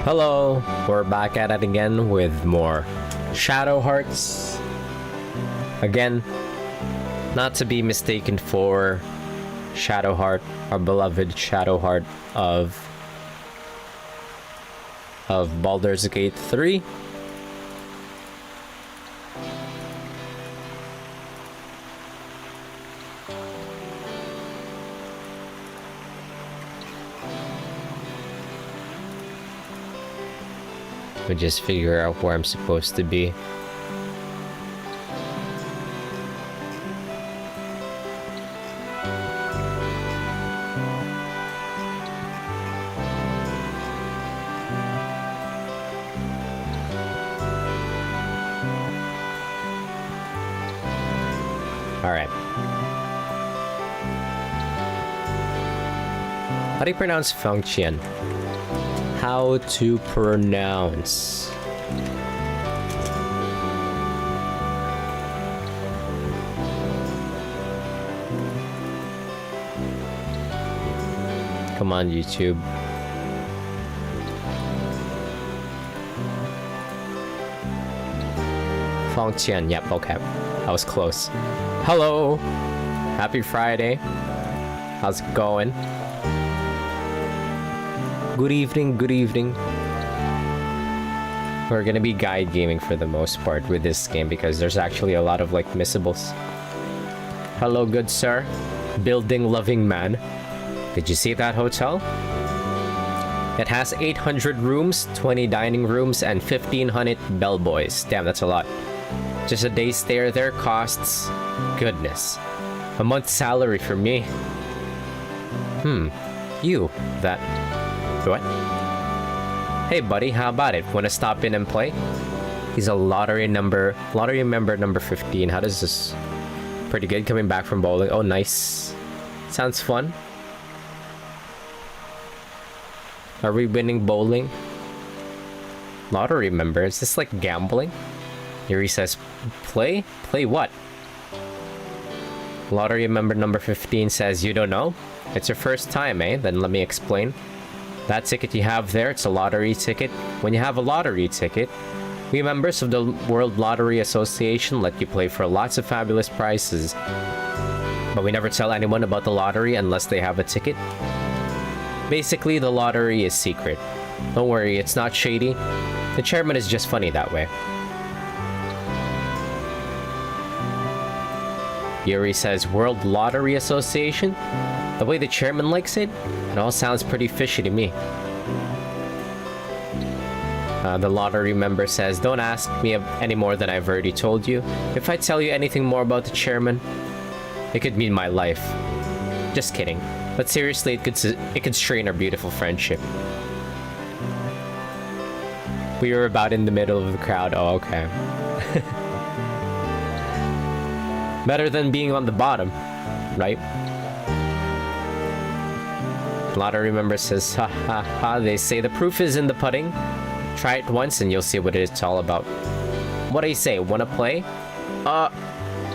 Hello, we're back at it again with more Shadowhearts. Again, not to be mistaken for Shadowheart, our beloved Shadowheart of Baldur's Gate 3. But just figure out where I'm supposed to be. Alright. How do you pronounce function? How to pronounce. Come on, YouTube. Function, yep, okay. I was close. Hello! Happy Friday. How's it going? Good evening, good evening. We're gonna be guide gaming for the most part with this game because there's actually a lot of like missables. Hello, good sir. Building loving man. Did you see that hotel? It has 800 rooms, 20 dining rooms, and 1,500 bellboys. Damn, that's a lot. Just a day's stay there costs, goodness, a month's salary for me. You, that. What? Hey buddy, how about it? Wanna stop in and play? He's a lottery member number 15. How does this? Pretty good, coming back from bowling. Oh, nice. Sounds fun. Are we winning bowling? Lottery member, is this like gambling? Yuri says, play? Play what? Lottery member number 15 says, you don't know? It's your first time, eh? Then let me explain. That ticket you have there, it's a lottery ticket. When you have a lottery ticket, we members of the World Lottery Association let you play for lots of fabulous prizes. But we never tell anyone about the lottery unless they have a ticket. Basically, the lottery is secret. Don't worry, it's not shady. The chairman is just funny that way. Yuri says, World Lottery Association? The way the chairman likes it? It all sounds pretty fishy to me. The lottery member says, don't ask me any more than I've already told you. If I tell you anything more about the chairman, it could mean my life. Just kidding. But seriously, it could strain our beautiful friendship. We were about in the middle of the crowd. Oh, okay. Better than being on the bottom, right? Lottery member says, ha ha ha, they say the proof is in the pudding. Try it once and you'll see what it's all about. What do you say, wanna play?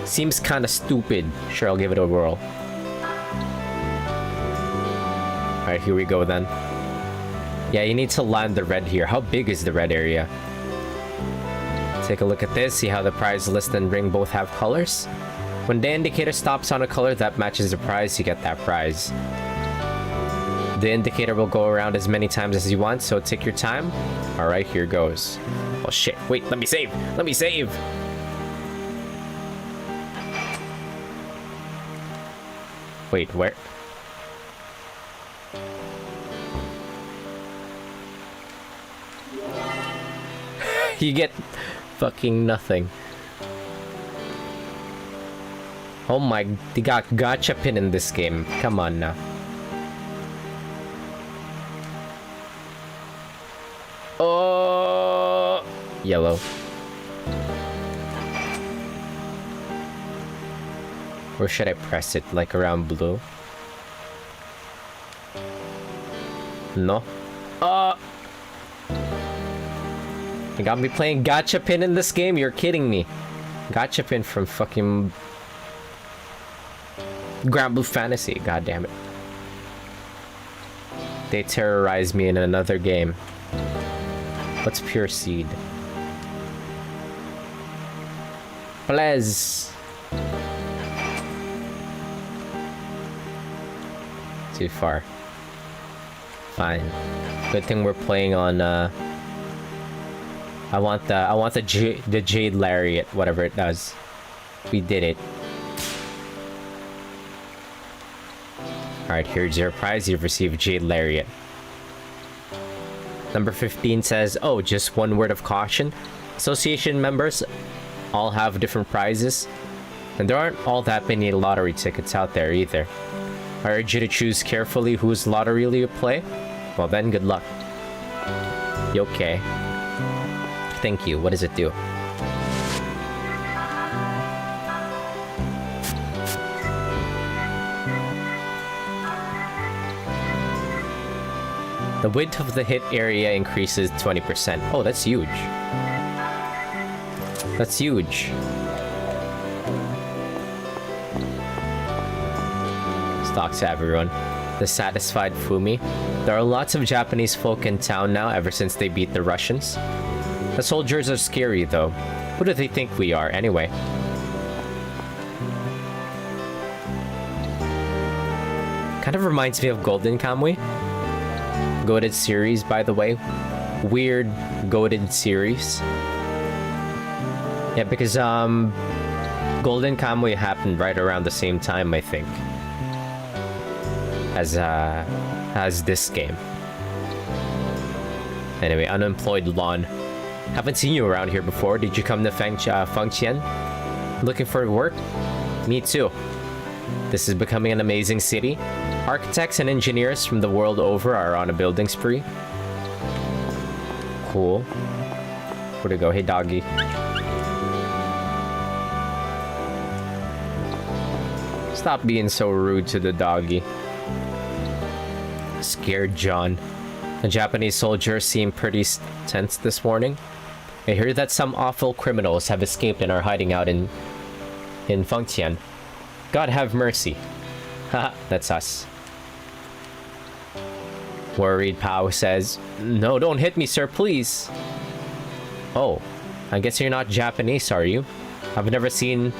Seems kinda stupid. Sure, I'll give it a whirl. Alright, here we go then. Yeah, you need to land the red here. How big is the red area? Take a look at this, see how the prize list and ring both have colors? When the indicator stops on a color that matches the prize, you get that prize. The indicator will go around as many times as you want, so take your time. Alright, here goes. Oh shit, wait, let me save! Let me save! Wait, where? You get fucking nothing. Oh my, they got gacha pin in this game. Come on now. Oh, yellow. Or should I press it like around blue? No. You got me playing gacha pin in this game? You're kidding me. Gacha pin from fucking Grand Blue Fantasy. God damn it. They terrorized me in another game. What's pure seed? Plez. Too far. Fine. Good thing we're playing on. I want the Jade Lariat, whatever it does. We did it. Alright, here's your prize. You've received Jade Lariat. Number 15 says, oh, just one word of caution. Association members all have different prizes. And there aren't all that many lottery tickets out there either. I urge you to choose carefully whose lottery you play. Well then, good luck. Okay. Thank you. What does it do? The width of the hit area increases 20%. Oh, that's huge. That's huge. Talk to everyone. The satisfied Fumi. There are lots of Japanese folk in town now ever since they beat the Russians. The soldiers are scary though. Who do they think we are anyway? Kind of reminds me of Golden Kamuy. Goated series, by the way. Weird goated series. Yeah, because Golden Kamuy happened right around the same time, I think, as this game. Anyway, unemployed lawn. Haven't seen you around here before. Did you come to Fengtian? Looking for work? Me too. This is becoming an amazing city. Architects and engineers from the world over are on a building spree. Cool. Where'd it go? Hey, doggy. Stop being so rude to the doggy. Scared John. The Japanese soldiers seem pretty tense this morning. I hear that some awful criminals have escaped and are hiding out in Fengtian. God have mercy. Haha, that's us. Worried Pao says, no, don't hit me, sir, please. Oh, I guess you're not Japanese, are you? I've never seen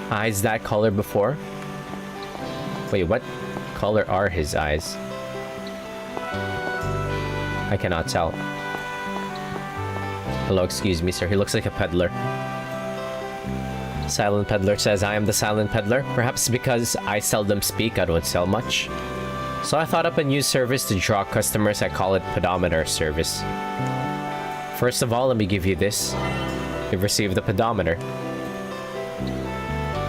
eyes that color before. Wait, what color are his eyes? I cannot tell. Hello, excuse me, sir. He looks like a peddler. Silent Peddler says, I am the Silent Peddler. Perhaps because I seldom speak, I don't sell much. So I thought up a new service to draw customers. I call it pedometer service. First of all, let me give you this. You've received the pedometer.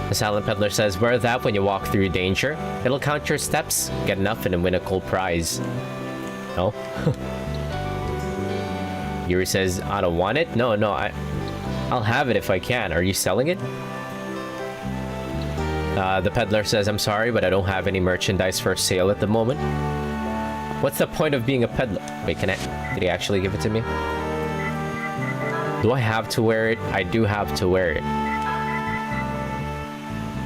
The Silent Peddler says, wear that when you walk through danger. It'll count your steps, get enough, and win a cool prize. No? Yuri says, I don't want it? No, I'll have it if I can. Are you selling it? The peddler says, I'm sorry, but I don't have any merchandise for sale at the moment. What's the point of being a peddler? Wait, did he actually give it to me? Do I have to wear it? I do have to wear it.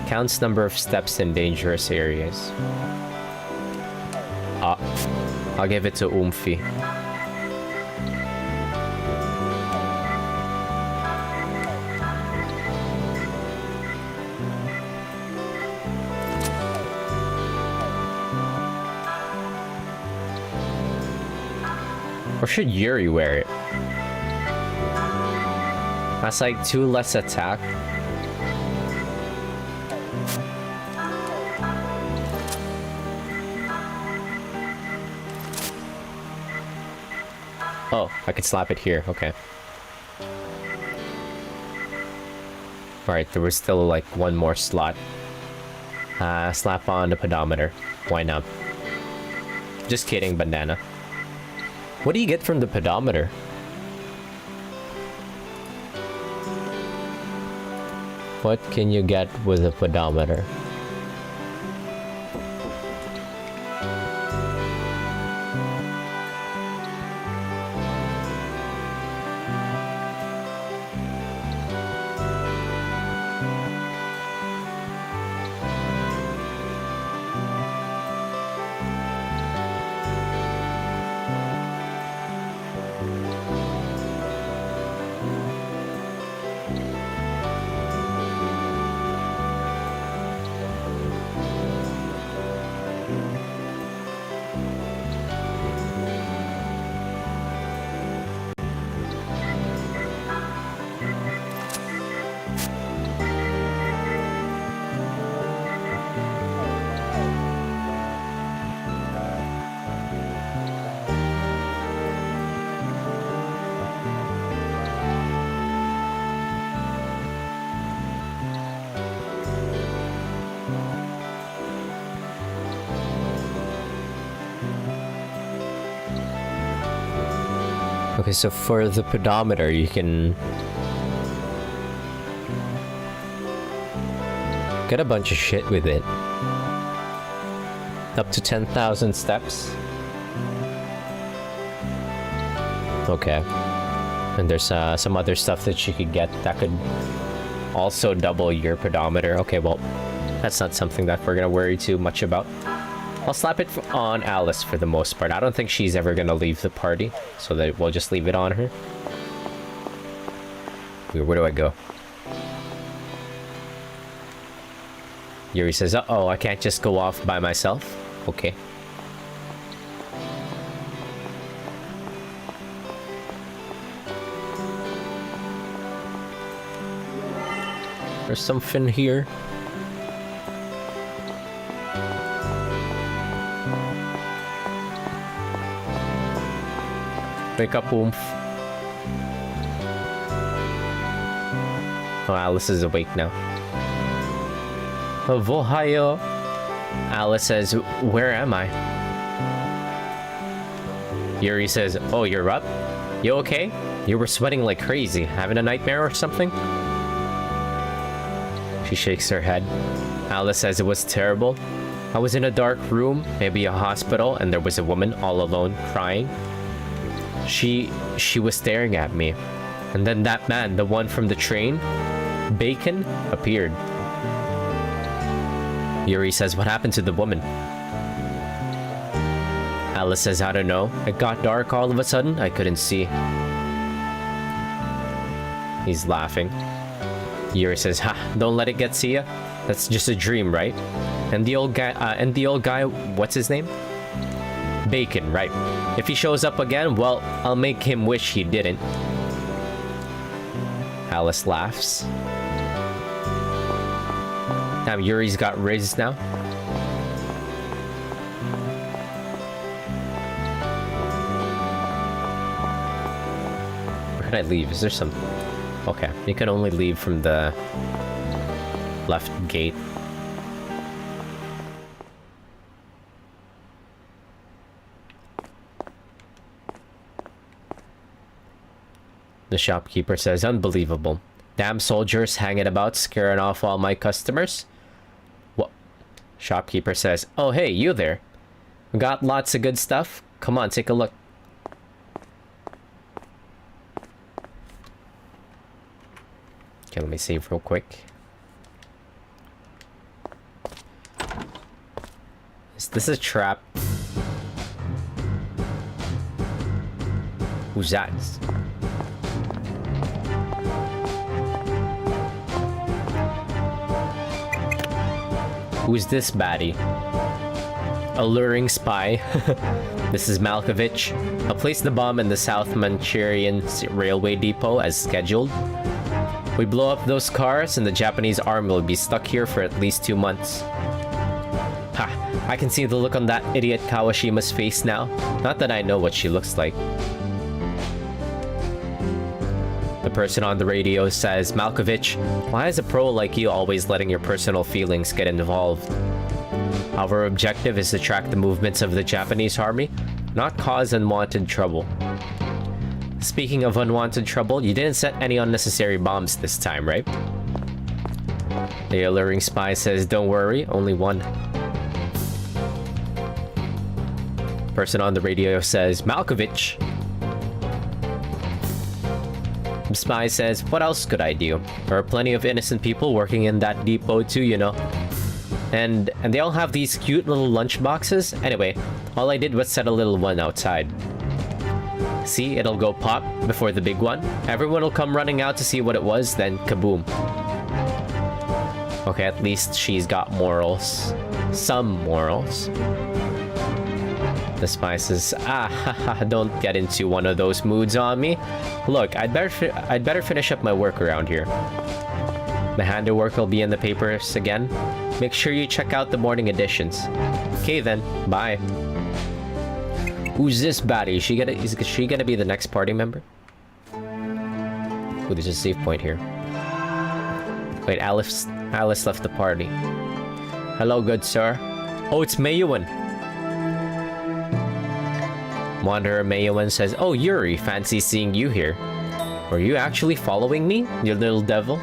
Counts number of steps in dangerous areas. I'll give it to Umfi. Or should Yuri wear it? That's like 2 less attack. Oh, I could slap it here. Okay. Alright, there was still like one more slot. Slap on the pedometer. Why not? Just kidding, bandana. What do you get from the pedometer? What can you get with a pedometer? Okay, so for the pedometer, you can get a bunch of shit with it. Up to 10,000 steps. Okay. And there's some other stuff that you could get that could also double your pedometer. Okay, well, that's not something that we're gonna worry too much about. I'll slap it on Alice for the most part. I don't think she's ever gonna leave the party, so that we'll just leave it on her. Where do I go? Yuri says, uh-oh, I can't just go off by myself. Okay. There's something here. Wake up, Oomph. Oh, Alice is awake now. Oh, Vohayo. Alice says, where am I? Yuri says, oh, you're up? You okay? You were sweating like crazy. Having a nightmare or something? She shakes her head. Alice says it was terrible. I was in a dark room, maybe a hospital, and there was a woman all alone, crying. She was staring at me. And then that man, the one from the train, Bacon, appeared. Yuri says, what happened to the woman? Alice says, I don't know. It got dark all of a sudden. I couldn't see. He's laughing. Yuri says, ha, don't let it get to ya. That's just a dream, right? And the old guy, what's his name? Bacon, right? If he shows up again, well, I'll make him wish he didn't. Alice laughs. Damn, Yuri's got Riz now. Where can I leave? Is there some... Okay, you can only leave from the left gate. The shopkeeper says, unbelievable. Damn soldiers hanging about, scaring off all my customers. What? Shopkeeper says, oh hey, you there. We got lots of good stuff. Come on, take a look. Okay, let me save real quick. Is this a trap? Who's that? Who's this baddie? Alluring spy. This is Malkovich. I'll place the bomb in the South Manchurian Railway Depot as scheduled. We blow up those cars and the Japanese army will be stuck here for at least 2 months. Ha! I can see the look on that idiot Kawashima's face now. Not that I know what she looks like. The person on the radio says, Malkovich, why is a pro like you always letting your personal feelings get involved? Our objective is to track the movements of the Japanese army, not cause unwanted trouble. Speaking of unwanted trouble, you didn't set any unnecessary bombs this time, right? The alluring spy says, don't worry, only one. Person on the radio says, Malkovich. The spy says, what else could I do? There are plenty of innocent people working in that depot too, you know. And they all have these cute little lunch boxes. Anyway, all I did was set a little one outside. See, it'll go pop before the big one. Everyone will come running out to see what it was, then kaboom. Okay, at least she's got morals. Some morals. The spy says, haha, don't get into one of those moods on me. Look, I'd better finish up my work around here. The handiwork will be in the papers again. Make sure you check out the morning editions. Okay then, bye. Who's this baddie? Is she gonna be the next party member? Oh, there's a save point here. Wait, Alice left the party. Hello, good sir. Oh, it's Mayuan. Wanderer Mayowen says, "Oh, Yuri, fancy seeing you here. Were you actually following me, you little devil?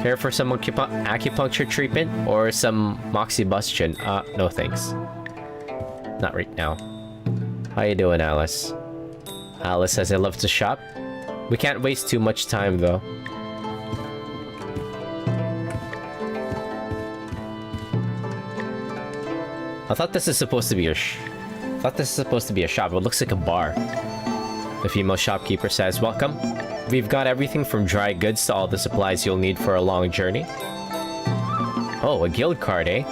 Care for some acupuncture treatment or some moxibustion? No thanks. Not right now. How you doing, Alice?" Alice says, "I love to shop. We can't waste too much time, though." I thought this is supposed to be a shop. It looks like a bar. The female shopkeeper says, "Welcome. We've got everything from dry goods to all the supplies you'll need for a long journey." Oh, a guild card, eh?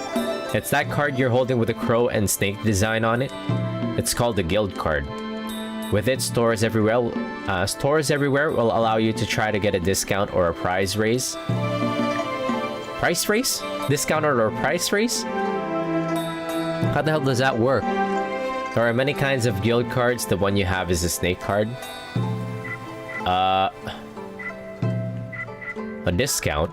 It's that card you're holding with a crow and snake design on it. It's called the guild card. With it, stores everywhere will allow you to try to get a discount or a price raise. Price raise? Discount or a price raise? How the hell does that work? There are many kinds of guild cards. The one you have is a snake card. A discount.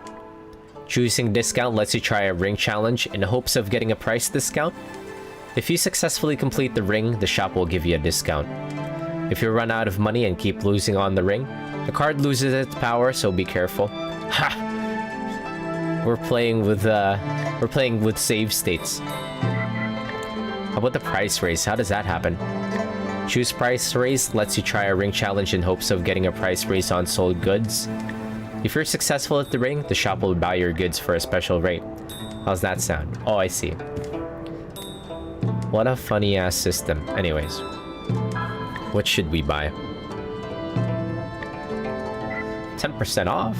Choosing discount lets you try a ring challenge in the hopes of getting a price discount. If you successfully complete the ring, the shop will give you a discount. If you run out of money and keep losing on the ring, the card loses its power, so be careful. Ha! We're playing with save states. How about the price raise? How does that happen? Choose price raise lets you try a ring challenge in hopes of getting a price raise on sold goods. If you're successful at the ring, the shop will buy your goods for a special rate. How's that sound? Oh, I see. What a funny ass system. Anyways, what should we buy? 10% off.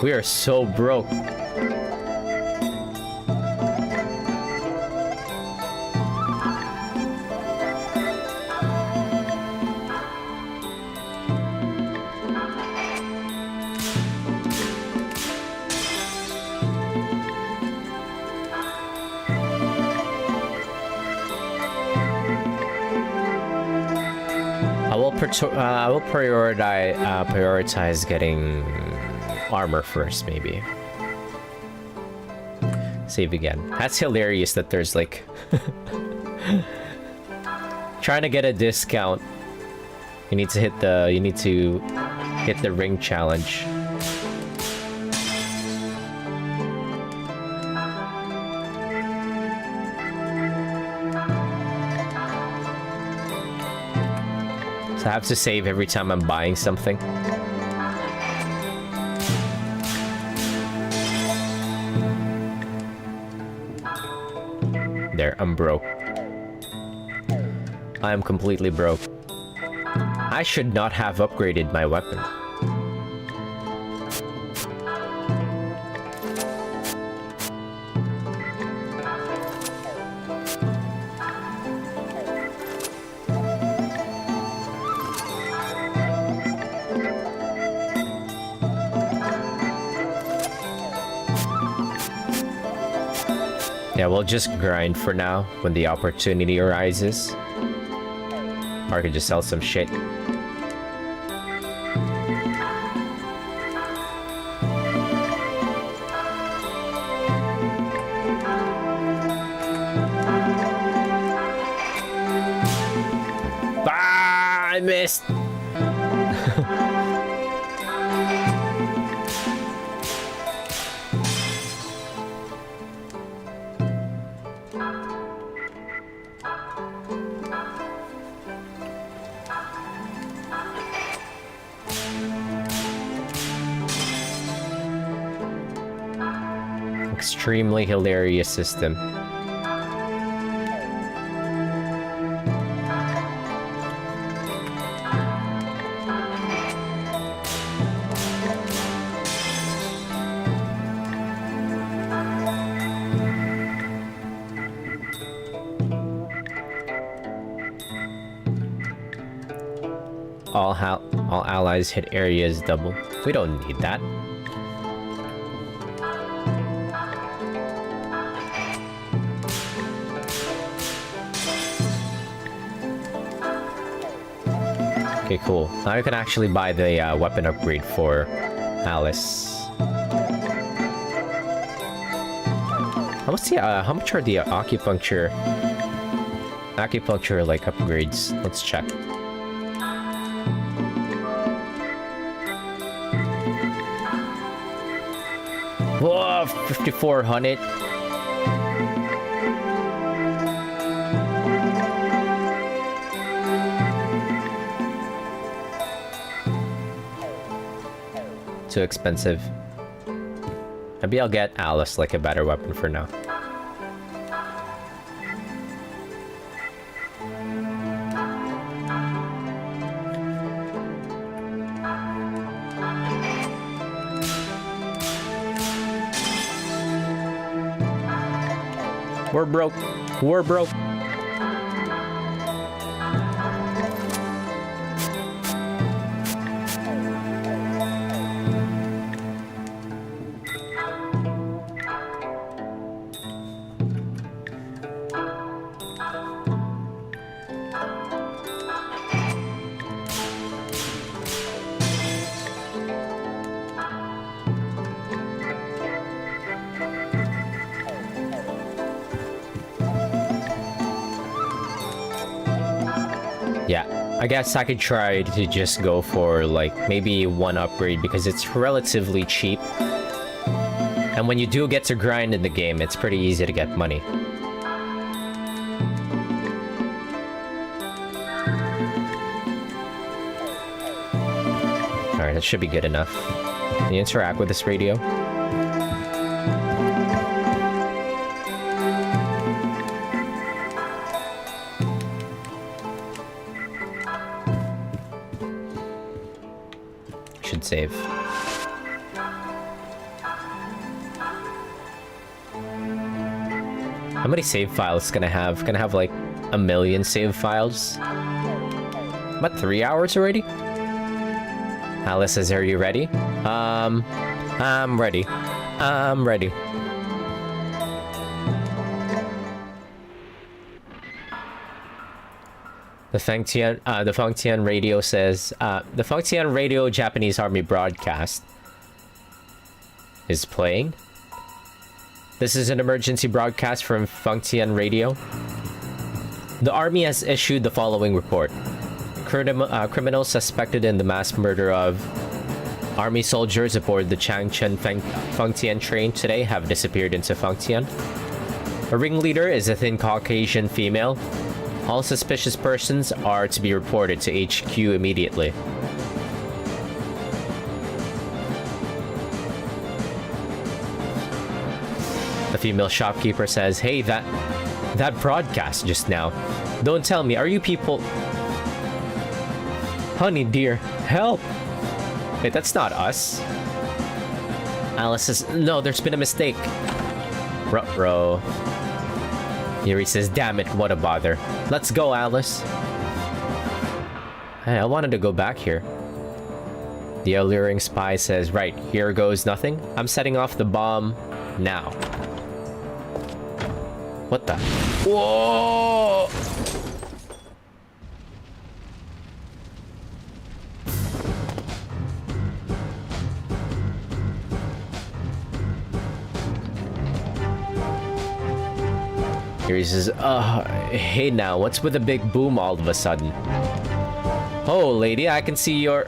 We are so broke. I will prioritize getting armor first, maybe. Save again. That's hilarious that there's like trying to get a discount. You need to hit the ring challenge. So I have to save every time I'm buying something. There, I'm broke. I am completely broke. I should not have upgraded my weapon. Yeah, we'll just grind for now when the opportunity arises. Or I could just sell some shit. Ah, I missed! Extremely hilarious system. All allies hit areas double. We don't need that. Okay, cool. Now I can actually buy the weapon upgrade for Alice. How much are the acupuncture like upgrades? Let's check. Whoa, 5,400. Too expensive. Maybe I'll get Alice like a better weapon for now. We're broke. We're broke. Yeah, I guess I could try to just go for like maybe one upgrade because it's relatively cheap. And when you do get to grind in the game, it's pretty easy to get money. Alright, that should be good enough. Can you interact with this radio? Should save. How many save files gonna have? Gonna have like 1,000,000 save files? What, 3 hours already? Alice says, are you ready? I'm ready. I'm ready. The Fengtian radio says, the Fengtian radio Japanese army broadcast is playing. This is an emergency broadcast from Fengtian radio. The army has issued the following report. Criminals suspected in the mass murder of army soldiers aboard the Changchun Fengtian train today have disappeared into Fengtian. A ringleader is a thin Caucasian female. All suspicious persons are to be reported to HQ immediately. The female shopkeeper says, hey, that broadcast just now. Don't tell me, are you people... Honey dear, help! Wait, that's not us. Alice says, no, there's been a mistake. Ruh-roh. Yuri says, damn it, what a bother. Let's go, Alice. Hey, I wanted to go back here. The alluring spy says, right, here goes nothing. I'm setting off the bomb now. What the? Whoa! He says, hey now, what's with the big boom all of a sudden? Oh, lady, I can see your...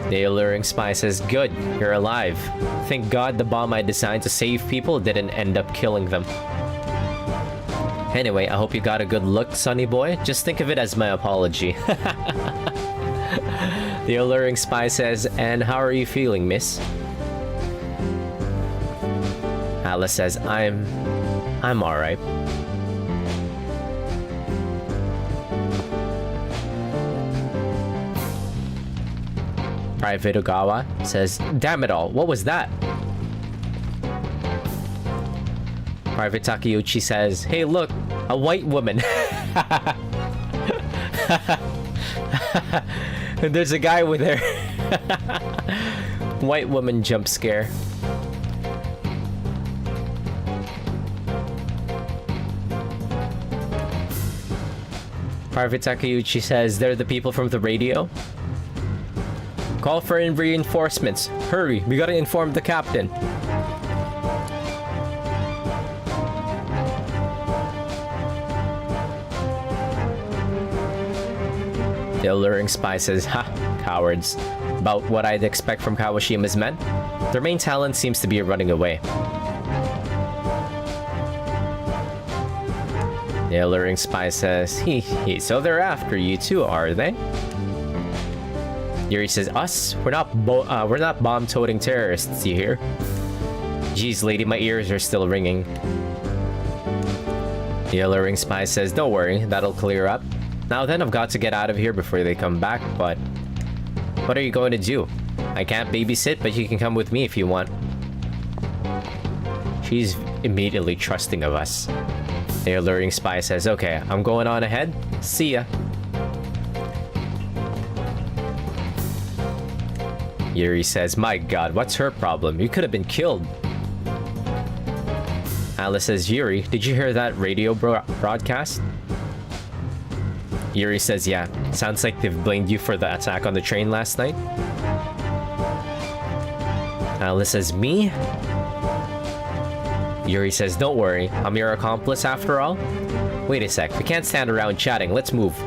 The alluring spy says, good, you're alive. Thank God the bomb I designed to save people didn't end up killing them. Anyway, I hope you got a good look, sonny boy. Just think of it as my apology. The alluring spy says, and how are you feeling, miss? Alice says, I'm alright. Private Ogawa says, damn it all, what was that? Private Takeuchi says, hey look, a white woman. There's a guy with her. White woman jump scare. Private Takeuchi says, they're the people from the radio? Call for reinforcements. Hurry, we gotta inform the captain. The alluring spy says, ha, cowards. About what I'd expect from Kawashima's men. Their main talent seems to be running away. The alluring spy says, hee, so they're after you too, are they? Yuri says, us? We're not bomb-toting terrorists, you hear? Geez, lady, my ears are still ringing. The alluring spy says, don't worry, that'll clear up. Now then, I've got to get out of here before they come back, but... what are you going to do? I can't babysit, but you can come with me if you want. She's immediately trusting of us. The alluring spy says, okay, I'm going on ahead. See ya. Yuri says, my god, what's her problem? You could have been killed. Alice says, Yuri, did you hear that radio broadcast? Yuri says, yeah. Sounds like they've blamed you for the attack on the train last night. Alice says, me? Yuri says, don't worry. I'm your accomplice after all. Wait a sec. We can't stand around chatting. Let's move.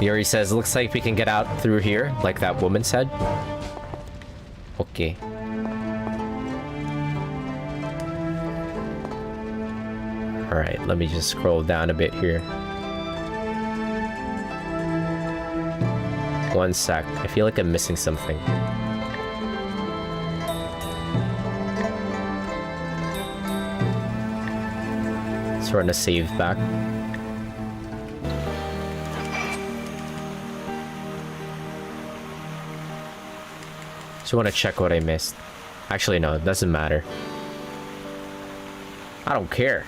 Yuri says, looks like we can get out through here, like that woman said. Okay. Alright, let me just scroll down a bit here. One sec. I feel like I'm missing something. Let's run a save back. Just want to check what I missed. Actually, no, it doesn't matter. I don't care.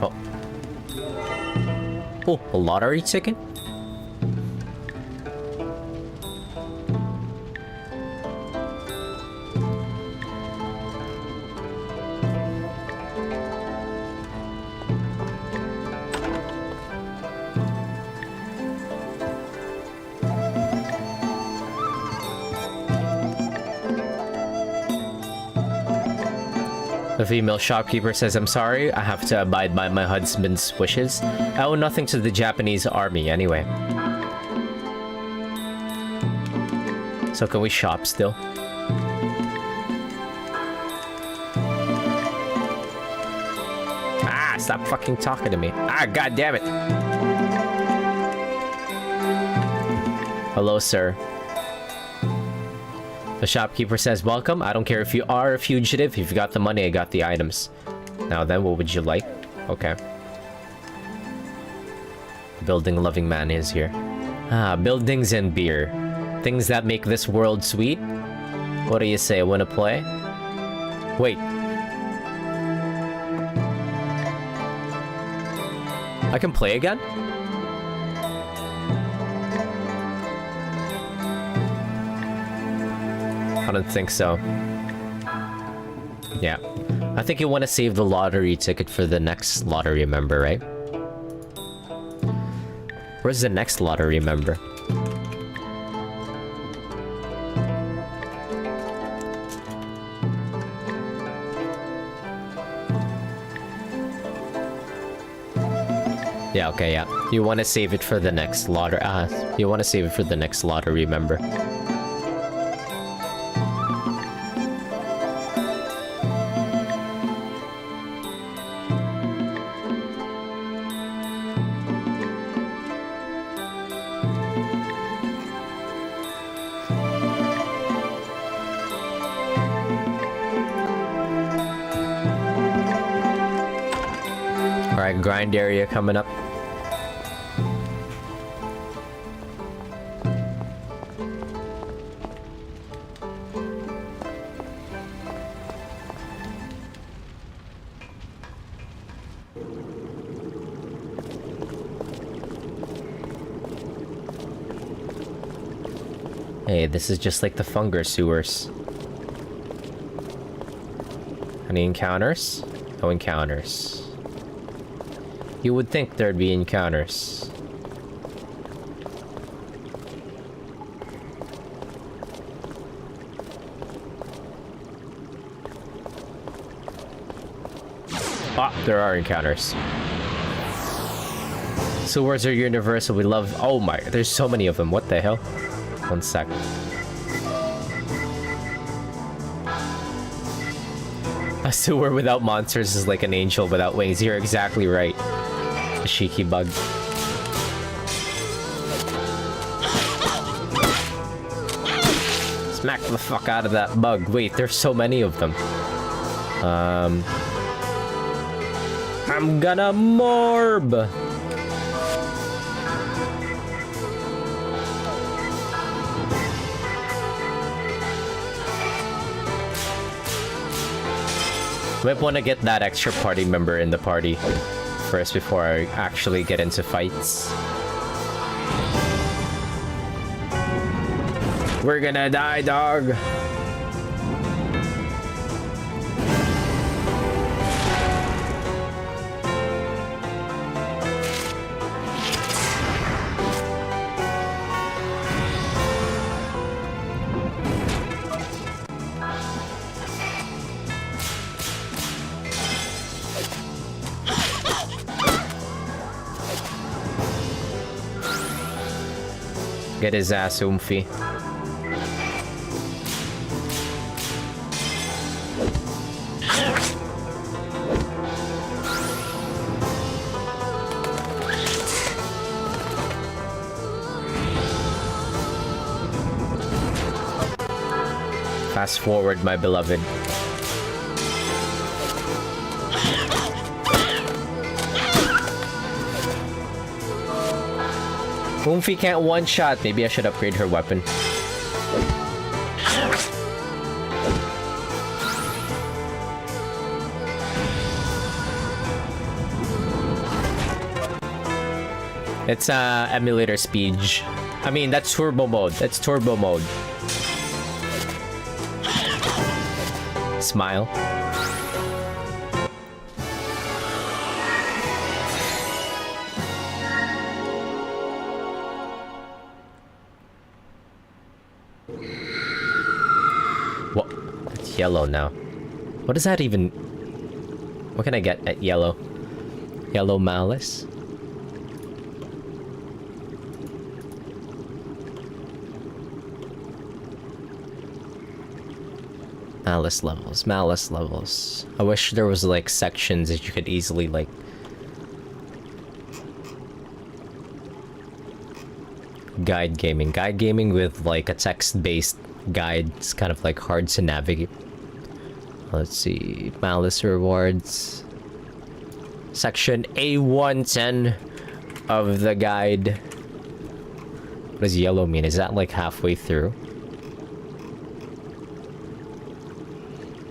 Oh. Oh, a lottery ticket? The female shopkeeper says, I'm sorry, I have to abide by my husband's wishes. I owe nothing to the Japanese army anyway. So can we shop still? Ah, stop fucking talking to me. Ah, god damn it. Hello, sir. The shopkeeper says, welcome. I don't care if you are a fugitive. If you got the money, I got the items. Now then, what would you like? Okay. Building-loving man is here. Ah, buildings and beer. Things that make this world sweet. What do you say? Wanna play? Wait. I can play again? I don't think so. Yeah. I think you want to save the lottery ticket for the next lottery member, right? Where's the next lottery member? Yeah, okay, yeah. You want to save it for the next lottery. You want to save it for the next lottery member. Alright, grind area coming up. Hey, this is just like the Funger sewers. Any encounters? No encounters. You would think there'd be encounters. Ah, there are encounters. Sewers are universal. We love... Oh my, there's so many of them. What the hell? 1 sec. A sewer without monsters is like an angel without wings. You're exactly right. A cheeky bug. Smack the fuck out of that bug. Wait, there's so many of them. I'm gonna morb. Might want to get that extra party member in the party first before I actually get into fights. We're gonna die, dog. Get his ass, Oomphy. Fast forward, my beloved. Oomphy can't one-shot. Maybe I should upgrade her weapon. It's emulator speed. I mean, that's turbo mode. That's turbo mode. Smile. What? It's yellow now. What does that even... What can I get at yellow? Yellow malice? Malice levels, malice levels. I wish there was like sections that you could easily like... Guide gaming with like a text-based guide. It's kind of like hard to navigate. Let's see, malice rewards. Section A110 of the guide. What does yellow mean? Is that like halfway through?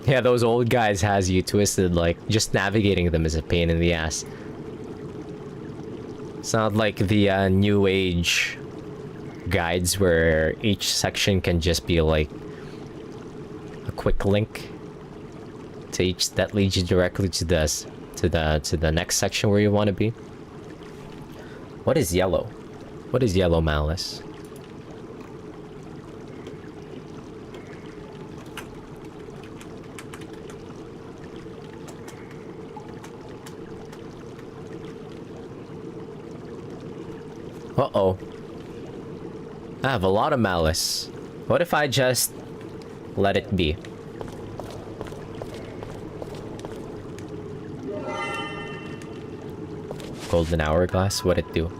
Yeah, those old guys has you twisted, like, just navigating them is a pain in the ass. It's not like the new age guides where each section can just be like a quick link to each that leads you directly to the next section where you want to be. What is yellow? What is yellow malice? Uh-oh. I have a lot of malice. What if I just let it be? Golden hourglass, what'd it do?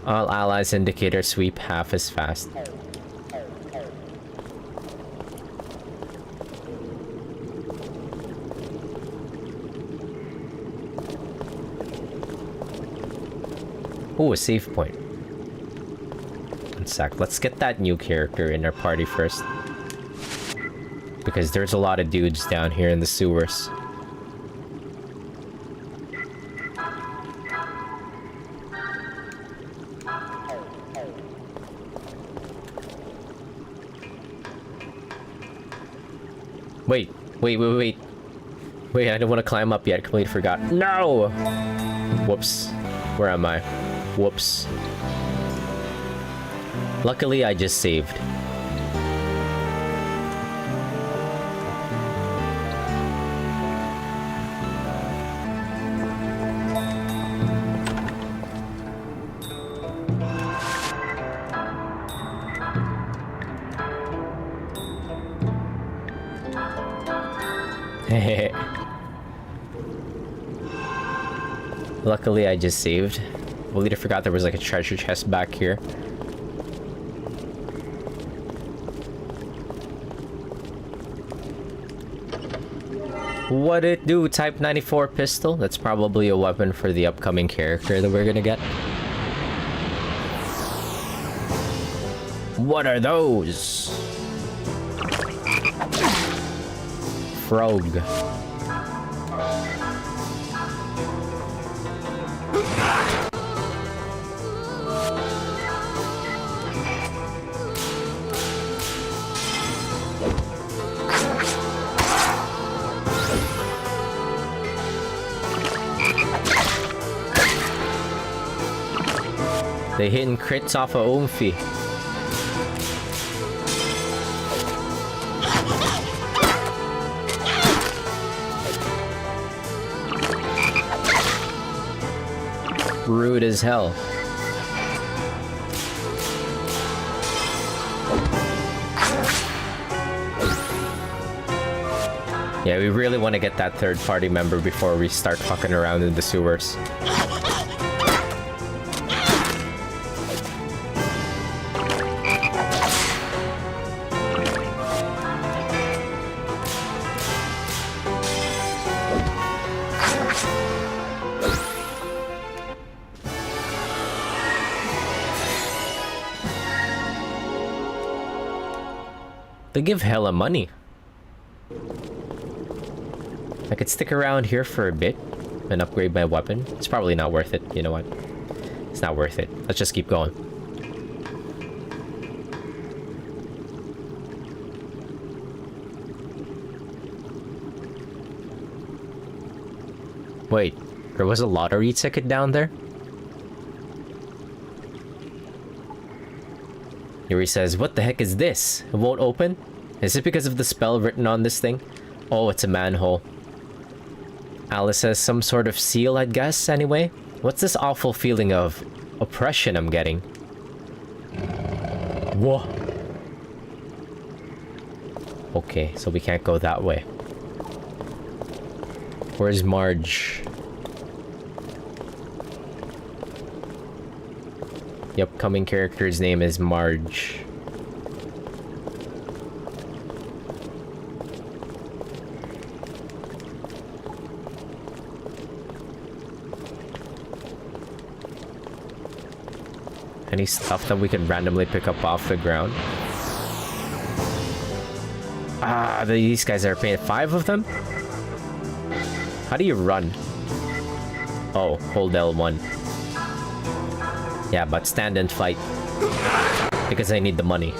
All allies indicator sweep half as fast. Ooh, a save point. One sec. Let's get that new character in our party first. Because there's a lot of dudes down here in the sewers. Wait. Wait, I don't want to climb up yet. Completely forgot. No! Whoops. Where am I? Whoops. Luckily, I just saved. Luckily, I just saved. I forgot there was like a treasure chest back here. What it do? Type 94 pistol? That's probably a weapon for the upcoming character that we're gonna get. What are those? Frog. They hitting crits off of Oomphy. Rude as hell. Yeah, we really want to get that third party member before we start fucking around in the sewers. They give hella money. I could stick around here for a bit and upgrade my weapon. It's probably not worth it. You know what? It's not worth it. Let's just keep going. Wait, there was a lottery ticket down there? Yuri says, what the heck is this? It won't open? Is it because of the spell written on this thing? Oh, it's a manhole. Alice says, some sort of seal, I'd guess, anyway? What's this awful feeling of oppression I'm getting? Whoa. Okay, so we can't go that way. Where's Marge? The upcoming character's name is Marge. Any stuff that we can randomly pick up off the ground? Ah, these guys are painted. 5 of them? How do you run? Oh, hold L1. Yeah, but stand and fight. Because I need the money.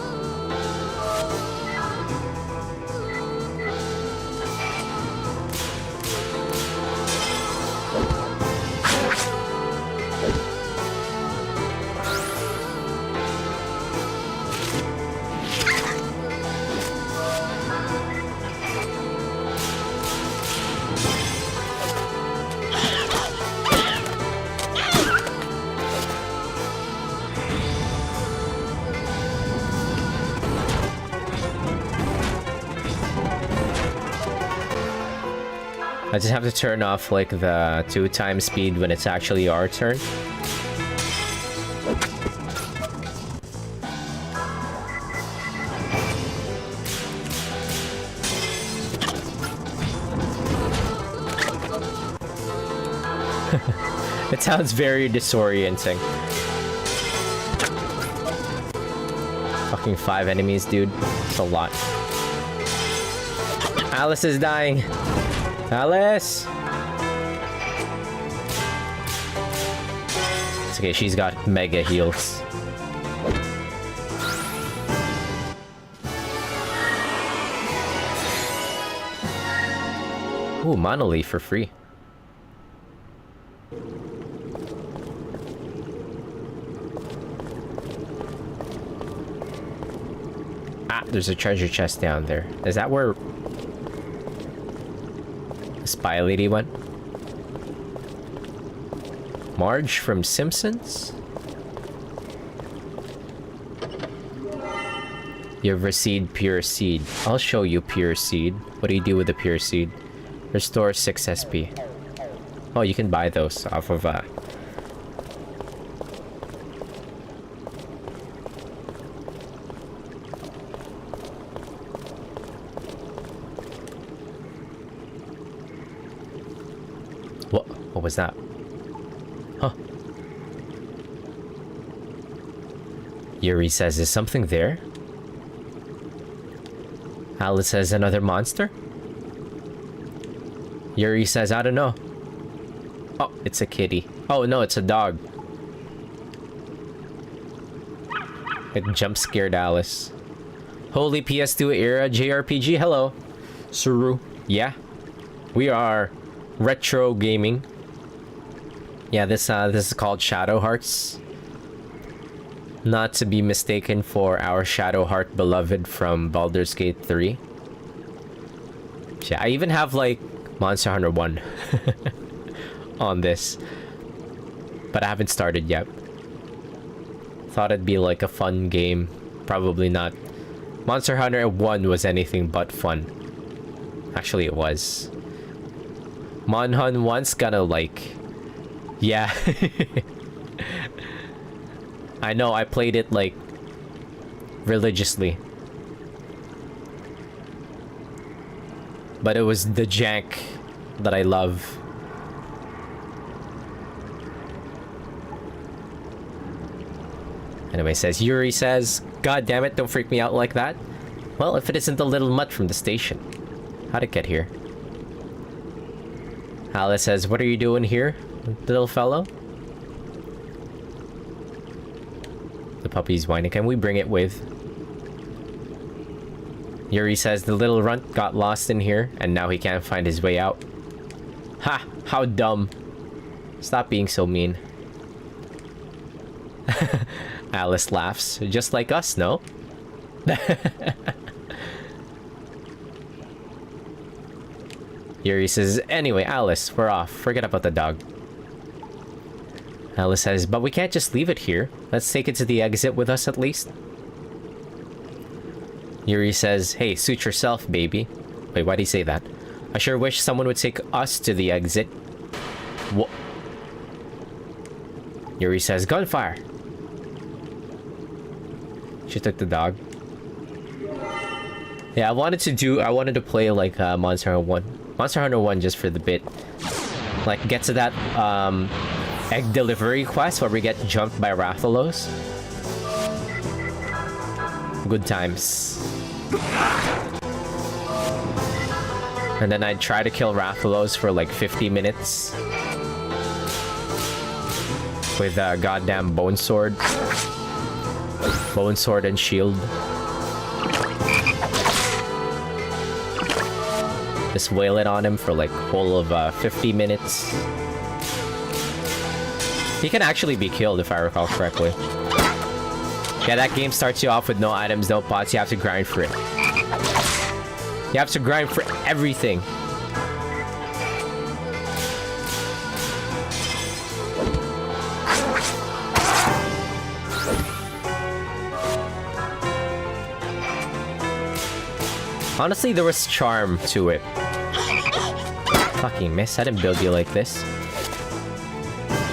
I just have to turn off, like, the 2x speed when it's actually our turn. It sounds very disorienting. Fucking 5 enemies, dude. It's a lot. Alice is dying. Alice! It's okay, she's got mega heals. Ooh, Monolith for free. Ah, there's a treasure chest down there. Is that where Spy Lady went? Marge from Simpsons? You've received pure seed. I'll show you pure seed. What do you do with the pure seed? Restore 6 SP. Oh, you can buy those off of What was that? Huh. Yuri says, is something there? Alice says, another monster? Yuri says, I don't know. Oh, it's a kitty. Oh no, it's a dog. It jump scared Alice. Holy PS2 era JRPG, hello. Suru. Yeah. We are retro gaming. Yeah, this is called Shadowhearts. Not to be mistaken for our Shadowheart beloved from Baldur's Gate 3. Yeah, I even have like Monster Hunter 1 on this, but I haven't started yet. Thought it'd be like a fun game. Probably not. Monster Hunter 1 was anything but fun. Actually, it was. Monhun once gonna like... Yeah. I know, I played it like religiously. But it was the jank that I love. Anyway, says Yuri says, God damn it, don't freak me out like that. Well, if it isn't the little mutt from the station. How'd it get here? Alice says, what are you doing here, little fellow? The puppy's whining. Can we bring it with? Yuri says, the little runt got lost in here, and now he can't find his way out. Ha! How dumb. Stop being so mean. Alice laughs. Just like us, no? Yuri says, anyway, Alice, we're off. Forget about the dog. Alice says, but we can't just leave it here. Let's take it to the exit with us at least. Yuri says, hey, suit yourself, baby. Wait, why'd he say that? I sure wish someone would take us to the exit. What? Yuri says, gunfire. She took the dog. Yeah, I wanted to play like Monster Hunter 1. Monster Hunter 1 just for the bit. Like, get to that egg delivery quest where we get jumped by Rathalos. Good times. And then I'd try to kill Rathalos for like 50 minutes. With a goddamn bone sword. Bone sword and shield. Just wail it on him for like whole of 50 minutes. He can actually be killed if I recall correctly. Yeah, that game starts you off with no items, no pots. You have to grind for it. You have to grind for everything. Honestly, there was charm to it. Fucking miss, I didn't build you like this.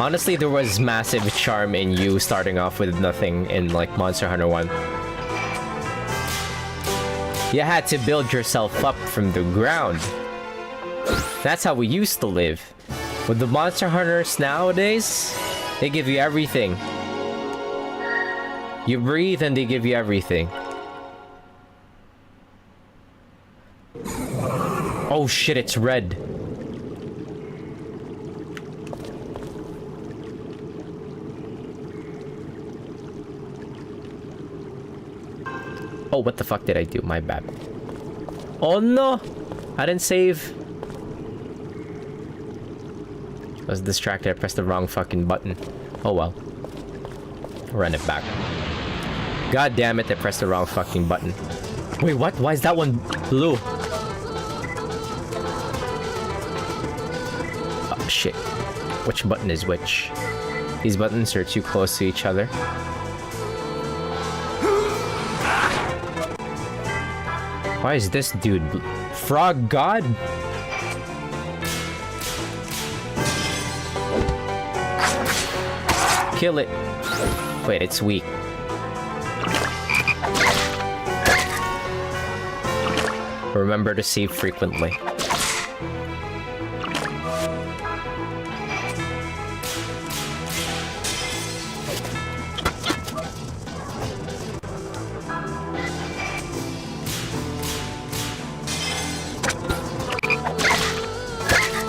Honestly, there was massive charm in you starting off with nothing in like Monster Hunter 1. You had to build yourself up from the ground. That's how we used to live. With the Monster Hunters nowadays, they give you everything. You breathe and they give you everything. Oh shit, it's red. Oh, what the fuck did I do? My bad. Oh no! I didn't save. I was distracted. I pressed the wrong fucking button. Oh well. Run it back. God damn it, I pressed the wrong fucking button. Wait, what? Why is that one blue? Oh shit. Which button is which? These buttons are too close to each other. Why is this dude Frog God? Kill it. Wait, it's weak. Remember to save frequently.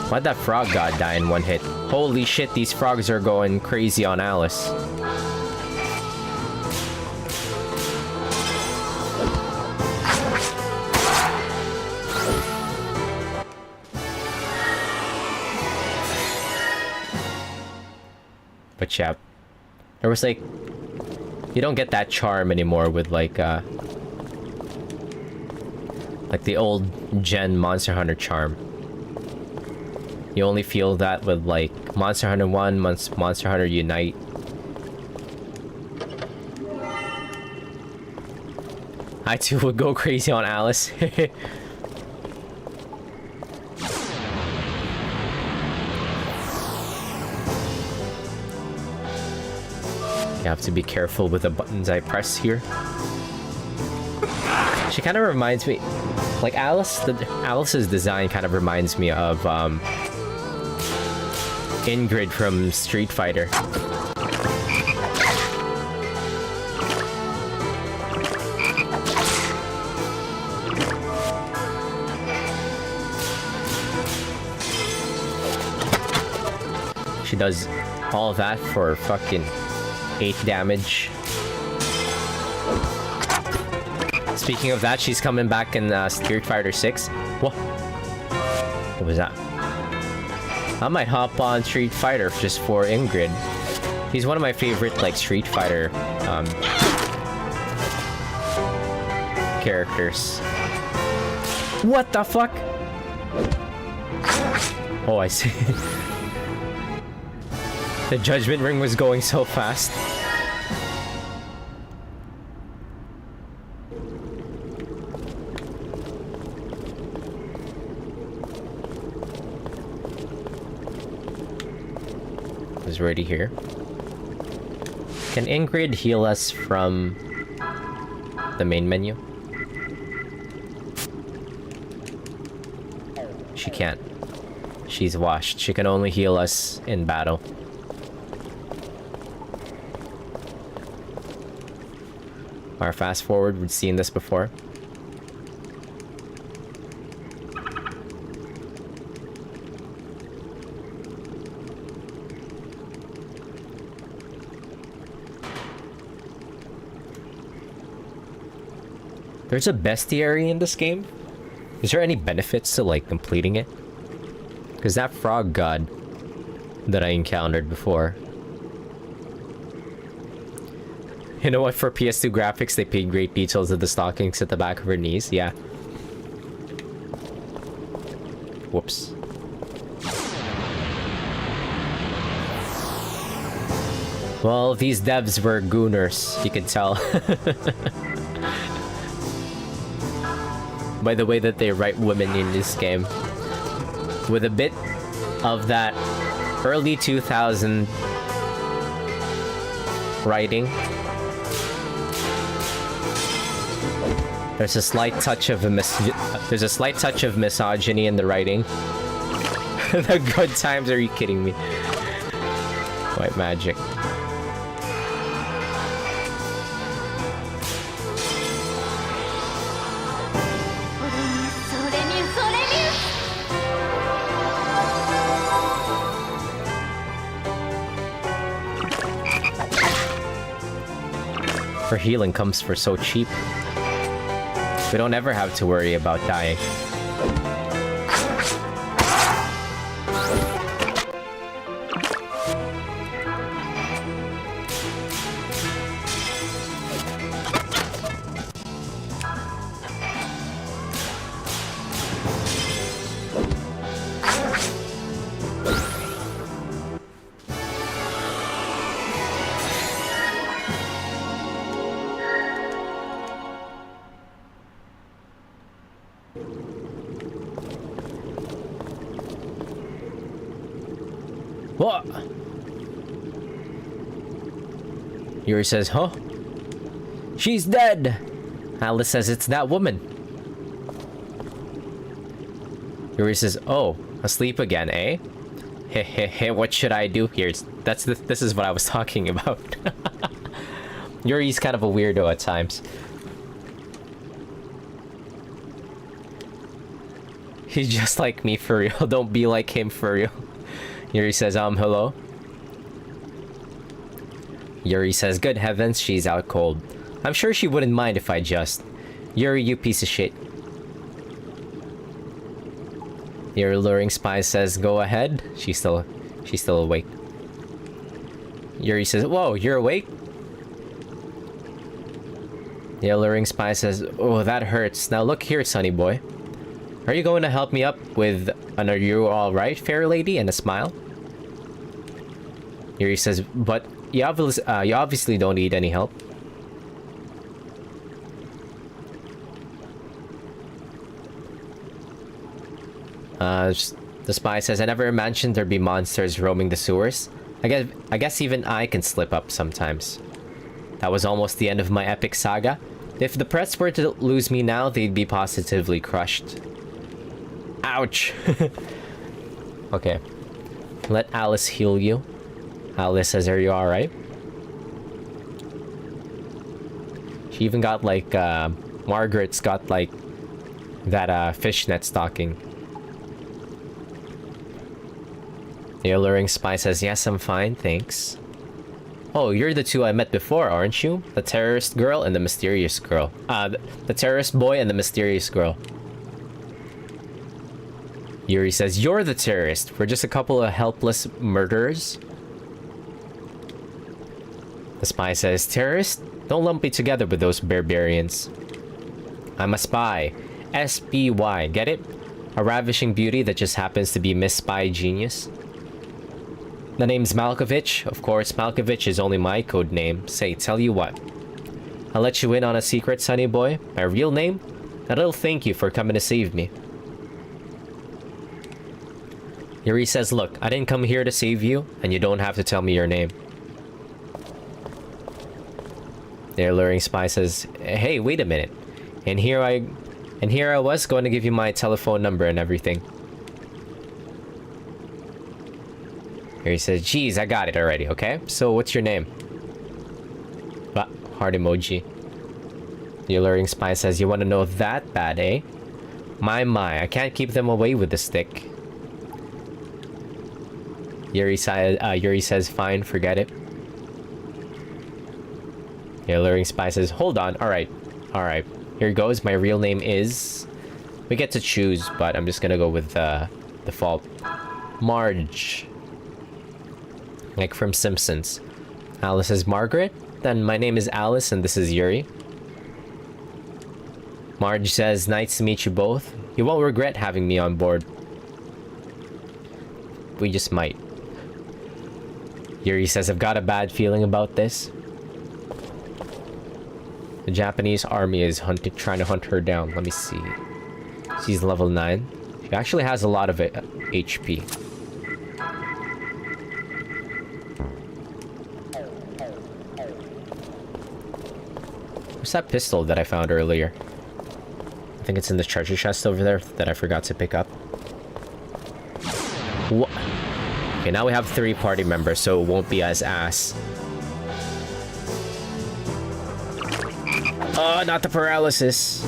Why'd that frog god die in one hit? Holy shit, these frogs are going crazy on Alice. But yeah, there was like, you don't get that charm anymore with like the old gen Monster Hunter charm. You only feel that with like Monster Hunter 1, Monster Hunter Unite. I too would go crazy on Alice. You have to be careful with the buttons I press here. She kind of reminds me, like Alice's design kind of reminds me of Ingrid from Street Fighter. She does all of that for fucking 8 damage. Speaking of that, she's coming back in Street Fighter 6. What was that? I might hop on Street Fighter just for Ingrid. He's one of my favorite like Street Fighter characters. What the fuck? Oh, I see. The Judgment Ring was going so fast. Is already here. Can Ingrid heal us from the main menu? She can't. She's washed. She can only heal us in battle. Our fast forward, we've seen this before. There's a bestiary in this game. Is there any benefits to like completing it? Because that frog god that I encountered before. You know what? For PS2 graphics, they paid great details of the stockings at the back of her knees. Yeah. Whoops. Well, these devs were gooners, you can tell. By the way that they write women in this game. With a bit of that early 2000 writing. There's a slight touch of misogyny in the writing. The good times, are you kidding me? White magic. Her healing comes for so cheap. We don't ever have to worry about dying. What? Yuri says, huh? She's dead! Alice says, it's that woman. Yuri says, oh, asleep again, eh? Heh heh heh, what should I do? This is what I was talking about. Yuri's kind of a weirdo at times. He's just like me for real. Don't be like him for real. Yuri says, hello? Yuri says, good heavens, she's out cold. I'm sure she wouldn't mind if I just... Yuri, you piece of shit. Your alluring spy says, go ahead. She's still awake. Yuri says, whoa, you're awake? The alluring spy says, oh, that hurts. Now look here, sonny boy. Are you going to help me up with an are you alright, fair lady? And a smile. Yuri says, but you obviously don't need any help. The spy says, I never imagined there'd be monsters roaming the sewers. I guess even I can slip up sometimes. That was almost the end of my epic saga. If the press were to lose me now, they'd be positively crushed. Ouch! Okay. Let Alice heal you. Alice says, are you alright? She even got like, Margaret's got like that fishnet stocking. The alluring spy says, yes, I'm fine, thanks. Oh, you're the two I met before, aren't you? The terrorist girl and the mysterious girl. The terrorist boy and the mysterious girl. Yuri says, you're the terrorist. We're just a couple of helpless murderers. The spy says, terrorist? Don't lump me together with those barbarians. I'm a spy. S-P-Y, get it? A ravishing beauty that just happens to be Miss Spy Genius. The name's Malkovich. Of course, Malkovich is only my code name. Say, tell you what. I'll let you in on a secret, sonny boy. My real name? A little thank you for coming to save me. Yuri says, look, I didn't come here to save you, and you don't have to tell me your name. The alluring spy says, hey, wait a minute. And here I was going to give you my telephone number and everything. He says, geez, I got it already, okay? So what's your name? Heart emoji. The alluring spy says, you want to know that bad, eh? My, I can't keep them away with the stick. Yuri says, fine, forget it. The alluring spy says, hold on, alright. Here goes, my real name is... We get to choose, but I'm just gonna go with default. Marge. Like from Simpsons. Alice is Margaret? Then my name is Alice and this is Yuri. Marge says, nice to meet you both. You won't regret having me on board. We just might. Yuri says, I've got a bad feeling about this. The Japanese army is trying to hunt her down. Let me see. She's level 9. She actually has a lot of HP. What's that pistol that I found earlier? I think it's in the treasure chest over there that I forgot to pick up. What? Okay, now we have 3 party members, so it won't be as ass. Oh, not the paralysis.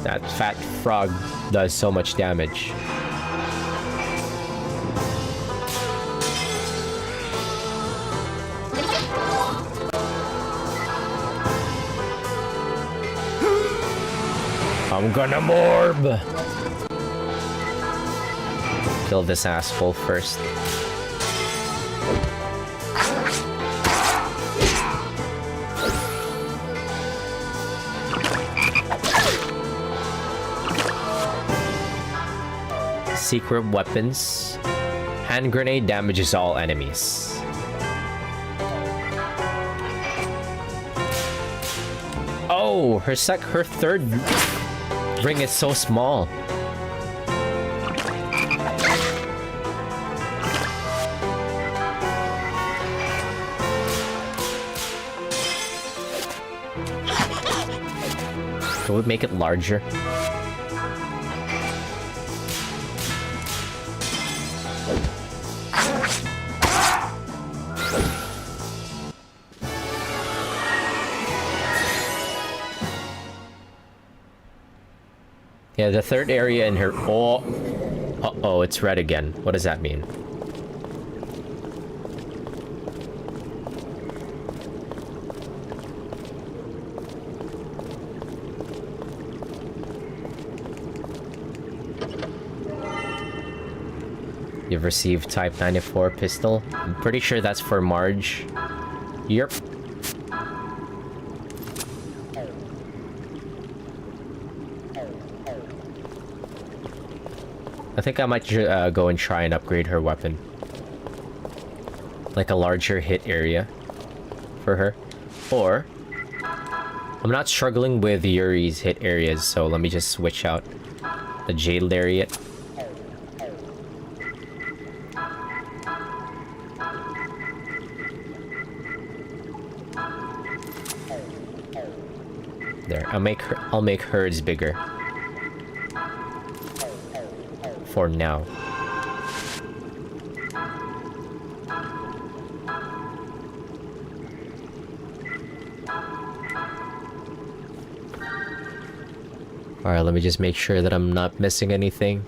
That fat frog does so much damage. I'm gonna morb! Kill this asshole first. Secret weapons. Hand grenade damages all enemies. Oh, her third ring is so small. Can we make it larger? Yeah, the third area in her... Oh! Uh-oh, it's red again. What does that mean? You've received Type 94 pistol. I'm pretty sure that's for Marge. Yep. I think I might go and try and upgrade her weapon. Like a larger hit area for her. Or, I'm not struggling with Yuri's hit areas, so let me just switch out the Jade Lariat. There, I'll make hers bigger. For now. Alright, let me just make sure that I'm not missing anything.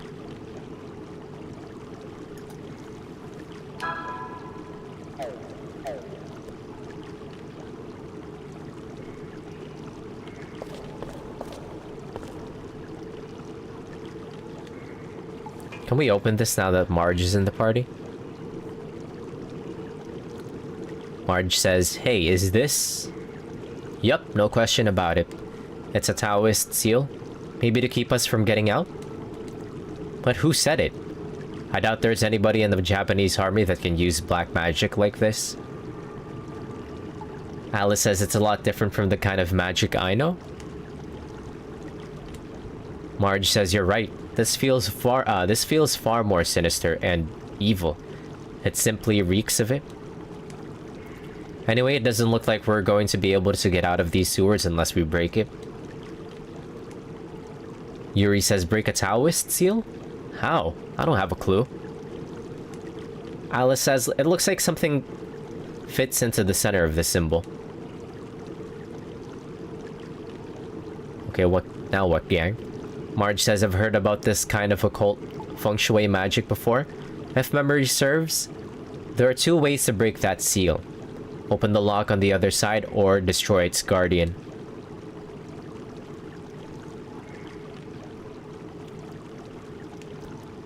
Can we open this now that Marge is in the party? Marge says, "Hey, is this..." Yup, no question about it. It's a Taoist seal. Maybe to keep us from getting out? But who said it? I doubt there's anybody in the Japanese army that can use black magic like this. Alice says it's a lot different from the kind of magic I know. Marge says you're right. This feels far more sinister and evil. It simply reeks of it. Anyway, it doesn't look like we're going to be able to get out of these sewers unless we break it. Yuri says break a Taoist seal? How? I don't have a clue. Alice says it looks like something fits into the center of the symbol. Okay, now what, gang? Marge says I've heard about this kind of occult feng shui magic before. If memory serves, there are two ways to break that seal. Open the lock on the other side or destroy its guardian.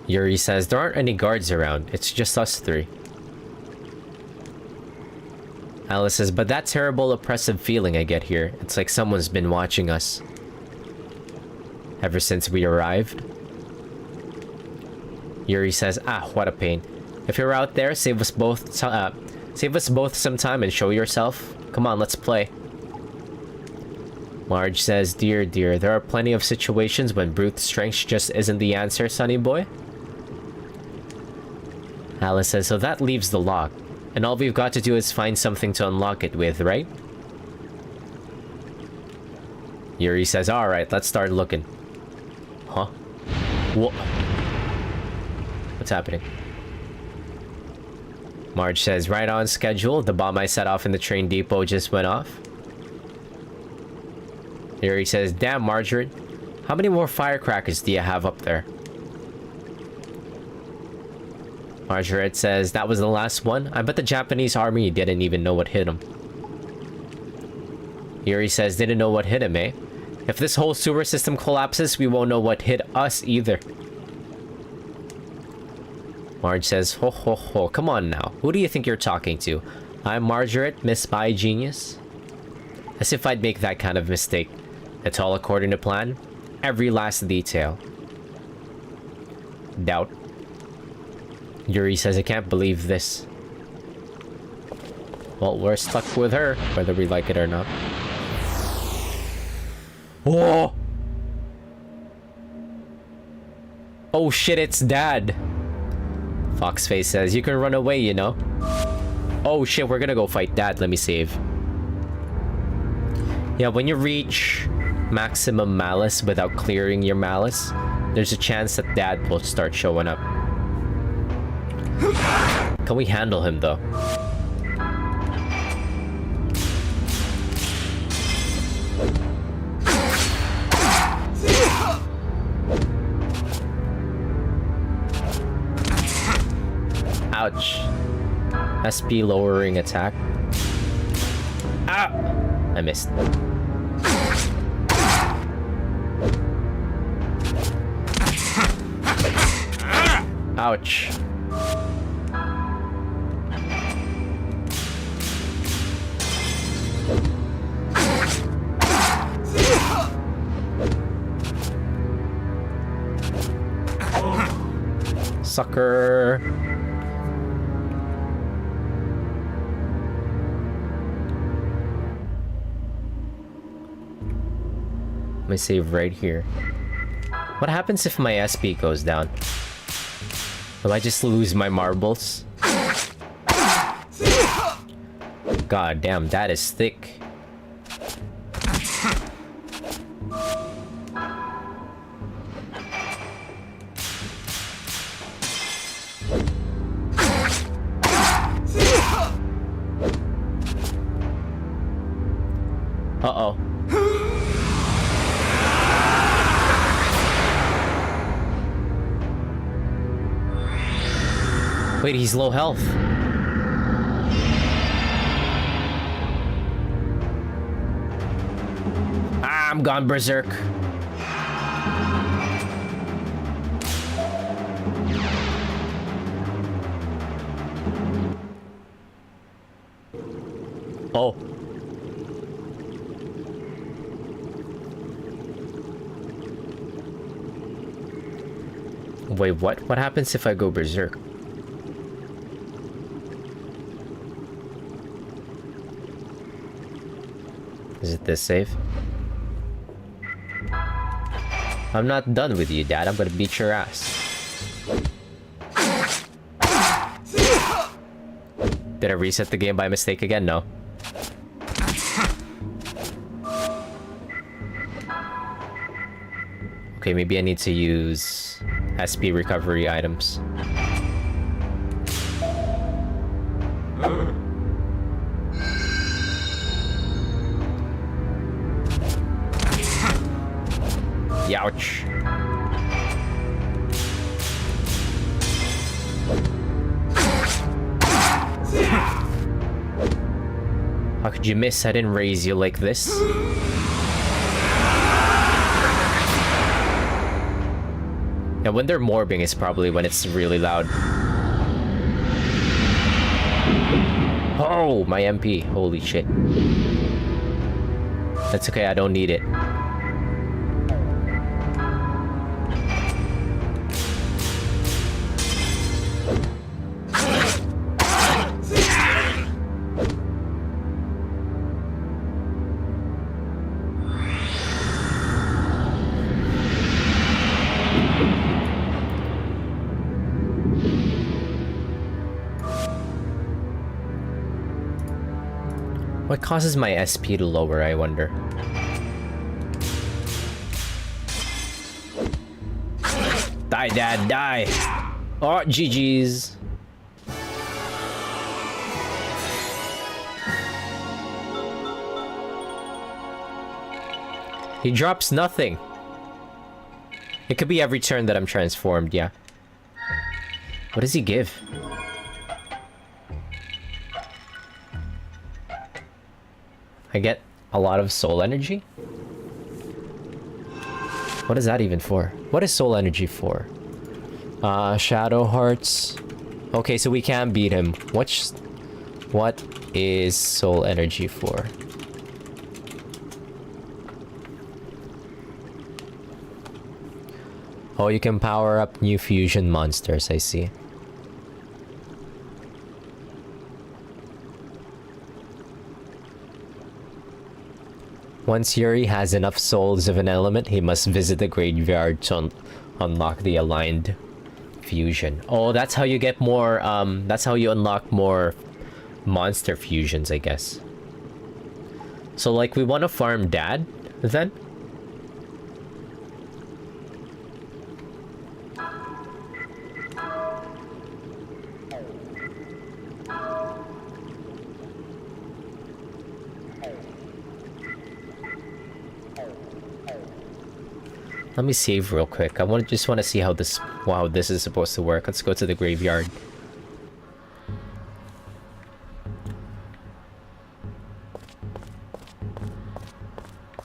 Yuri says there aren't any guards around, it's just us three. Alice says, but that terrible oppressive feeling I get here, it's like someone's been watching us. Ever since we arrived. Yuri says, ah, what a pain. If you're out there, save us both some time and show yourself. Come on, let's play. Marge says, dear, there are plenty of situations when brute strength just isn't the answer, sonny boy. Alice says, so that leaves the lock. And all we've got to do is find something to unlock it with, right? Yuri says, alright, let's start looking. Huh? What? What's happening? Marge says, right on schedule. The bomb I set off in the train depot just went off. Yuri says, damn, Margaret. How many more firecrackers do you have up there? Margaret says, that was the last one. I bet the Japanese army didn't even know what hit him. Yuri says, didn't know what hit him, eh? If this whole sewer system collapses, we won't know what hit us either. Marge says, ho ho ho, come on now. Who do you think you're talking to? I'm Margaret, Miss Spy Genius. As if I'd make that kind of mistake. It's all according to plan. Every last detail. Doubt. Yuri says, I can't believe this. Well, we're stuck with her, whether we like it or not. Whoa! Oh shit, it's Dad. Foxface says, you can run away, you know. Oh shit, we're gonna go fight Dad. Let me save. Yeah, when you reach maximum malice without clearing your malice, there's a chance that Dad will start showing up. Can we handle him though? Ouch. SP lowering attack. Ah! I missed. Ouch. Sucker. Let me save right here. What happens if my SP goes down? Will I just lose my marbles? God damn, that is thick. Uh-oh. Wait, he's low health. Ah, I'm gone berserk. Oh. Wait, what? What happens if I go berserk? Is it this safe? I'm not done with you, Dad. I'm gonna beat your ass. Did I reset the game by mistake again? No. Okay, maybe I need to use SP recovery items. Youch. How could you miss? I didn't raise you like this. Yeah, when they're morbing is probably when it's really loud. Oh, my MP. Holy shit. That's okay, I don't need it. What causes my SP to lower, I wonder? Die, Dad, die! Oh, GG's. He drops nothing. It could be every turn that I'm transformed, yeah. What does he give? I get a lot of soul energy? What is that even for? What is soul energy for? Shadowhearts. Okay, so we can beat him. What is soul energy for? Oh, you can power up new fusion monsters, I see. Once Yuri has enough souls of an element, he must visit the graveyard to unlock the aligned fusion. Oh, that's how you get more, that's how you unlock more monster fusions, I guess. So, like, we want to farm Dad, then? Let me save real quick. I just want to see how this is supposed to work. Let's go to the graveyard.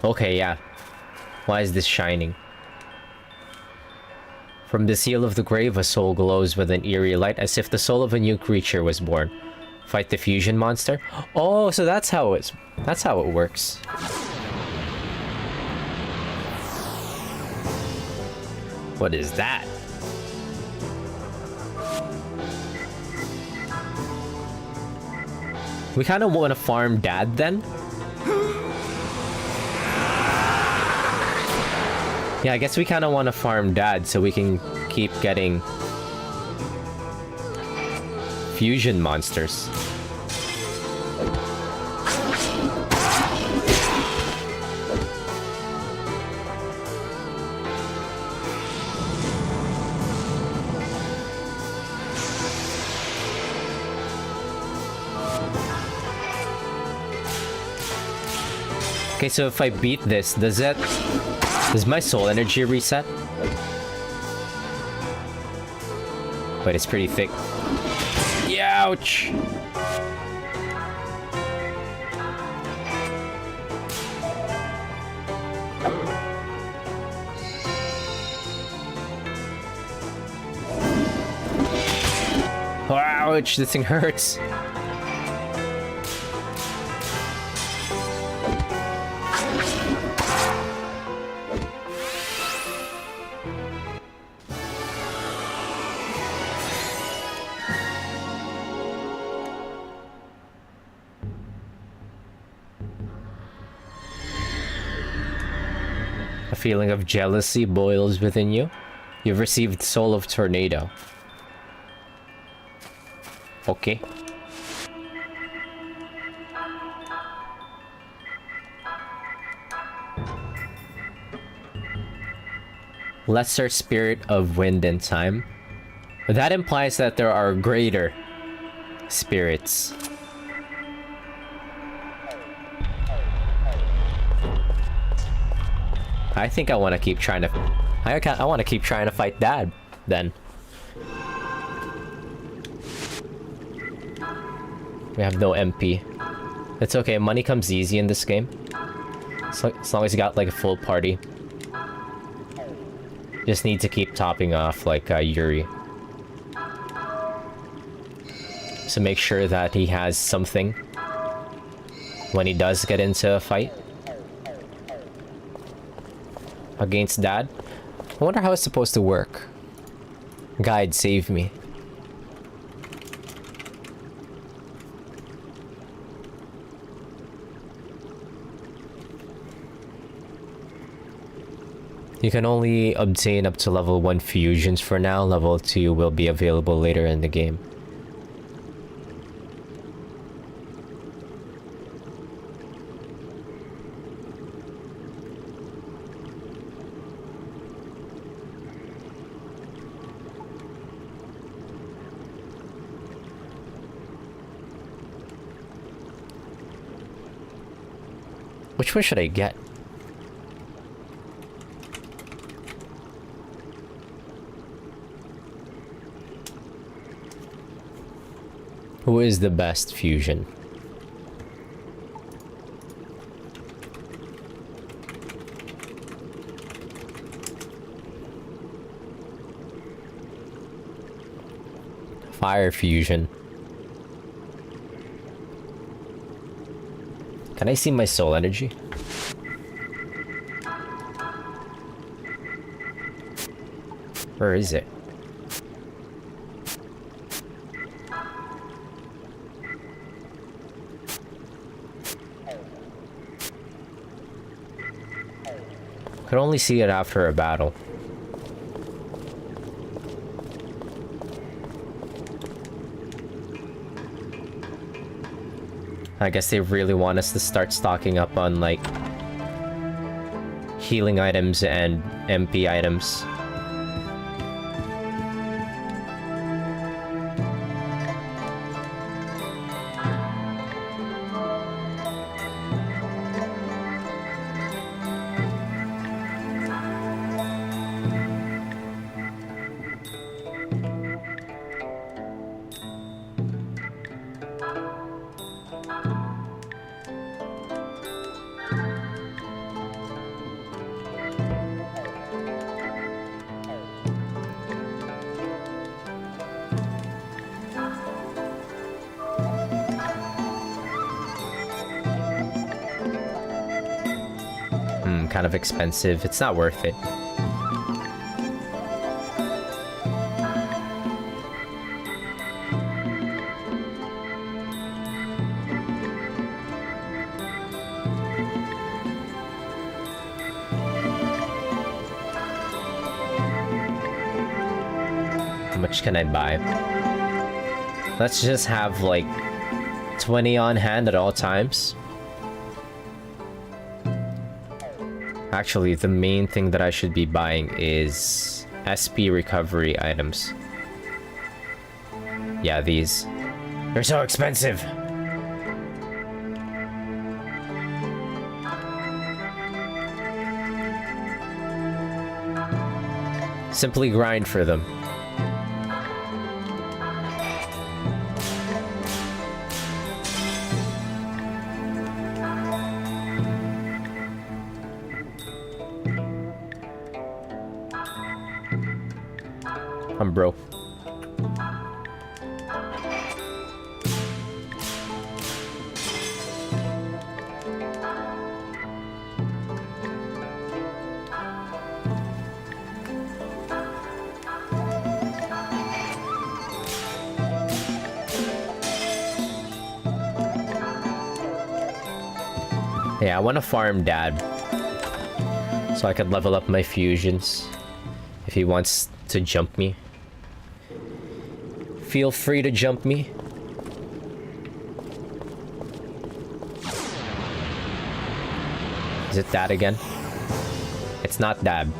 Okay, yeah. Why is this shining? From the seal of the grave, a soul glows with an eerie light, as if the soul of a new creature was born. Fight the fusion monster? Oh, so that's how it works. What is that? We kind of want to farm Dad then? Yeah, I guess we kind of want to farm Dad so we can keep getting fusion monsters. Okay, so if I beat this, does my soul energy reset? But it's pretty thick. Ouch! Ouch, this thing hurts. A feeling of jealousy boils within you. You've received Soul of Tornado. Okay. Lesser Spirit of Wind and Time. That implies that there are greater spirits. I think I want to keep trying to... I want to keep trying to fight Dad, then. We have no MP. It's okay, money comes easy in this game. So, as long as you got, like, a full party. Just need to keep topping off, like, Yuri. So make sure that he has something when he does get into a fight. Against Dad. I wonder how it's supposed to work. Guide, save me. You can only obtain up to level 1 fusions for now. Level 2 will be available later in the game. Which one should I get? Who is the best fusion? Fire fusion. Can I see my soul energy? Where is it? Could only see it after a battle. I guess they really want us to start stocking up on, like, healing items and MP items. Kind of expensive. It's not worth it. How much can I buy? Let's just have like 20 on hand at all times. Actually, the main thing that I should be buying is SP recovery items. Yeah, these. They're so expensive! Simply grind for them. I'm broke. Yeah, I want to farm Dad so I could level up my fusions if he wants to jump me. Feel free to jump me. Is it that again? It's not Dab.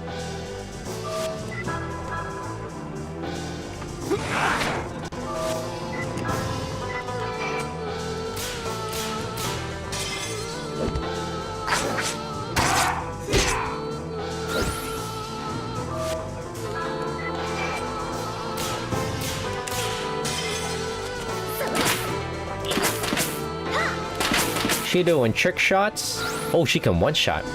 She doing trick shots? Oh, she can one shot.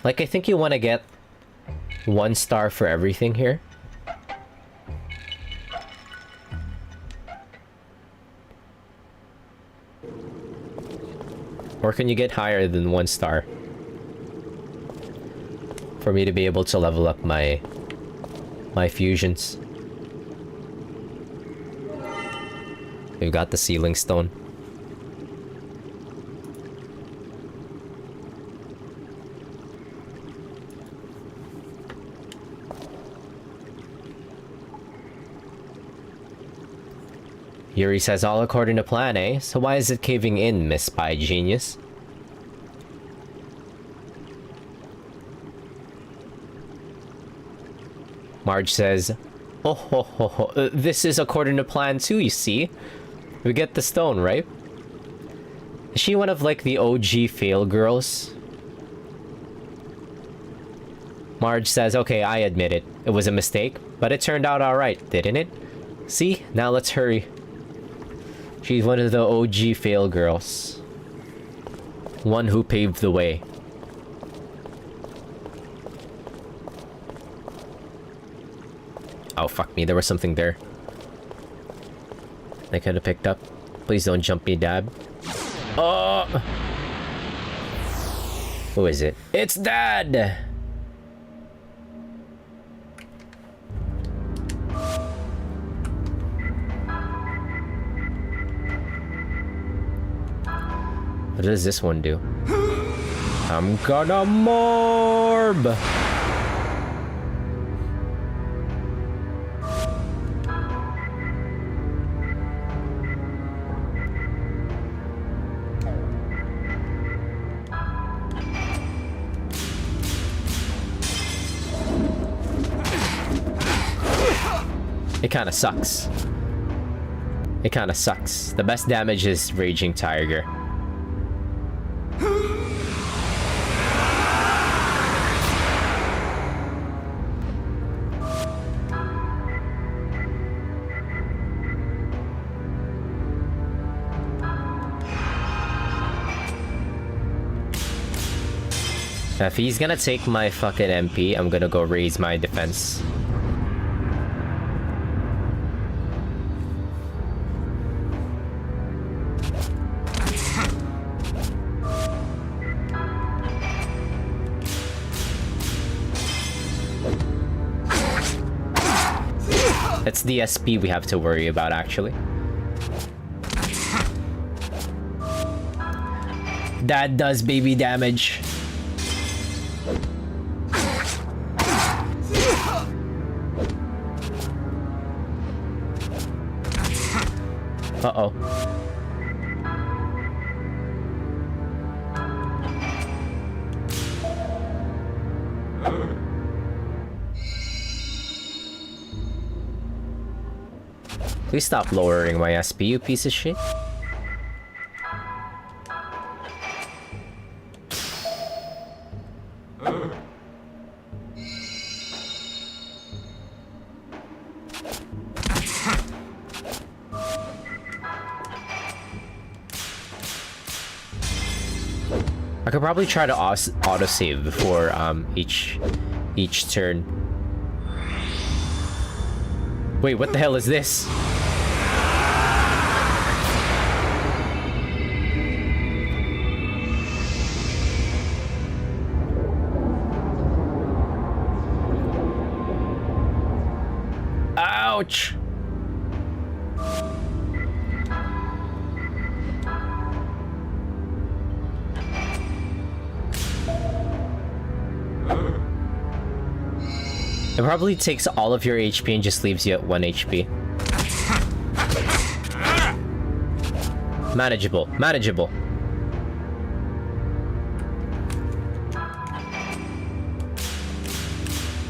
Like, I think you want to get 1 star for everything here. Or can you get higher than 1 star? For me to be able to level up my fusions. We've got the ceiling stone. Yuri says, all according to plan, eh? So why is it caving in, Miss Spy Genius? Marge says, oh ho ho ho, this is according to plan too, you see? We get the stone, right? Is she one of, like, the OG fail girls? Marge says, okay, I admit it. It was a mistake, but it turned out alright, didn't it? See? Now let's hurry. She's one of the OG fail girls. One who paved the way. Oh, fuck me. There was something there. I could have picked up. Please don't jump me, dad. Oh! Who is it? It's Dad! What does this one do? I'm gonna morb! It kinda sucks. It kinda sucks. The best damage is Raging Tiger. If he's gonna take my fucking MP, I'm gonna go raise my defense. It's the SP we have to worry about, actually. That does baby damage. Uh-oh. Please stop lowering my SP, you piece of shit. I could probably try to autosave before each turn. Wait, what the hell is this? Ouch! It probably takes all of your HP and just leaves you at 1 HP. Manageable, manageable.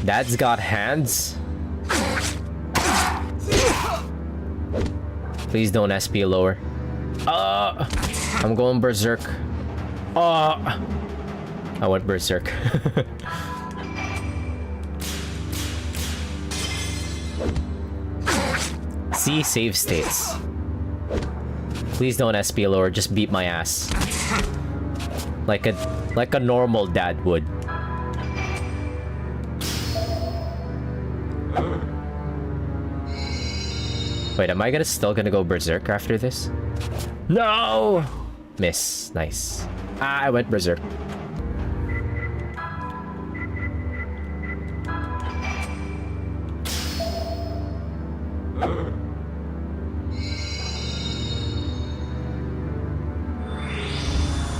Dad's got hands. Please don't SP lower. I'm going berserk. I went berserk. See, save states. Please don't SP lower, just beat my ass. Like a normal dad would. Wait, am I still gonna go berserk after this? No! Miss. Nice. I went berserk.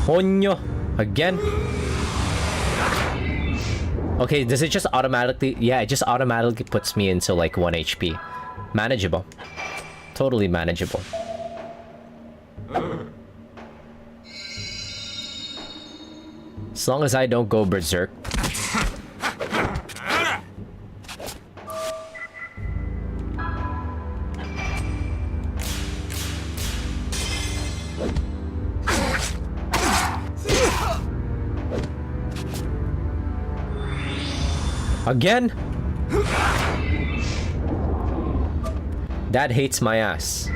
Ponyo! Again? Okay, does it just automatically... Yeah, it just automatically puts me into like 1 HP. Manageable. Totally manageable. As long as I don't go berserk. Again? Dad hates my ass.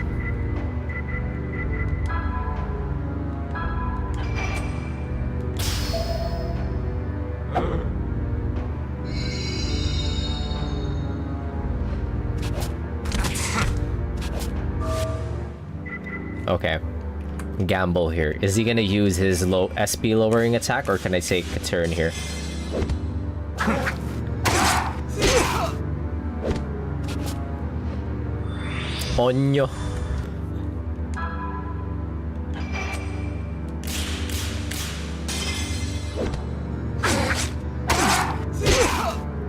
Okay. Okay. Gamble here. Is he gonna use his low SP lowering attack, or can I take a turn here? Onyo.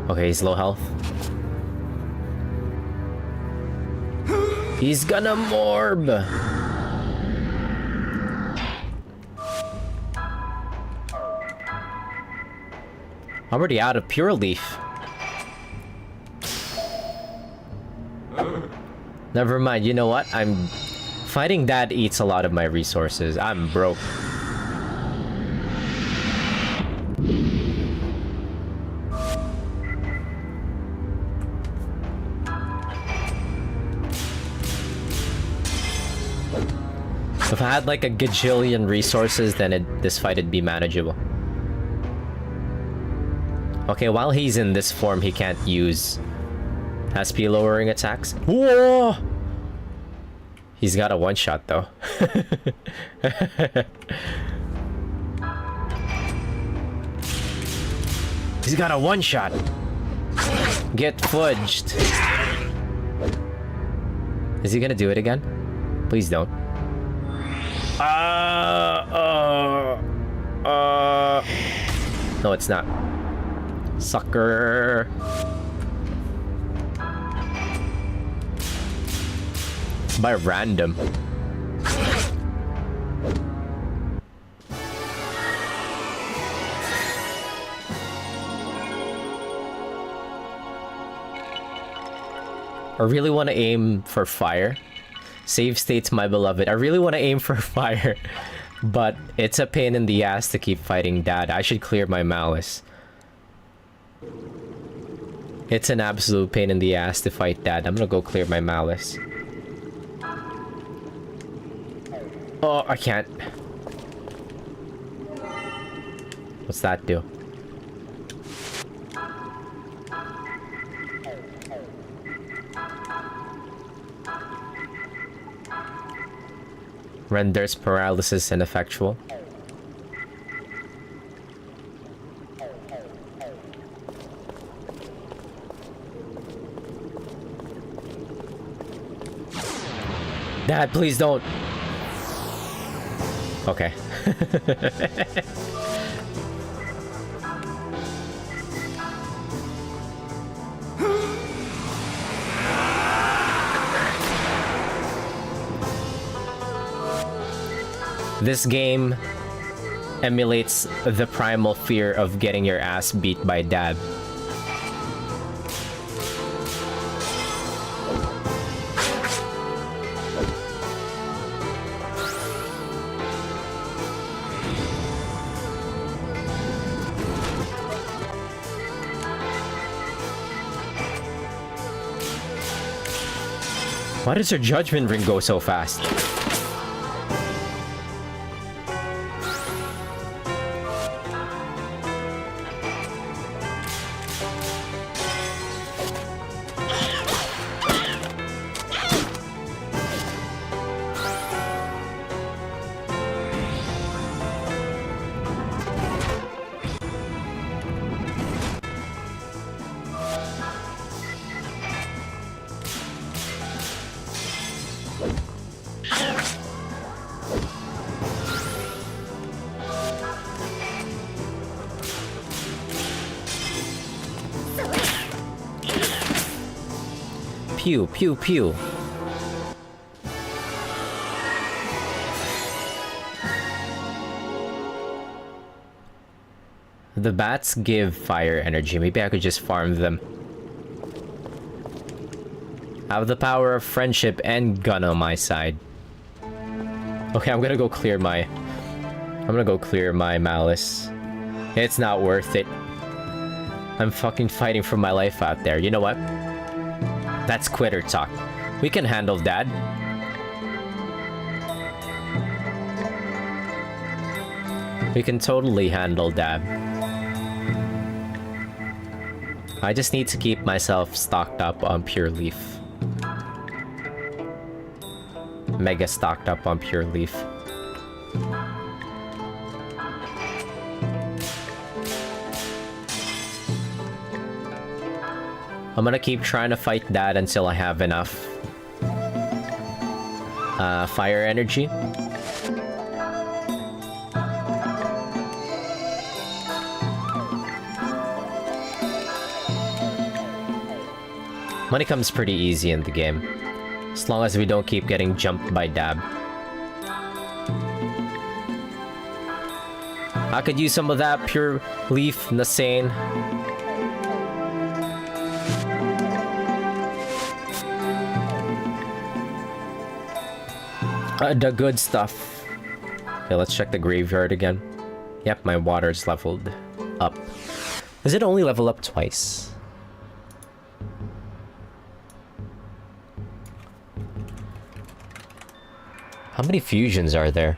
Okay, he's low health. He's gonna morb. I'm already out of pure leaf. Never mind, you know what? Fighting Dad eats a lot of my resources. I'm broke. If I had like a gajillion resources, then this fight would be manageable. Okay, while he's in this form, he can't use SP lowering attacks. Whoa! He's got a one-shot though. He's got a one-shot. Get fudged. Is he gonna do it again? Please don't. No, it's not. Sucker. It's by random. I really want to aim for fire. Save states, my beloved. I really want to aim for fire, but it's a pain in the ass to keep fighting Dad. I should clear my malice. It's an absolute pain in the ass to fight Dad. I'm gonna go clear my malice. Oh, I can't. What's that do? Renders paralysis ineffectual. Dad, please don't. Okay. This game emulates the primal fear of getting your ass beat by Dad. Why does her judgment ring go so fast? Pew, pew, pew. The bats give fire energy. Maybe I could just farm them. I have the power of friendship and gun on my side. Okay, I'm gonna go clear my malice. It's not worth it. I'm fucking fighting for my life out there. You know what? That's quitter talk. We can handle Dad. We can totally handle Dad. I just need to keep myself stocked up on pure leaf. mega stocked up on pure leaf. I'm gonna keep trying to fight that until I have enough fire energy. Money comes pretty easy in the game, as long as we don't keep getting jumped by Dab. I could use some of that pure leaf, Nasane. The good stuff. Okay, let's check the graveyard again. Yep, my water's leveled up. Does it only level up twice? How many fusions are there?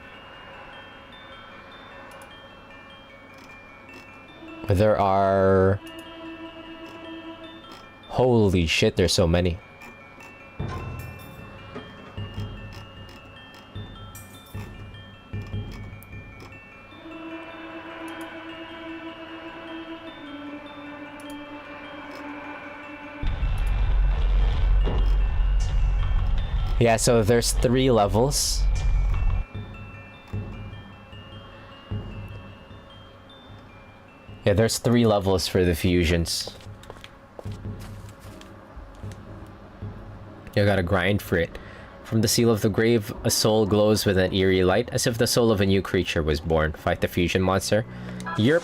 There are... Holy shit, there's so many. Yeah, so there's 3 levels. Yeah, there's 3 levels for the fusions. You gotta grind for it. From the seal of the grave, a soul glows with an eerie light, as if the soul of a new creature was born. Fight the fusion monster. Yerp.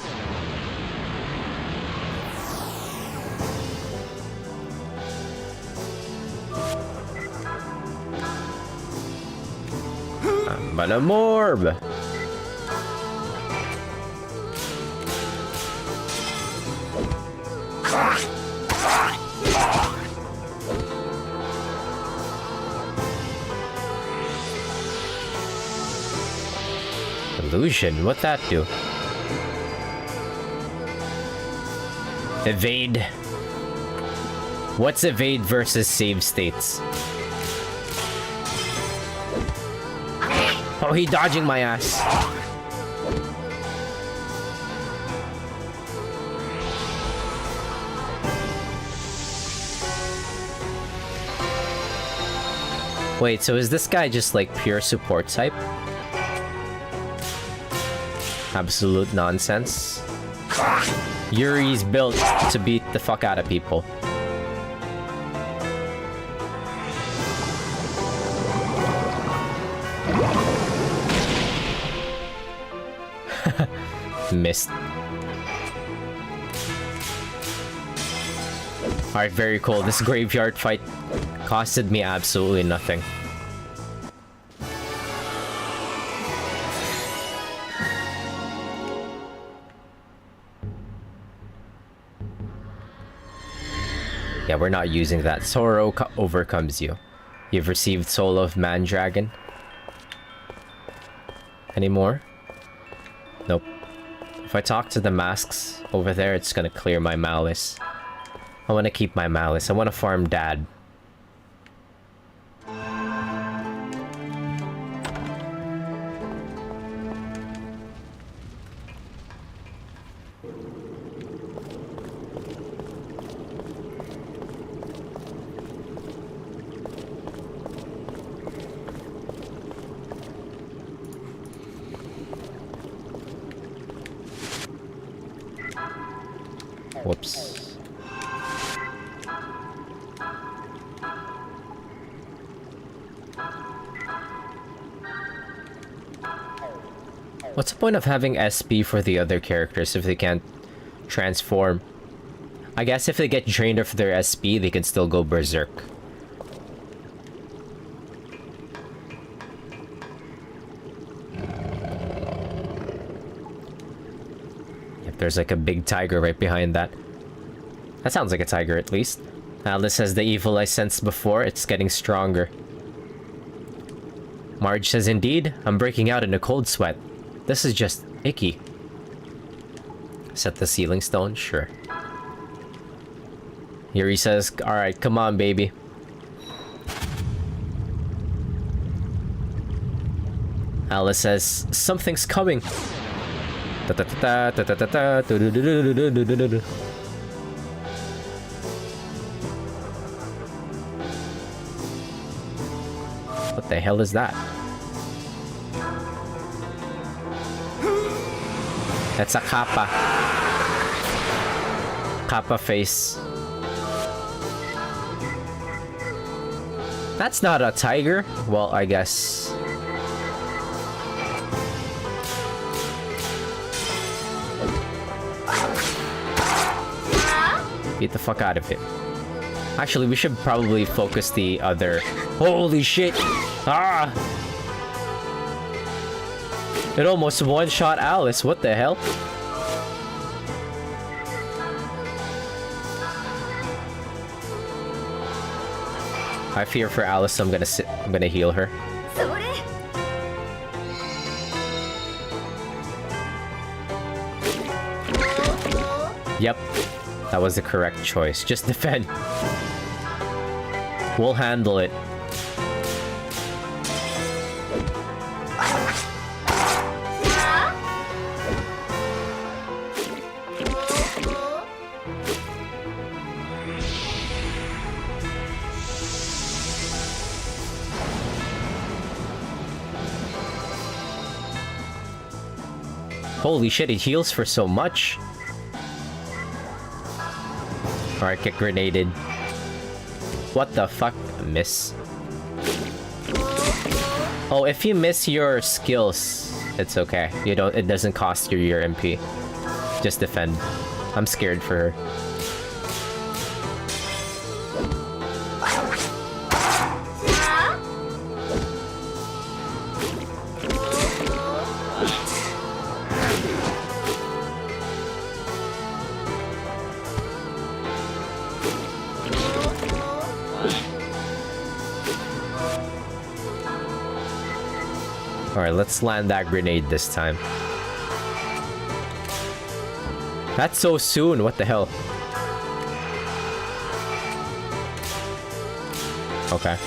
But a morb. Illusion, what'd that do? Evade. What's evade versus save states? Oh, he dodging my ass. Wait, so is this guy just like pure support type? Absolute nonsense. Yuri's built to beat the fuck out of people. Missed. Alright, very cool. This graveyard fight costed me absolutely nothing. Yeah, we're not using that. Sorrow overcomes you. You've received Soul of Mandragon. Any more? Nope. If I talk to the masks over there, it's gonna clear my malice. I want to keep my malice. I want to farm Dad. Whoops. What's the point of having SP for the other characters if they can't transform? I guess if they get drained of their SP, they can still go berserk. There's like a big tiger right behind that. That sounds like a tiger at least. Alice says the evil I sensed before, it's getting stronger. Marge says, indeed, I'm breaking out in a cold sweat. This is just icky. Set the ceiling stone? Sure. Yuri says, alright, come on, baby. Alice says, something's coming. What the hell is that? That's a kappa. Kappa face. That's not a tiger. Well, I guess. Beat the fuck out of it. Actually, we should probably focus the other... Holy shit! Ah! It almost one-shot Alice. What the hell? I fear for Alice, so I'm gonna heal her. Yep. That was the correct choice. Just defend. We'll handle it. Holy shit, it heals for so much. Alright, get grenaded. What the fuck? Miss. Oh, if you miss your skills, it's okay. You don't. It doesn't cost you your MP. Just defend. I'm scared for her. Alright, let's land that grenade this time. That's so soon, what the hell? Okay.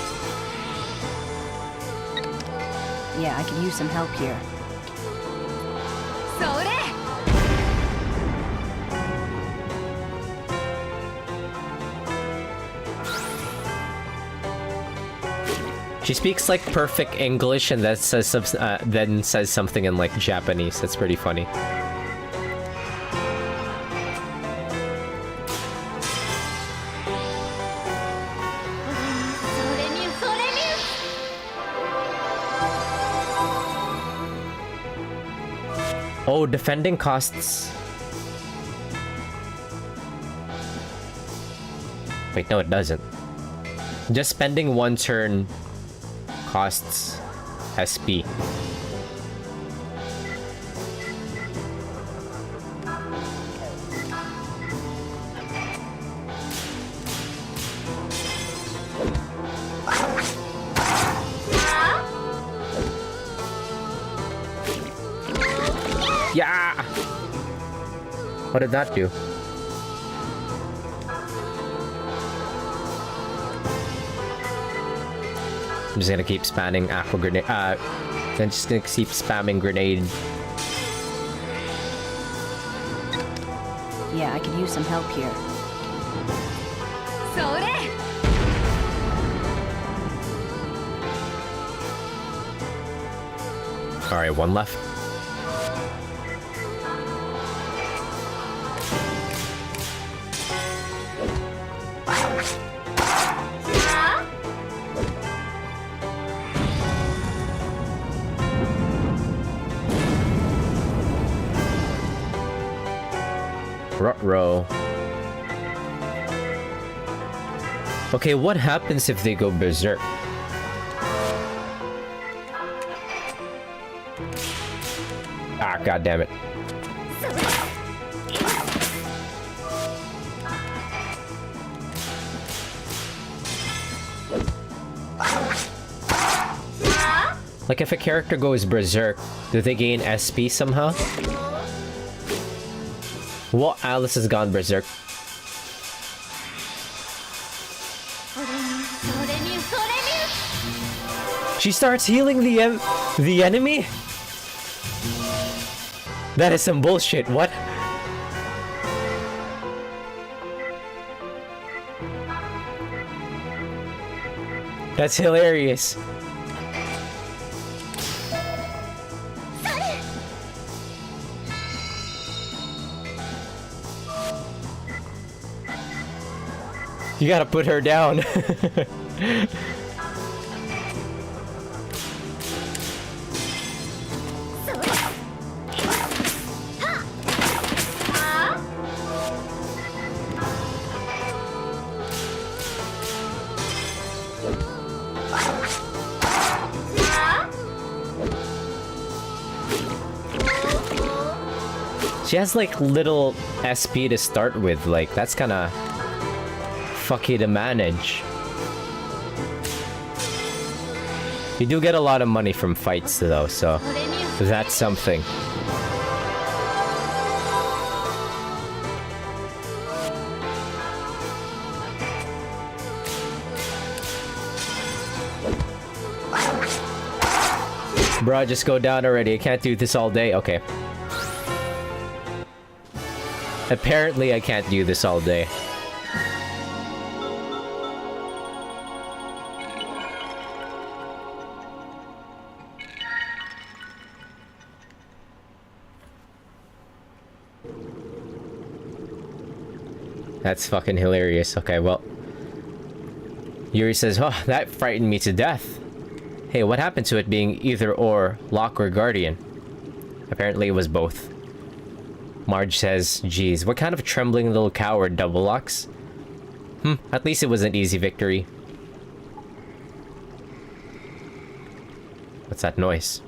Yeah, I could use some help here. She speaks like perfect English and then says something in like Japanese. That's pretty funny. Oh, defending costs... Wait, no it doesn't. Just spending one turn costs SP. Yeah! What did that do? I'm just gonna keep spamming aqua grenade. Then just gonna keep spamming grenade. Yeah, I could use some help here. Alright, one left. Ruh-roh. Okay, what happens if they go berserk? Ah, god damn it. Like if a character goes berserk, do they gain SP somehow? What? Alice has gone berserk. She starts healing the enemy? That is some bullshit. What? That's hilarious. You gotta put her down. She has like little SP to start with, like that's kinda fucky to manage. You do get a lot of money from fights though, so that's something. Bruh, just go down already. I can't do this all day. Okay. Apparently, I can't do this all day. That's fucking hilarious. Okay, well. Yuri says, oh, that frightened me to death. Hey, what happened to it being either or, lock or guardian? Apparently it was both. Marge says, geez, what kind of trembling little coward double locks? At least it was an easy victory. What's that noise?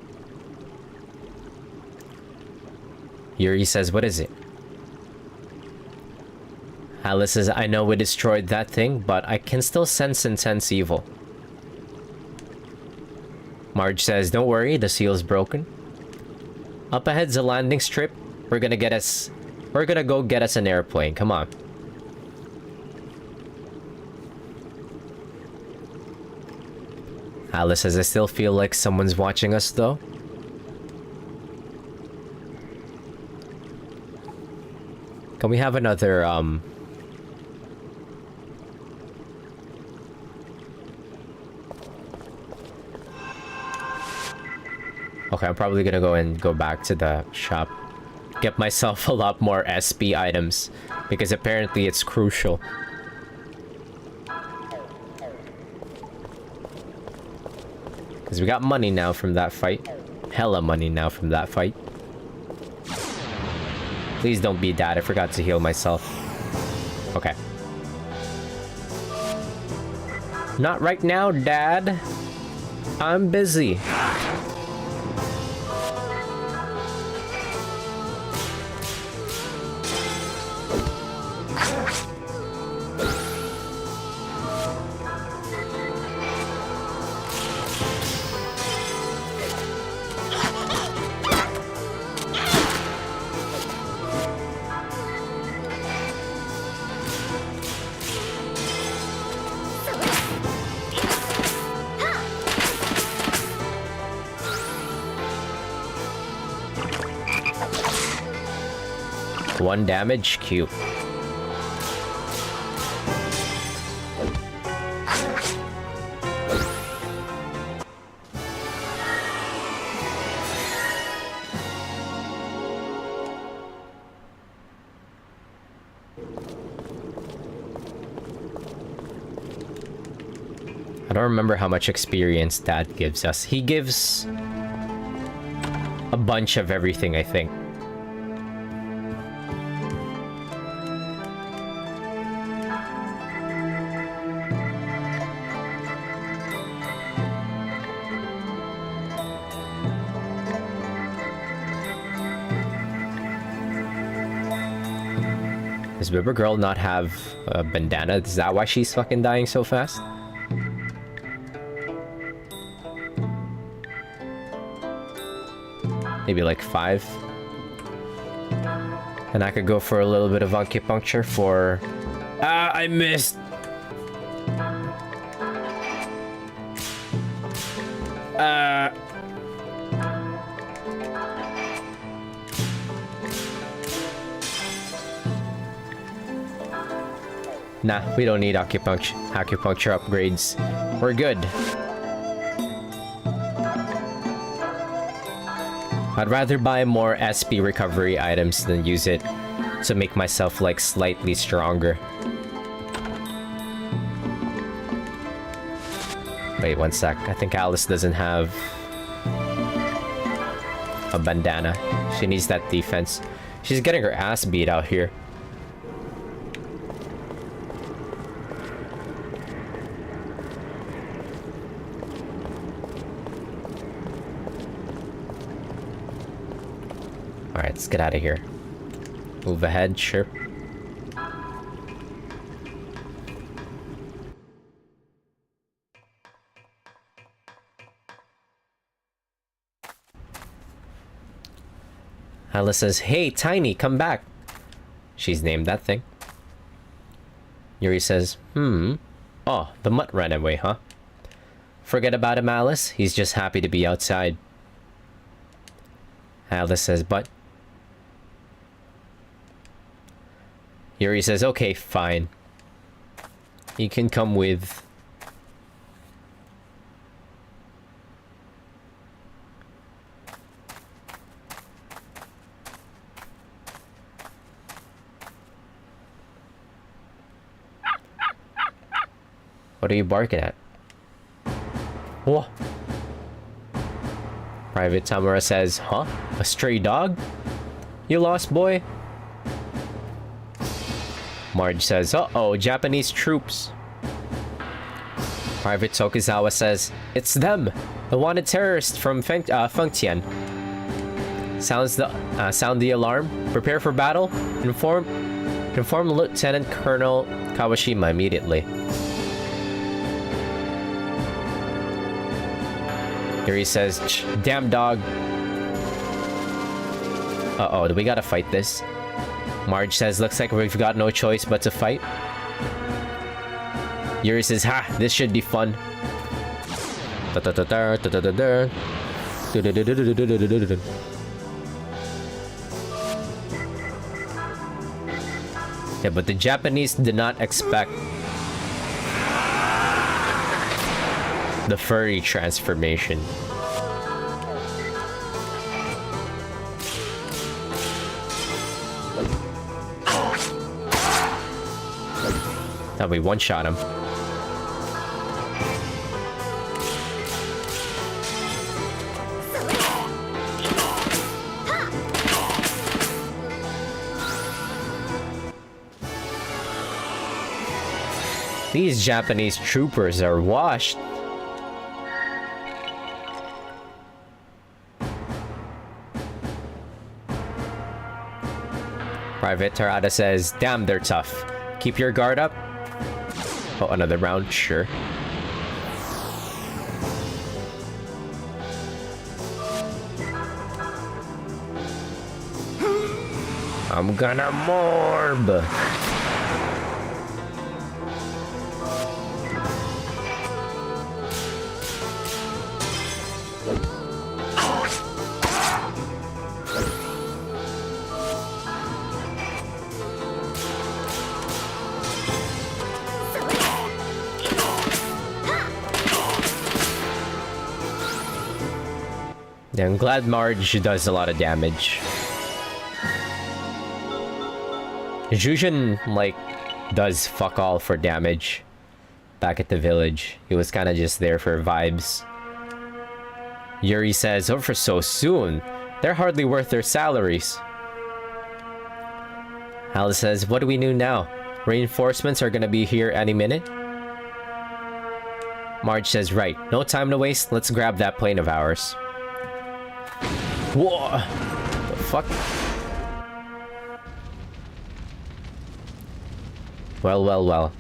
Yuri says, what is it? Alice says, I know we destroyed that thing, but I can still sense intense evil. Marge says, don't worry, the seal's broken. Up ahead's a landing strip. We're gonna go get us an airplane. Come on. Alice says, I still feel like someone's watching us, though. Can we have another, Okay, I'm probably gonna go back to the shop. Get myself a lot more SP items. Because apparently it's crucial. Because we got money now from that fight. Hella money now from that fight. Please don't be Dad, I forgot to heal myself. Okay. Not right now, Dad. I'm busy. One damage, Q. I don't remember how much experience Dad gives us. He gives a bunch of everything, I think. Does Bibber Girl not have a bandana? Is that why she's fucking dying so fast? Maybe like 5. And I could go for a little bit of acupuncture for... Ah, I missed! Nah, we don't need acupuncture upgrades. We're good. I'd rather buy more SP recovery items than use it to make myself like slightly stronger. Wait one sec. I think Alice doesn't have a bandana. She needs that defense. She's getting her ass beat out here. Alright, let's get out of here. Move ahead, sure. Alice says, "Hey, Tiny, come back." She's named that thing. Yuri says, Oh, the mutt ran away, huh? Forget about him, Alice. He's just happy to be outside. Alice says, but... Yuri says, okay, fine. You can come with... What are you barking at? Whoa. Private Tamura says, huh? A stray dog? You lost, boy? Marge says, uh-oh, Japanese troops. Private Tokuzawa says, it's them! The wanted terrorists from Fengtian. Sound the alarm. Prepare for battle. Inform Lieutenant Colonel Kawashima immediately. Yuri says, damn dog. Uh-oh, do we gotta fight this? Marge says, looks like we've got no choice but to fight. Yuri says, ha, this should be fun. Yeah, but the Japanese did not expect the furry transformation. Thought we one-shot him. These Japanese troopers are washed. Private Tarada says, damn, they're tough. Keep your guard up. Oh, another round? Sure. I'm gonna morb. Yeah, I'm glad Marge does a lot of damage. Jujin, like, does fuck all for damage back at the village. He was kind of just there for vibes. Yuri says, over so soon. They're hardly worth their salaries. Alice says, what do we do now? Reinforcements are gonna be here any minute? Marge says, right. No time to waste. Let's grab that plane of ours. Whoa! The fuck? Well, well, well.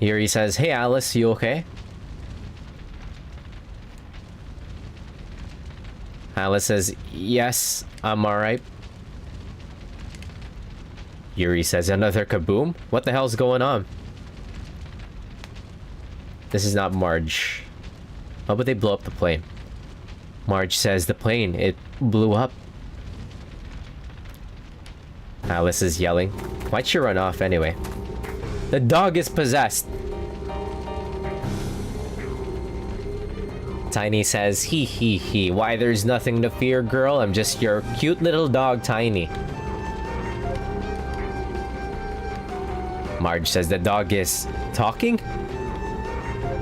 Yuri says, hey Alice, you okay? Alice says, yes, I'm alright. Yuri says, another kaboom? What the hell's going on? This is not Marge. Why would they blow up the plane? Marge says the plane, it blew up. Alice is yelling. Why'd she run off anyway? The dog is possessed. Tiny says, hee hee hee. Why, there's nothing to fear, girl. I'm just your cute little dog, Tiny. Marge says the dog is talking?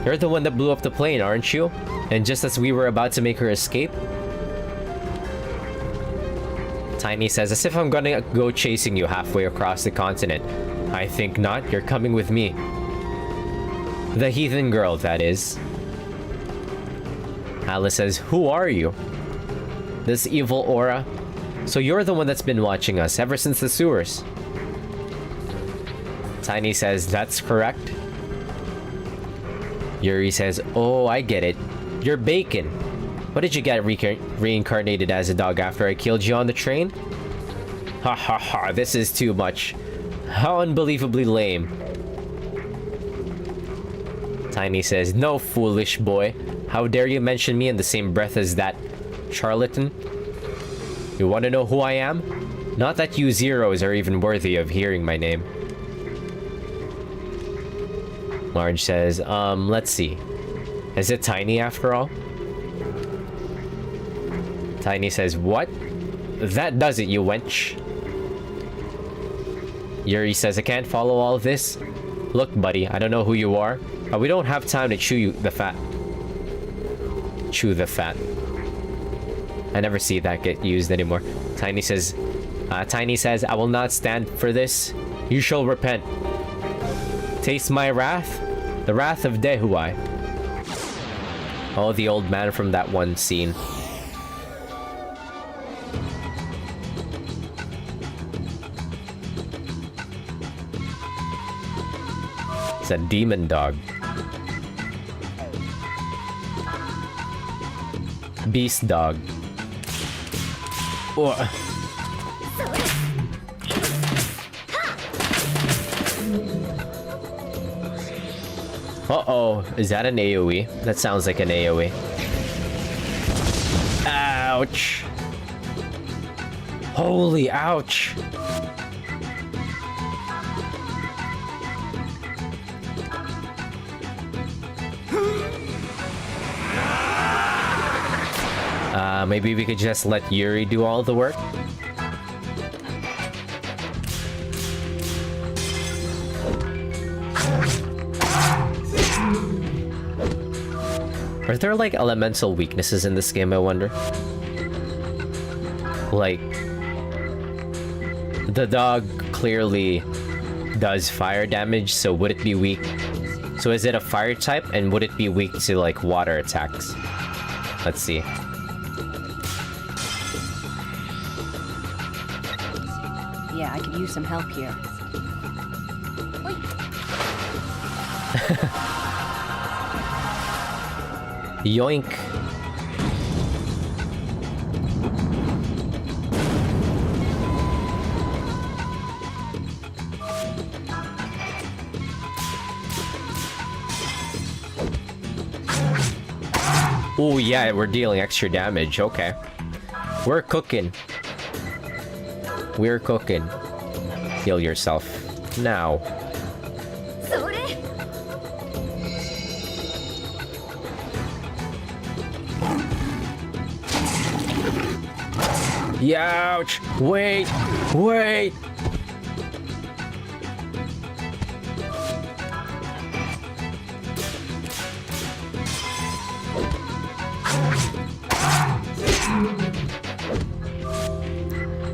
You're the one that blew up the plane, aren't you? And just as we were about to make her escape? Tiny says, as if I'm gonna go chasing you halfway across the continent. I think not. You're coming with me. The heathen girl, that is. Alice says, who are you? This evil aura? So you're the one that's been watching us ever since the sewers. Tiny says, that's correct. Yuri says, oh, I get it. You're Bacon. What did you get reincarnated as a dog after I killed you on the train? Ha ha ha, this is too much. How unbelievably lame. Tiny says, no, foolish boy. How dare you mention me in the same breath as that charlatan? You want to know who I am? Not that you zeros are even worthy of hearing my name. Marge says, let's see. Is it Tiny after all? Tiny says, what? That does it, you wench. Yuri says, I can't follow all of this. Look, buddy, I don't know who you are, but we don't have time to chew the fat. Chew the fat. I never see that get used anymore. Tiny says, I will not stand for this. You shall repent. Taste my wrath? The wrath of Dehuai. Oh, the old man from that one scene. It's a demon dog. Beast dog. Oh. Uh-oh, is that an AoE? That sounds like an AoE. Ouch. Holy ouch. Maybe we could just let Yuri do all the work? Are there, like, elemental weaknesses in this game, I wonder? Like, the dog clearly does fire damage, so would it be weak? So is it a fire type, and would it be weak to, like, water attacks? Let's see. Yeah, I could use some help here. Yoink. Oh yeah, we're dealing extra damage. Okay. We're cooking. We're cooking. Heal yourself. Now. Ouch! Wait! Wait!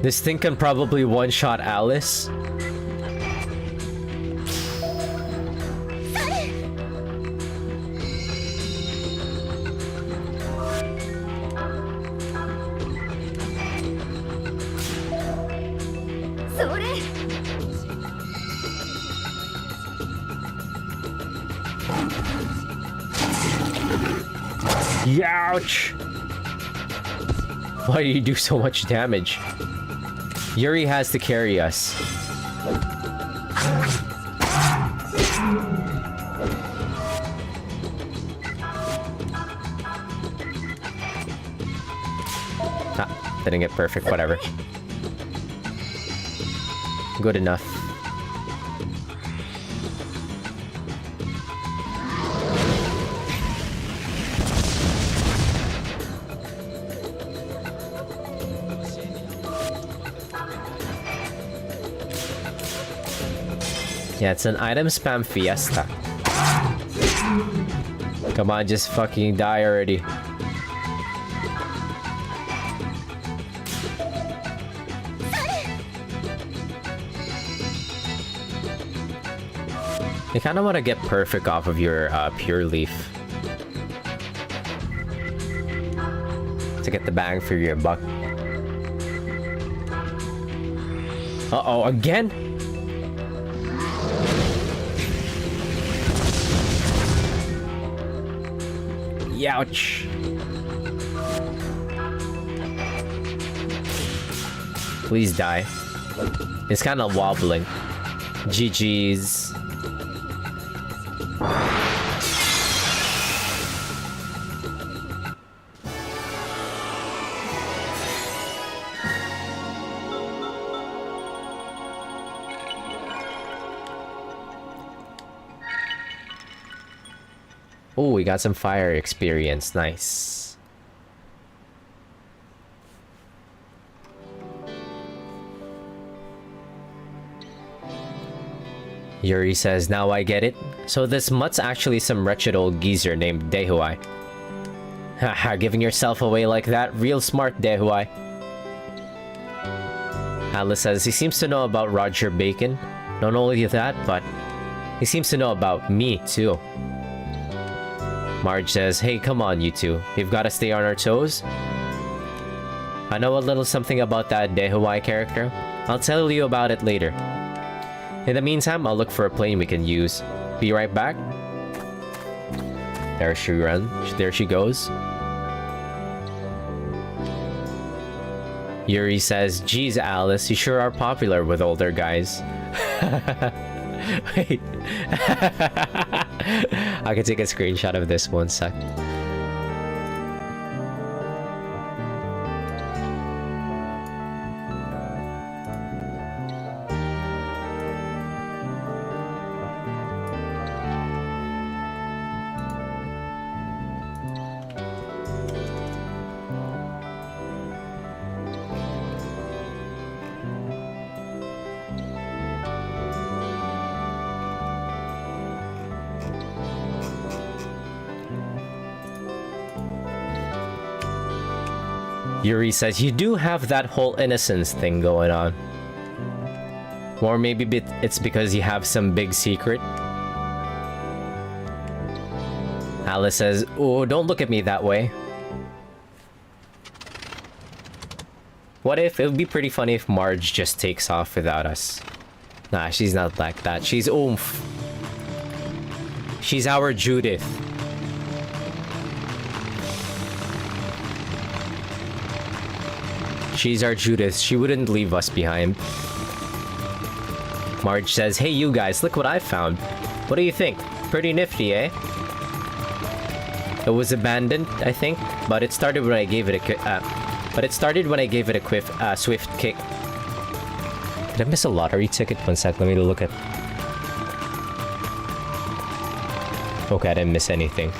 This thing can probably one-shot Alice. Ouch! Why do you do so much damage? Yuri has to carry us. Ah, didn't get perfect, whatever. Good enough. Yeah, it's an item spam fiesta. Come on, just fucking die already. You kind of want to get perfect off of your pure leaf to get the bang for your buck. Uh-oh, again? Youch. Please die. It's kind of wobbling. GG's. Oh, we got some fire experience. Nice. Yuri says, now I get it. So this mutt's actually some wretched old geezer named Dehuai. Haha, giving yourself away like that? Real smart, Dehuai. Alice says, he seems to know about Roger Bacon. Not only that, but he seems to know about me, too. Marge says, hey, come on, you two. We've got to stay on our toes. I know a little something about that Dehuai character. I'll tell you about it later. In the meantime, I'll look for a plane we can use. Be right back. There she runs. There she goes. Yuri says, geez, Alice, you sure are popular with older guys. Wait. I can take a screenshot of this one sec. Yuri says, you do have that whole innocence thing going on. Or maybe it's because you have some big secret. Alice says, oh, don't look at me that way. What if? It would be pretty funny if Marge just takes off without us. Nah, she's not like that. She's oomph. She's our Judith. She's our Judith. She wouldn't leave us behind. Marge says, hey, you guys, look what I found. What do you think? Pretty nifty, eh? It was abandoned, I think, but it started when I gave it a swift kick. Did I miss a lottery ticket? One sec, let me look at... Okay, I didn't miss anything.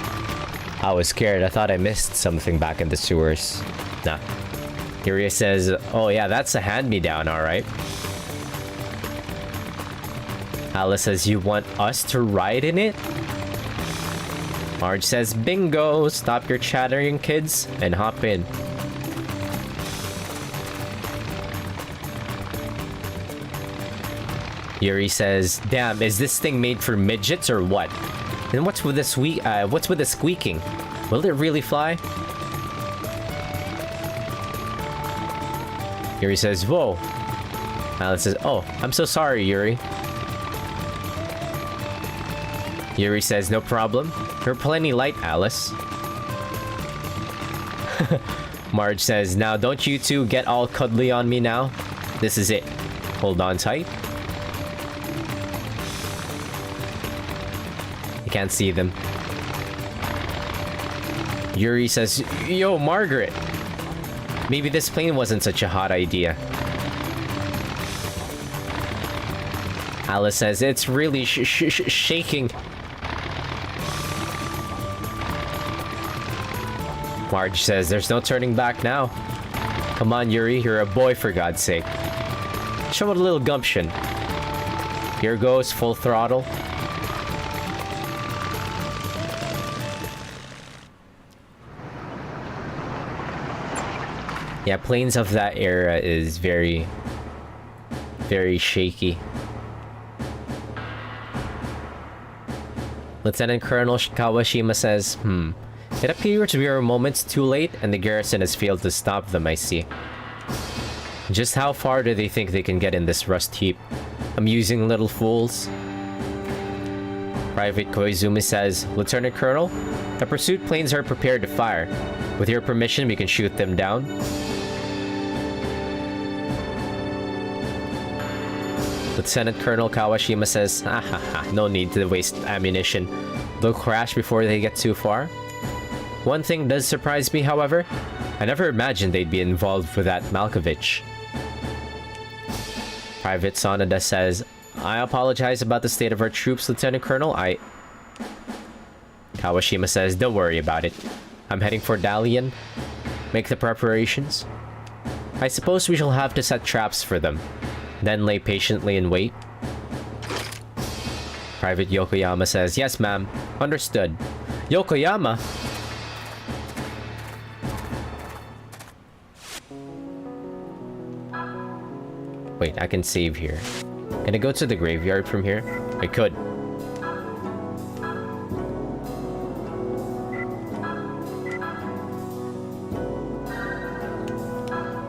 I was scared. I thought I missed something back in the sewers. Nah. Kyria says, oh yeah, that's a hand-me-down, alright. Alice says, you want us to ride in it? Marge says, bingo! Stop your chattering, kids, and hop in. Yuri says, damn, is this thing made for midgets or what? And what's with the squeaking? Will it really fly? Yuri says, whoa. Alice says, oh, I'm so sorry, Yuri. Yuri says, no problem. You're plenty light, Alice. Marge says, now don't you two get all cuddly on me now. This is it. Hold on tight. You can't see them. Yuri says, yo, Margaret. Maybe this plane wasn't such a hot idea. Alice says, it's really shaking. Marge says, there's no turning back now. Come on, Yuri, you're a boy for God's sake. Show it a little gumption. Here goes, full throttle. Yeah, planes of that era is very, very shaky. Lieutenant Colonel Kawashima says, It appears we are moments too late and the garrison has failed to stop them, I see. Just how far do they think they can get in this rust heap? Amusing little fools. Private Koizumi says, Lieutenant Colonel, the pursuit planes are prepared to fire. With your permission, we can shoot them down. Lieutenant Colonel Kawashima says, no need to waste ammunition. They'll crash before they get too far. One thing does surprise me, however. I never imagined they'd be involved with that Malkovich. Private Sonada says, I apologize about the state of our troops, Lieutenant Colonel. Kawashima says, don't worry about it. I'm heading for Dalian. Make the preparations. I suppose we shall have to set traps for them. Then lay patiently and wait. Private Yokoyama says, yes, ma'am. Understood. Yokoyama? Wait, I can save here. Can I go to the graveyard from here? I could.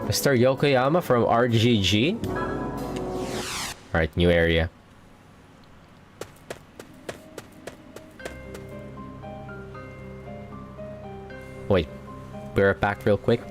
Mr. Yokoyama from RGG? Alright, new area. Wait, be right back real quick.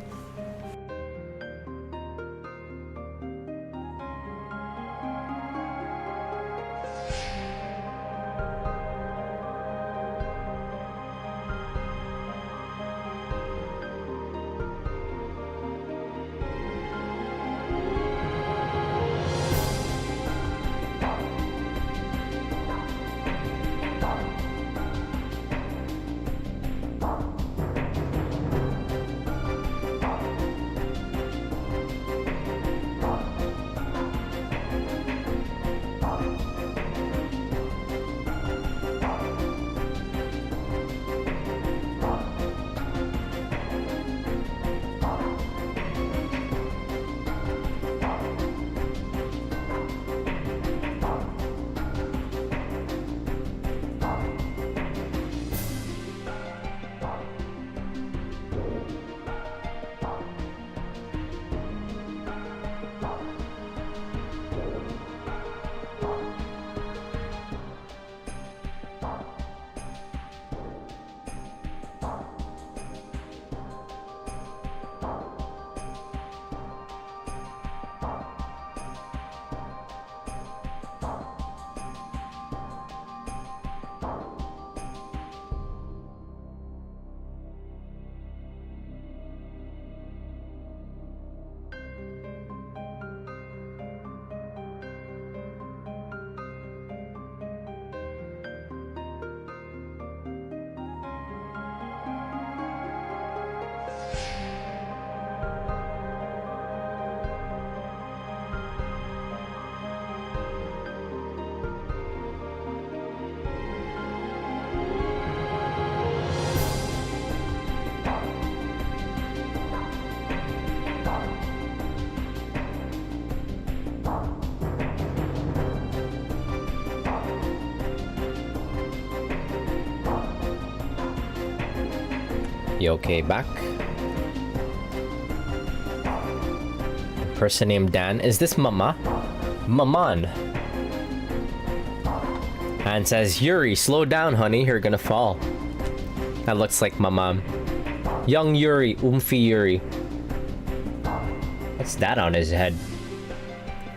You okay back? Person named Dan. Is this Mama? Maman. And says, Yuri, slow down, honey. You're gonna fall. That looks like my mom. Young Yuri, Oomphy Yuri. What's that on his head?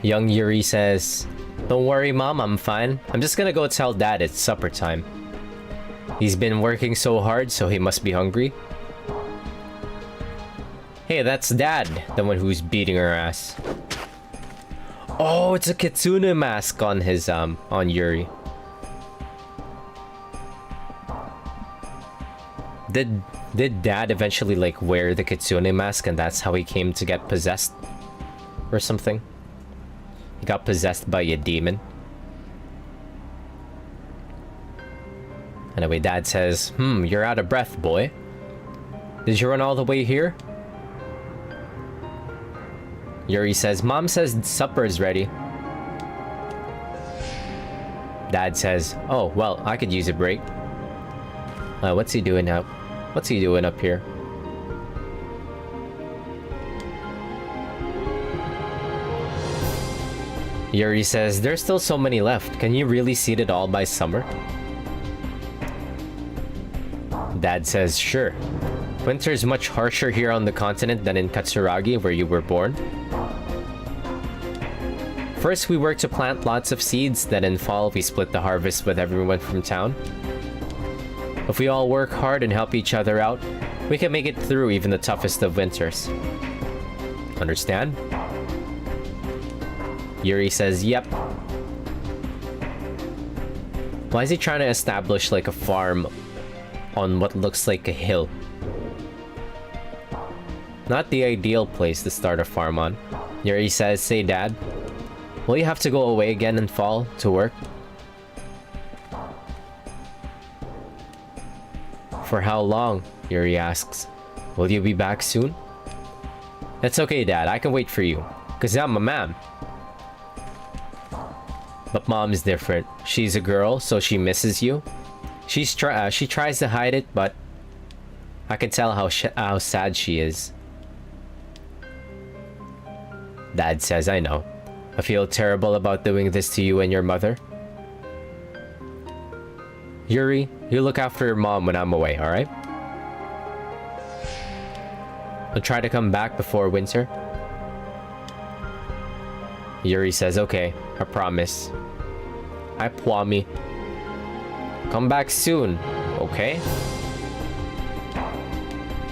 Young Yuri says, don't worry, Mom, I'm fine. I'm just gonna go tell Dad it's supper time. He's been working so hard, so he must be hungry. Hey, that's Dad, the one who's beating her ass. Oh, it's a kitsune mask on his, on Yuri. Did Dad eventually, like, wear the kitsune mask and that's how he came to get possessed? Or something? He got possessed by a demon. Anyway, Dad says, you're out of breath, boy. Did you run all the way here? Yuri says, Mom says supper's ready. Dad says, oh, well, I could use a break. What's he doing now? What's he doing up here? Yuri says, there's still so many left. Can you really seed it all by summer? Dad says, sure. Winter's much harsher here on the continent than in Katsuragi, where you were born. First, we work to plant lots of seeds, then in fall, we split the harvest with everyone from town. If we all work hard and help each other out, we can make it through even the toughest of winters. Understand? Yuri says, yep. Why is he trying to establish like a farm on what looks like a hill? Not the ideal place to start a farm on. Yuri says, say Dad, will you have to go away again in fall to work? For how long? Yuri asks. Will you be back soon? It's okay, Dad. I can wait for you. Cause I'm a man. But Mom is different. She's a girl, so she misses you. She tries to hide it, but I can tell how sad she is. Dad says, I know. I feel terrible about doing this to you and your mother. Yuri, you look after your mom when I'm away, alright? I'll try to come back before winter. Yuri says, okay, I promise. I promise. Come back soon, okay?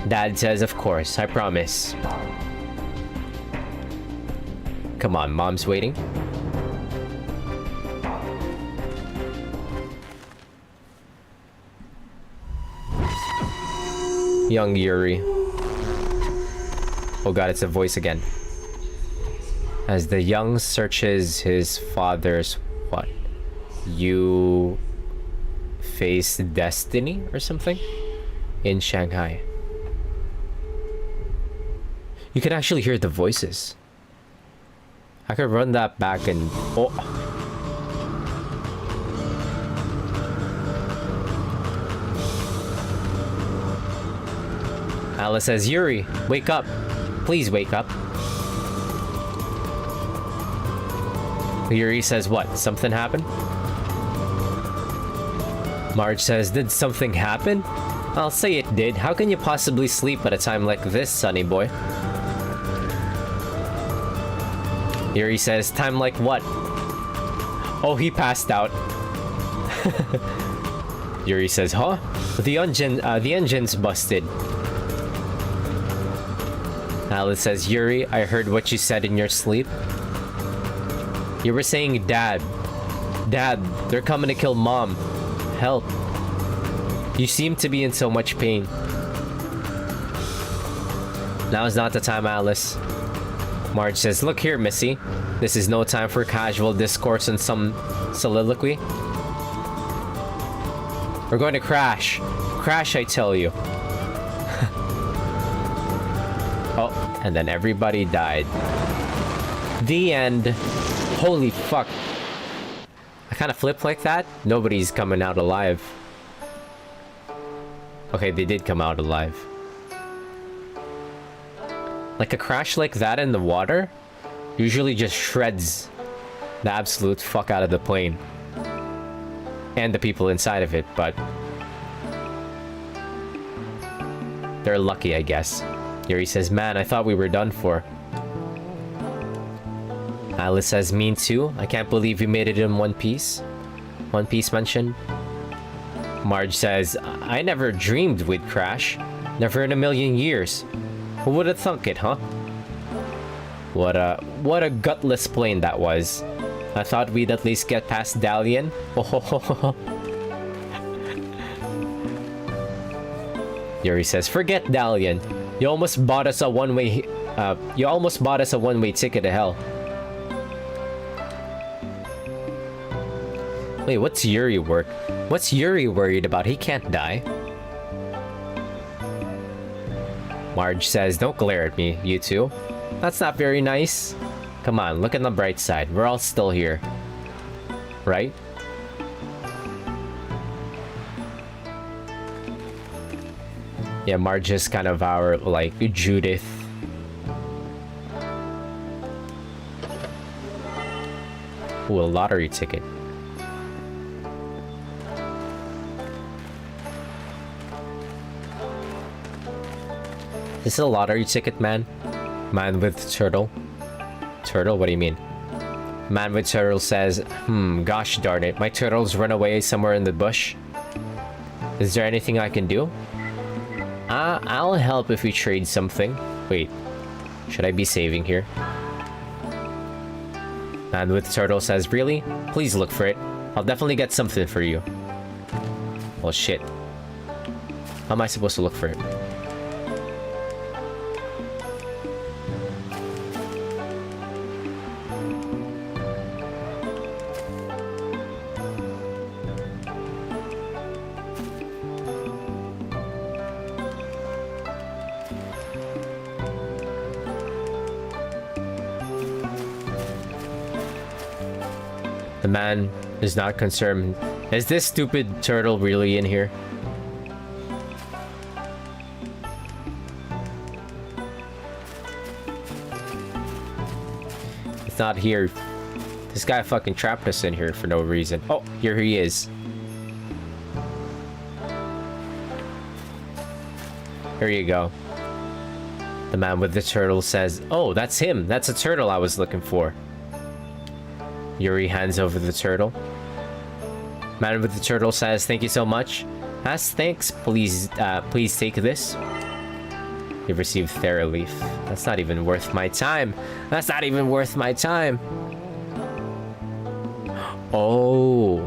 Dad says, of course, I promise. Come on, Mom's waiting. Young Yuri. Oh god, it's a voice again. As the young searches his father's what? You face destiny or something? In Shanghai. You can actually hear the voices. I could run that back and... oh. Alice says, Yuri, wake up. Please wake up. Yuri says, what? Something happened? Marge says, did something happen? I'll say it did. How can you possibly sleep at a time like this, sonny boy? Yuri says, time like what? Oh, he passed out. Yuri says, huh? The engine's busted. Alice says, Yuri, I heard what you said in your sleep. You were saying, Dad, they're coming to kill Mom. Help. You seem to be in so much pain. Now's not the time, Alice. Marge says, look here, Missy. This is no time for casual discourse and some soliloquy. We're going to crash. Crash, I tell you. Oh, and then everybody died. The end. Holy fuck. I kind of flipped like that. Nobody's coming out alive. Okay, they did come out alive. Like a crash like that in the water usually just shreds the absolute fuck out of the plane. And the people inside of it, but they're lucky, I guess. Yuri says, man, I thought we were done for. Alice says, me too. I can't believe we made it in one piece. One Piece mentioned. Marge says, I never dreamed we'd crash. Never in a million years. Who would have thunk it, huh? What a gutless plane that was. I thought we'd at least get past Dalian. Yuri says, "Forget Dalian. You almost bought us a one-way ticket to hell." Wait, what's Yuri worried about? He can't die. Marge says, "Don't glare at me, you two. That's not very nice. Come on, look on the bright side. We're all still here. Right?" Yeah, Marge is kind of our, like, Judith. Ooh, a lottery ticket. This is a lottery ticket, man. Man with turtle. Turtle? What do you mean? Man with turtle says, gosh darn it. My turtle's run away somewhere in the bush. Is there anything I can do? I'll help if we trade something. Wait. Should I be saving here? Man with turtle says, really? Please look for it. I'll definitely get something for you. Well, shit. How am I supposed to look for it? The man is not concerned. Is this stupid turtle really in here? It's not here. This guy fucking trapped us in here for no reason. Oh, here he is. Here you go. The man with the turtle says, "Oh, that's him. That's a turtle I was looking for." Yuri hands over the turtle. Man with the turtle says, "Thank you so much." As thanks, please take this. You've received Thera-Leaf. That's not even worth my time. That's not even worth my time. Oh.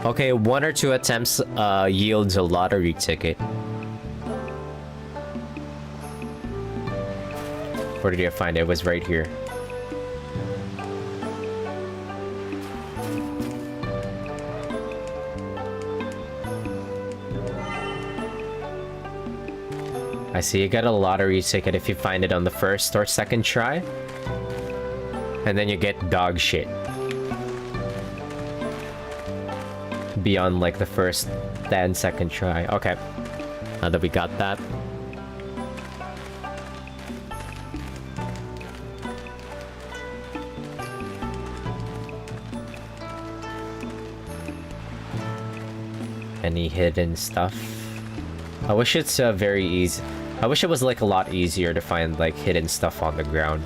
Okay, 1 or 2 attempts yields a lottery ticket. Where did I find it? It was right here. I see you get a lottery ticket if you find it on the first or second try. And then you get dog shit. Beyond like the first and second try. Okay. Now that we got that. Any hidden stuff? I wish it's very easy. I wish it was like a lot easier to find like hidden stuff on the ground.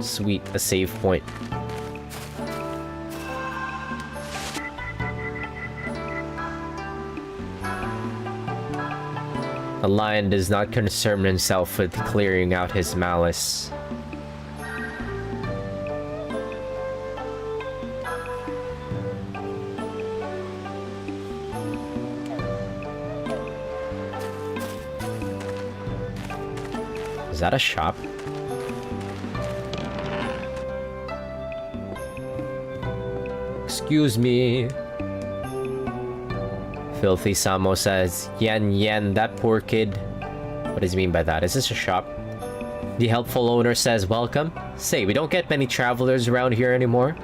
Sweet, a save point. The lion does not concern himself with clearing out his malice. Is that a shop? Excuse me. Filthy Samo says, yen, that poor kid. What does he mean by that? Is this a shop? The helpful owner says, welcome. Say, we don't get many travelers around here anymore.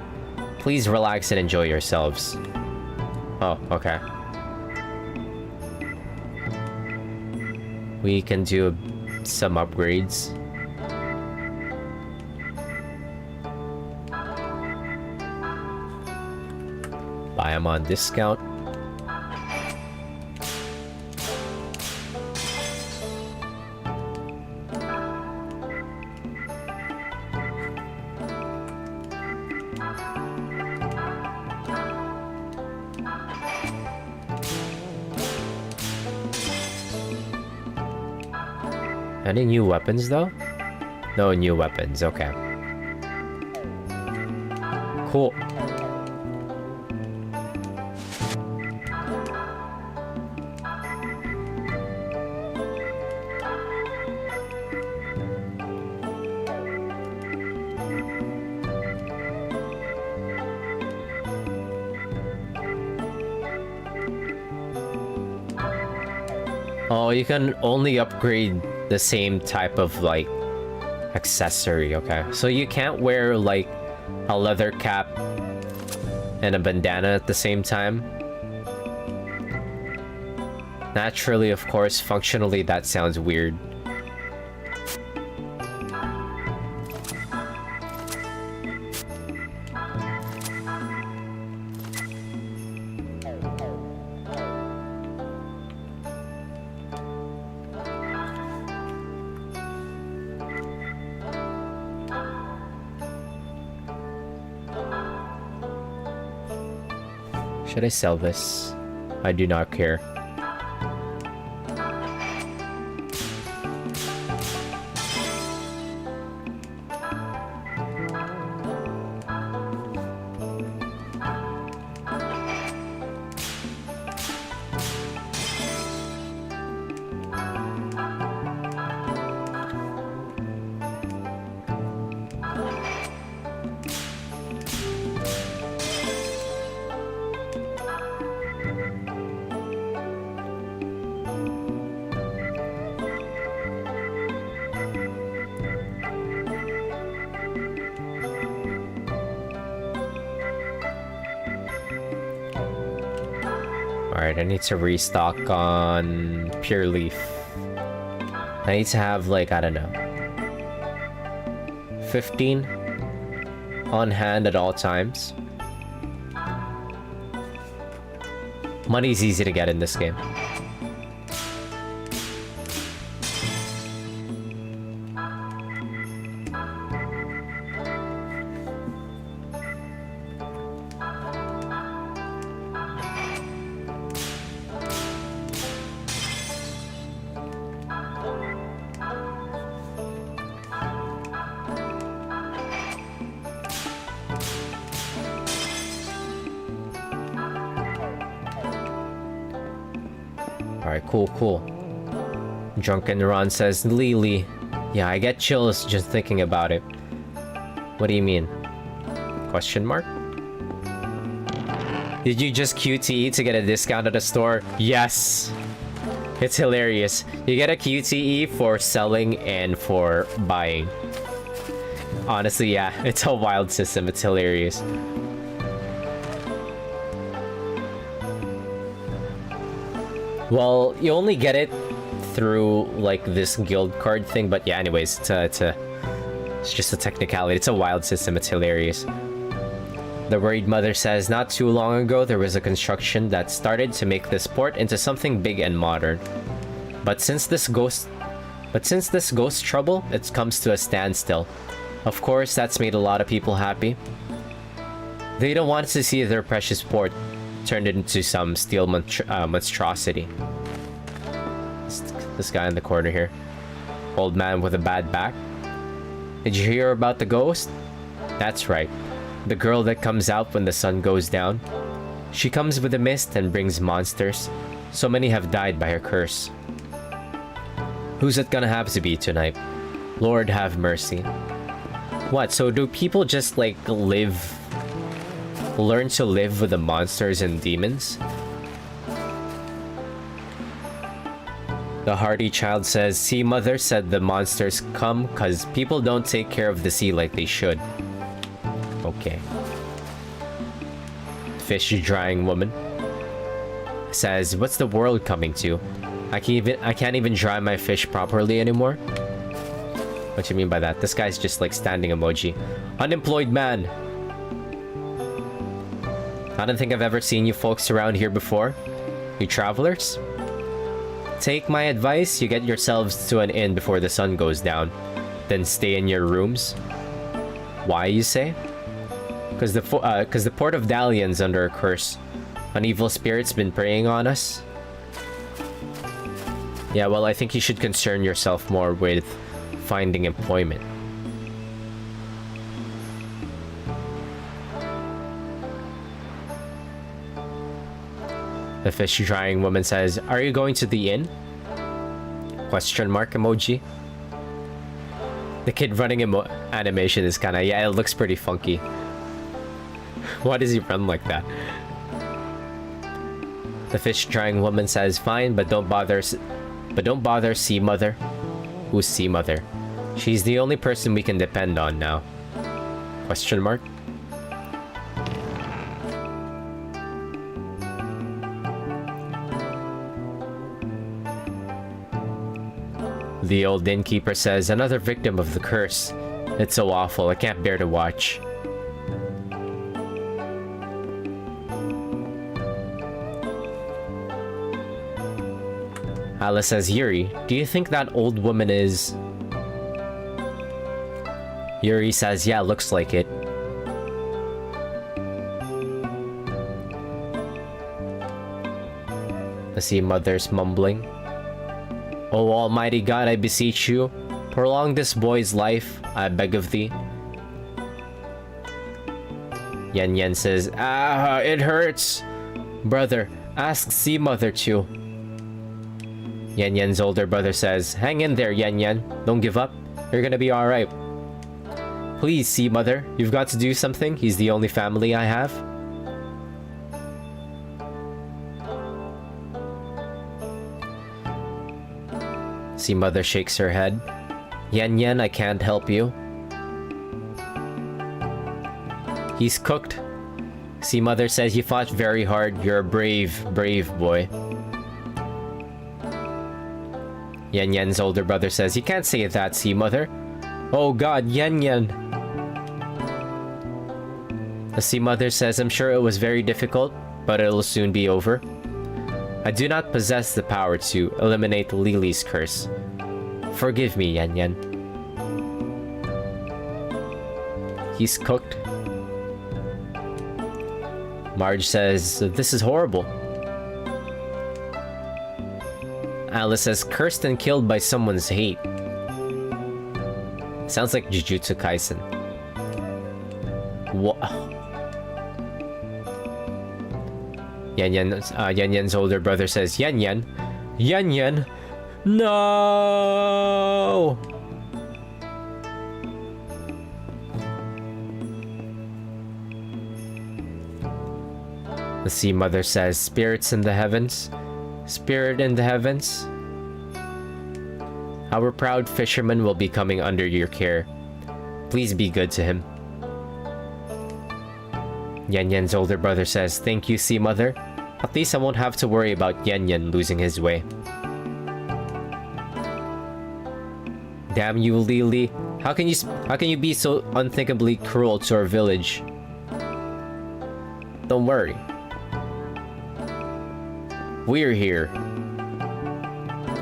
Please relax and enjoy yourselves. Oh, okay. We can do some upgrades. Buy them on discount. Any new weapons though? No new weapons, okay. Cool. Oh, you can only upgrade the same type of like accessory, okay? So you can't wear like a leather cap and a bandana at the same time. Naturally, of course, functionally that sounds weird. Should I sell this? I do not care. Alright, I need to restock on Pure Leaf. I need to have, like, I don't know, 15 on hand at all times. Money's easy to get in this game. Alright, cool. Drunken Ron says, Lily. Yeah, I get chills just thinking about it. What do you mean? Question mark? Did you just QTE to get a discount at the store? Yes! It's hilarious. You get a QTE for selling and for buying. Honestly, yeah, it's a wild system. It's hilarious. Well, you only get it through, like, this guild card thing, but yeah, anyways, it's just a technicality. It's a wild system. It's hilarious. The worried mother says, not too long ago, there was a construction that started to make this port into something big and modern. But since this ghost trouble, it comes to a standstill. Of course, that's made a lot of people happy. They don't want to see their precious port turned into some steel monstrosity. This guy in the corner here. Old man with a bad back. Did you hear about the ghost? That's right. The girl that comes out when the sun goes down. She comes with a mist and brings monsters. So many have died by her curse. Who's it gonna have to be tonight? Lord have mercy. What, so do people just, like, learn to live with the monsters and demons? The hardy child says, see, mother said the monsters come cause people don't take care of the sea like they should. Okay. Fish drying woman says, what's the world coming to? I can't even dry my fish properly anymore. What do you mean by that? This guy's just like standing emoji. Unemployed man. I don't think I've ever seen you folks around here before. You travelers? Take my advice, you get yourselves to an inn before the sun goes down. Then stay in your rooms. Why, you say? Because the port of Dalian's under a curse. An evil spirit's been preying on us. Yeah, well, I think you should concern yourself more with finding employment. The fish drying woman says, "Are you going to the inn?" Question mark emoji. The kid running animation is kinda, yeah, it looks pretty funky. Why does he run like that? The fish drying woman says, "Fine, but don't bother Sea Mother." Who's Sea Mother? She's the only person we can depend on now. Question mark. The old innkeeper says, "Another victim of the curse. It's so awful, I can't bear to watch." Alice says, "Yuri, do you think that old woman is..." Yuri says, "Yeah, looks like it." I see Mother's mumbling. "Oh, Almighty God, I beseech you, prolong this boy's life, I beg of thee." Yen Yen says, "Ah, it hurts." "Brother, ask Sea Mother too." Yen Yen's older brother says, "Hang in there, Yen Yen. Don't give up. You're gonna be alright." "Please, Sea Mother, you've got to do something. He's the only family I have." Sea Mother shakes her head. "Yen Yen, I can't help you." "He's cooked." Sea Mother says, "You fought very hard. You're a brave, brave boy." Yen Yen's older brother says, "You can't say that, Sea Mother." "Oh God, Yen Yen." The Sea Mother says, "I'm sure it was very difficult, but it'll soon be over. I do not possess the power to eliminate Lily's curse. Forgive me, Yen Yen." "He's cooked." Marge says, "This is horrible." Alice says, "Cursed and killed by someone's hate." Sounds like Jujutsu Kaisen. What? Yen Yen's older brother says, Yen Yen, no!" The Sea Mother says, "Spirits in the heavens, spirit in the heavens. Our proud fisherman will be coming under your care. Please be good to him." Yen Yen's older brother says, "Thank you, Sea Mother. At least I won't have to worry about Yen Yen losing his way." "Damn you, Lily. How can you be so unthinkably cruel to our village?" "Don't worry. We're here.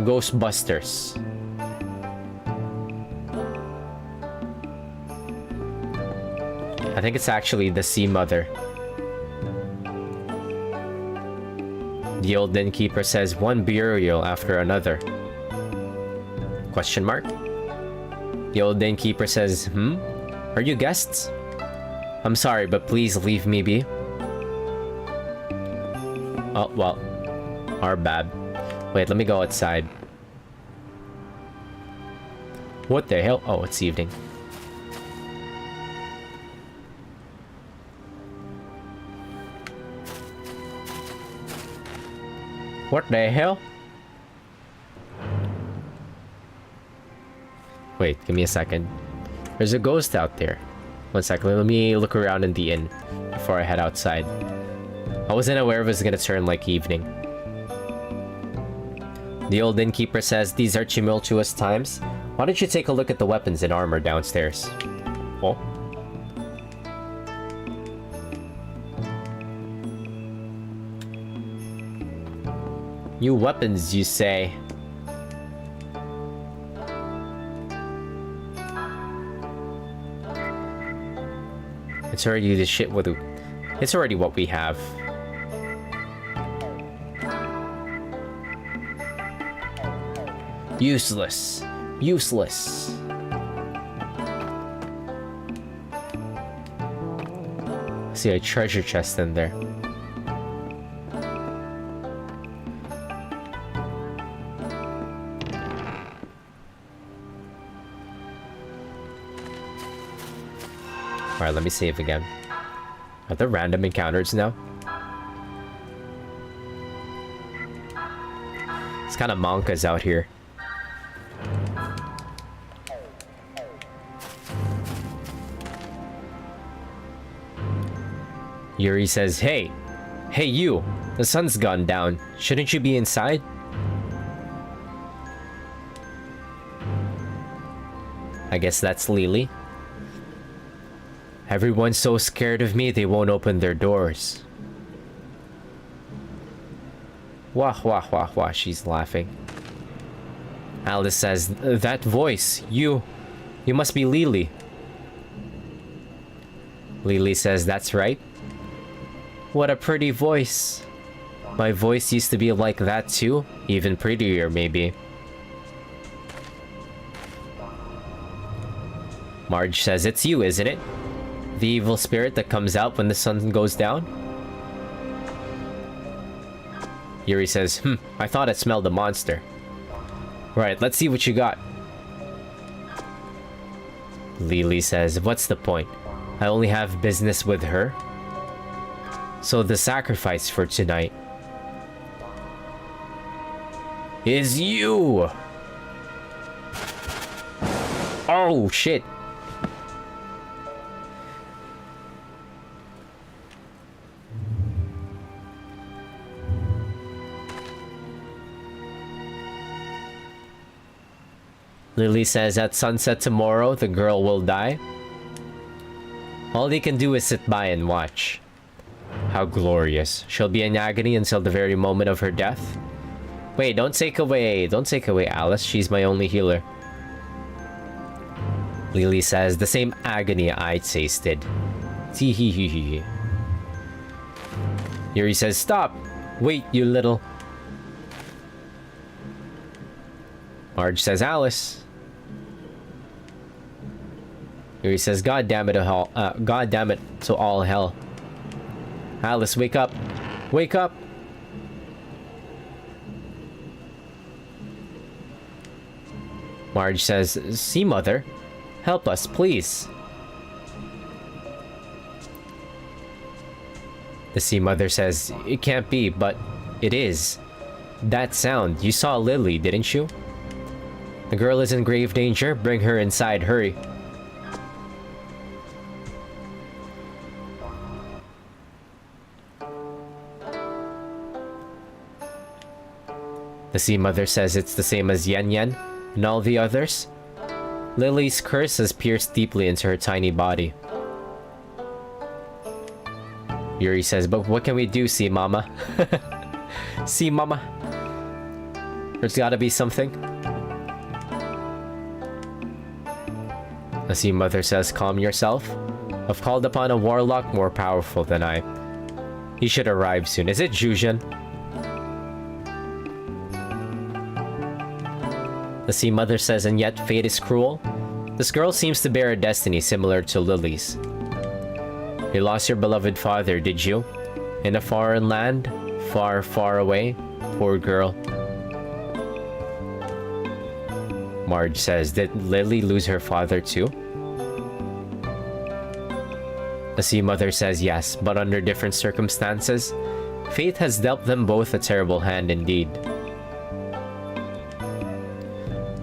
Ghostbusters." I think it's actually the Sea Mother. The old innkeeper says, "One burial after another." Question mark? The old innkeeper says, "Are you guests? I'm sorry, but please leave me be." Oh, well. Our bad. Wait, let me go outside. What the hell? Oh, it's evening. What the hell? Wait, give me a second. There's a ghost out there. One second, let me look around in the inn before I head outside. I wasn't aware it was gonna turn like evening. The old innkeeper says, "These are tumultuous times. Why don't you take a look at the weapons and armor downstairs?" Oh. New weapons, you say? It's already the shit with the... It's already what we have. Useless. Useless. See a treasure chest in there. Alright, let me save again. Are there random encounters now? It's kind of monkas out here. Yuri says, Hey you! The sun's gone down. Shouldn't you be inside? I guess that's Lily. Everyone's so scared of me, they won't open their doors. Wah, wah, wah, wah, she's laughing. Alice says, that voice, you must be Lily. Lily says, that's right. What a pretty voice. My voice used to be like that too, even prettier maybe. Marge says, it's you, isn't it? The evil spirit that comes out when the sun goes down? Yuri says, I thought I smelled a monster. Right, let's see what you got. Lily says, what's the point? I only have business with her. So the sacrifice for tonight is you! Oh, shit. Lily says at sunset tomorrow, the girl will die. All he can do is sit by and watch. How glorious. She'll be in agony until the very moment of her death. Wait, don't take away Alice. She's my only healer. Lily says, the same agony I tasted. Tee-hee-hee-hee. Yuri says, stop! Wait, you little... Marge says, Alice. Yuri says, God damn it to all hell. Alice, wake up. Wake up! Marge says, see, Mother. Help us, please. The Sea Mother says, it can't be, but it is. That sound, you saw Lily, didn't you? The girl is in grave danger. Bring her inside, hurry. The Sea Mother says it's the same as Yen Yen and all the others. Lily's curse has pierced deeply into her tiny body. Yuri says, but what can we do, Sea Mama? Sea Mama? There's gotta be something. The Sea Mother says, calm yourself. I've called upon a warlock more powerful than I. He should arrive soon. Is it Jujin? The Sea Mother says, and yet fate is cruel. This girl seems to bear a destiny similar to Lily's. You lost your beloved father, did you? In a foreign land? Far, far away? Poor girl. Marge says, did Lily lose her father too? The Sea Mother says yes, but under different circumstances. Fate has dealt them both a terrible hand indeed.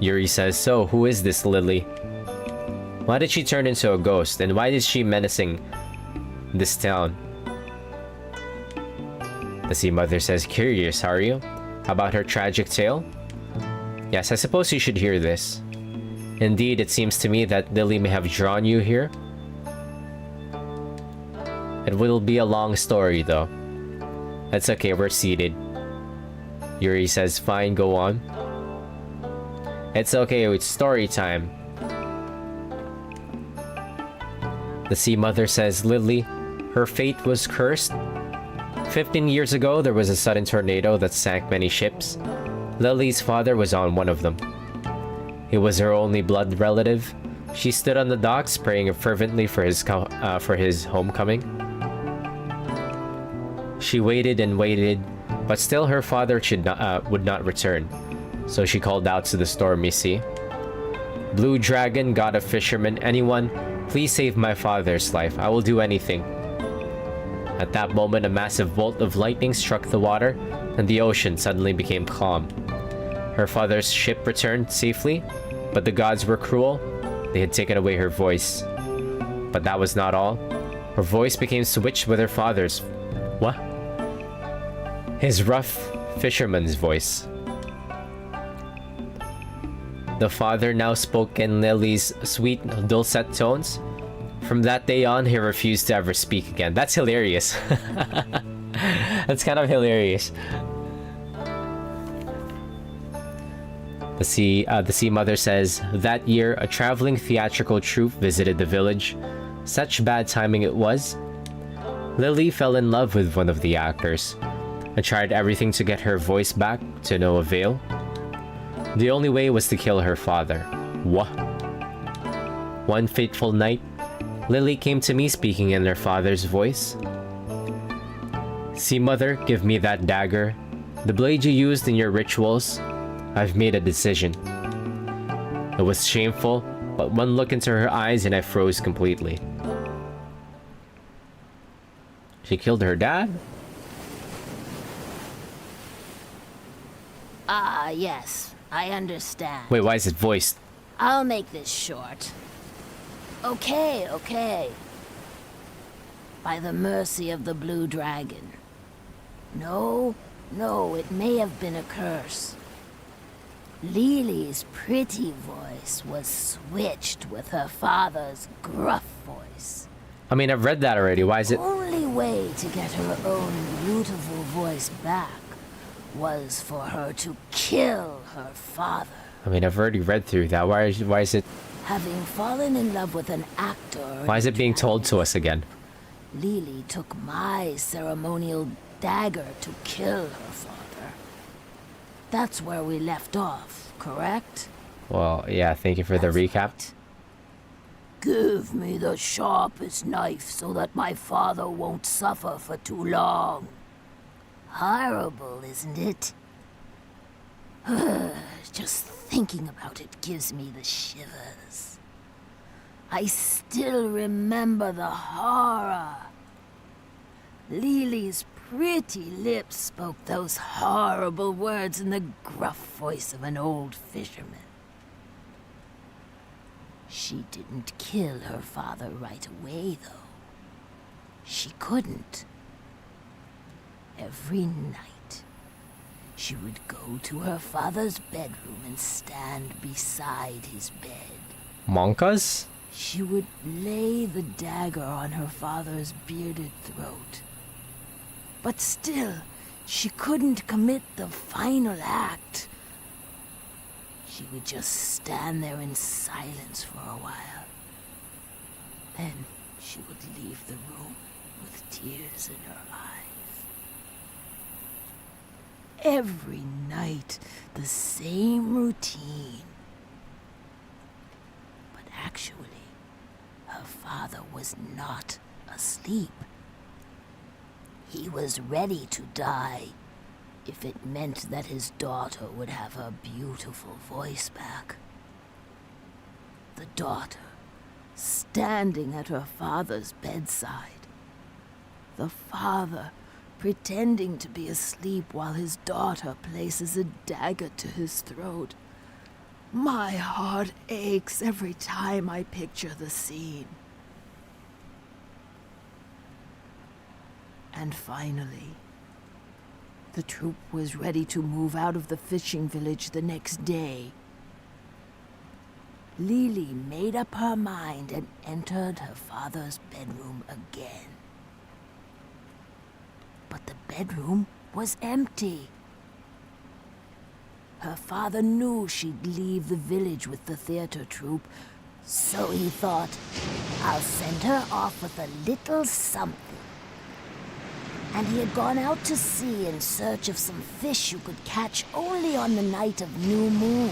Yuri says, so who is this Lily? Why did she turn into a ghost, and why is she menacing this town? The Sea Mother says, curious, are you? About her tragic tale? Yes, I suppose you should hear this. Indeed, it seems to me that Lily may have drawn you here. It will be a long story, though. That's okay, we're seated. Yuri says, fine, go on. It's okay, it's story time. The Sea Mother says, Lily, her fate was cursed. 15 years ago, there was a sudden tornado that sank many ships. Lily's father was on one of them. He was her only blood relative. She stood on the docks praying fervently for his homecoming. She waited and waited, but still her father would not return. So she called out to the stormy sea. Blue Dragon, god of fishermen, anyone, please save my father's life. I will do anything. At that moment, a massive bolt of lightning struck the water, and the ocean suddenly became calm. Her father's ship returned safely, but the gods were cruel. They had taken away her voice. But that was not all. Her voice became switched with her father's. What? His rough fisherman's voice. The father now spoke in Lily's sweet, dulcet tones. From that day on, he refused to ever speak again. That's hilarious. That's kind of hilarious. The Sea Mother says, that year, a traveling theatrical troupe visited the village. Such bad timing it was. Lily fell in love with one of the actors. I tried everything to get her voice back, to no avail. The only way was to kill her father. What? One fateful night, Lily came to me speaking in her father's voice. Sea Mother, give me that dagger. The blade you used in your rituals. I've made a decision. It was shameful, but one look into her eyes and I froze completely. She killed her dad? Ah, yes, I understand. Wait, why is it voiced? I'll make this short. Okay. By the mercy of the Blue Dragon. No, it may have been a curse. Lily's pretty voice was switched with her father's gruff voice. I mean, I've read that already. Why is it? Only way to get her own beautiful voice back was for her to kill her father. I mean, I've already read through that. Why is it? Having fallen in love with an actor... Why is it being told to us again? Lily took my ceremonial dagger to kill her father. That's where we left off, correct? Well, yeah, thank you for the recap. Right. Give me the sharpest knife so that my father won't suffer for too long. Horrible, isn't it? Just thinking about it gives me the shivers. I still remember the horror. Lily's pretty lips spoke those horrible words in the gruff voice of an old fisherman. She didn't kill her father right away, though. She couldn't. Every night, she would go to her father's bedroom and stand beside his bed. Monkas? She would lay the dagger on her father's bearded throat. But still, she couldn't commit the final act. She would just stand there in silence for a while. Then she would leave the room with tears in her eyes. Every night, the same routine. But actually, her father was not asleep. He was ready to die if it meant that his daughter would have her beautiful voice back. The daughter, standing at her father's bedside. The father, pretending to be asleep while his daughter places a dagger to his throat. My heart aches every time I picture the scene. And finally, the troop was ready to move out of the fishing village the next day. Lily made up her mind and entered her father's bedroom again. But the bedroom was empty. Her father knew she'd leave the village with the theater troupe, so he thought, I'll send her off with a little something. And he had gone out to sea in search of some fish you could catch only on the night of new moon.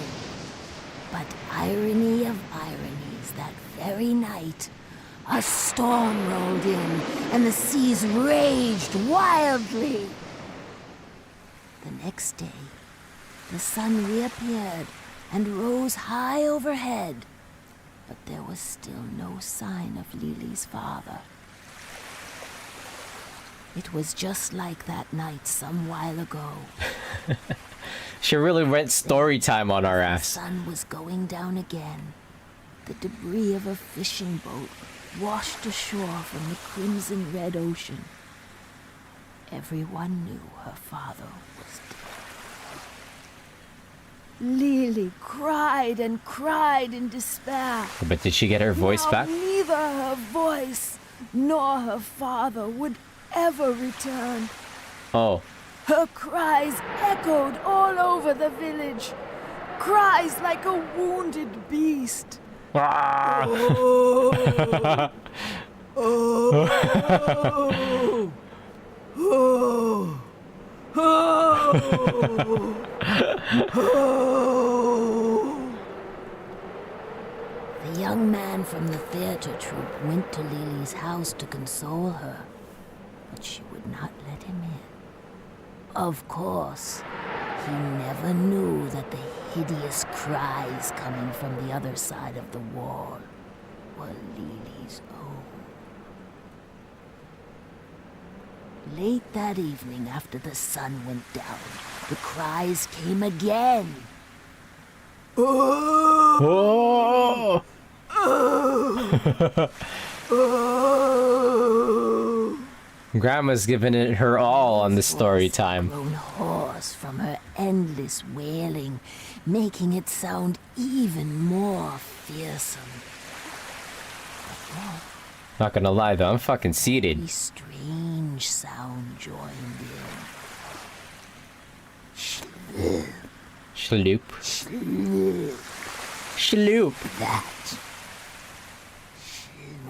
But irony of ironies, that very night, a storm rolled in, and the seas raged wildly. The next day, the sun reappeared and rose high overhead, but there was still no sign of Lily's father. It was just like that night some while ago. She really went story time on our The ass. sun was going down again. The debris of a fishing boat washed ashore from the crimson red ocean. Everyone knew her father was dead. Lily cried and cried in despair. But did she get her voice Now back? neither her voice nor her father would ever return. Oh. Her cries echoed all over the village. Cries like a wounded beast. Ah! Oh, oh, oh, oh, oh. The young man from the theater troupe went to Lily's house to console her, but she would not let him in. Of course, he never knew that the hideous cries coming from the other side of the wall were Lily's own. Late that evening, after the sun went down, the cries came again. Oh! Grandma's giving it her all on the story time. Grown hoarse from her endless wailing, making it sound even more fearsome. Not gonna lie though, I'm fucking seated. A strange sound joined in. Shloop. Shloop. Shloop. That.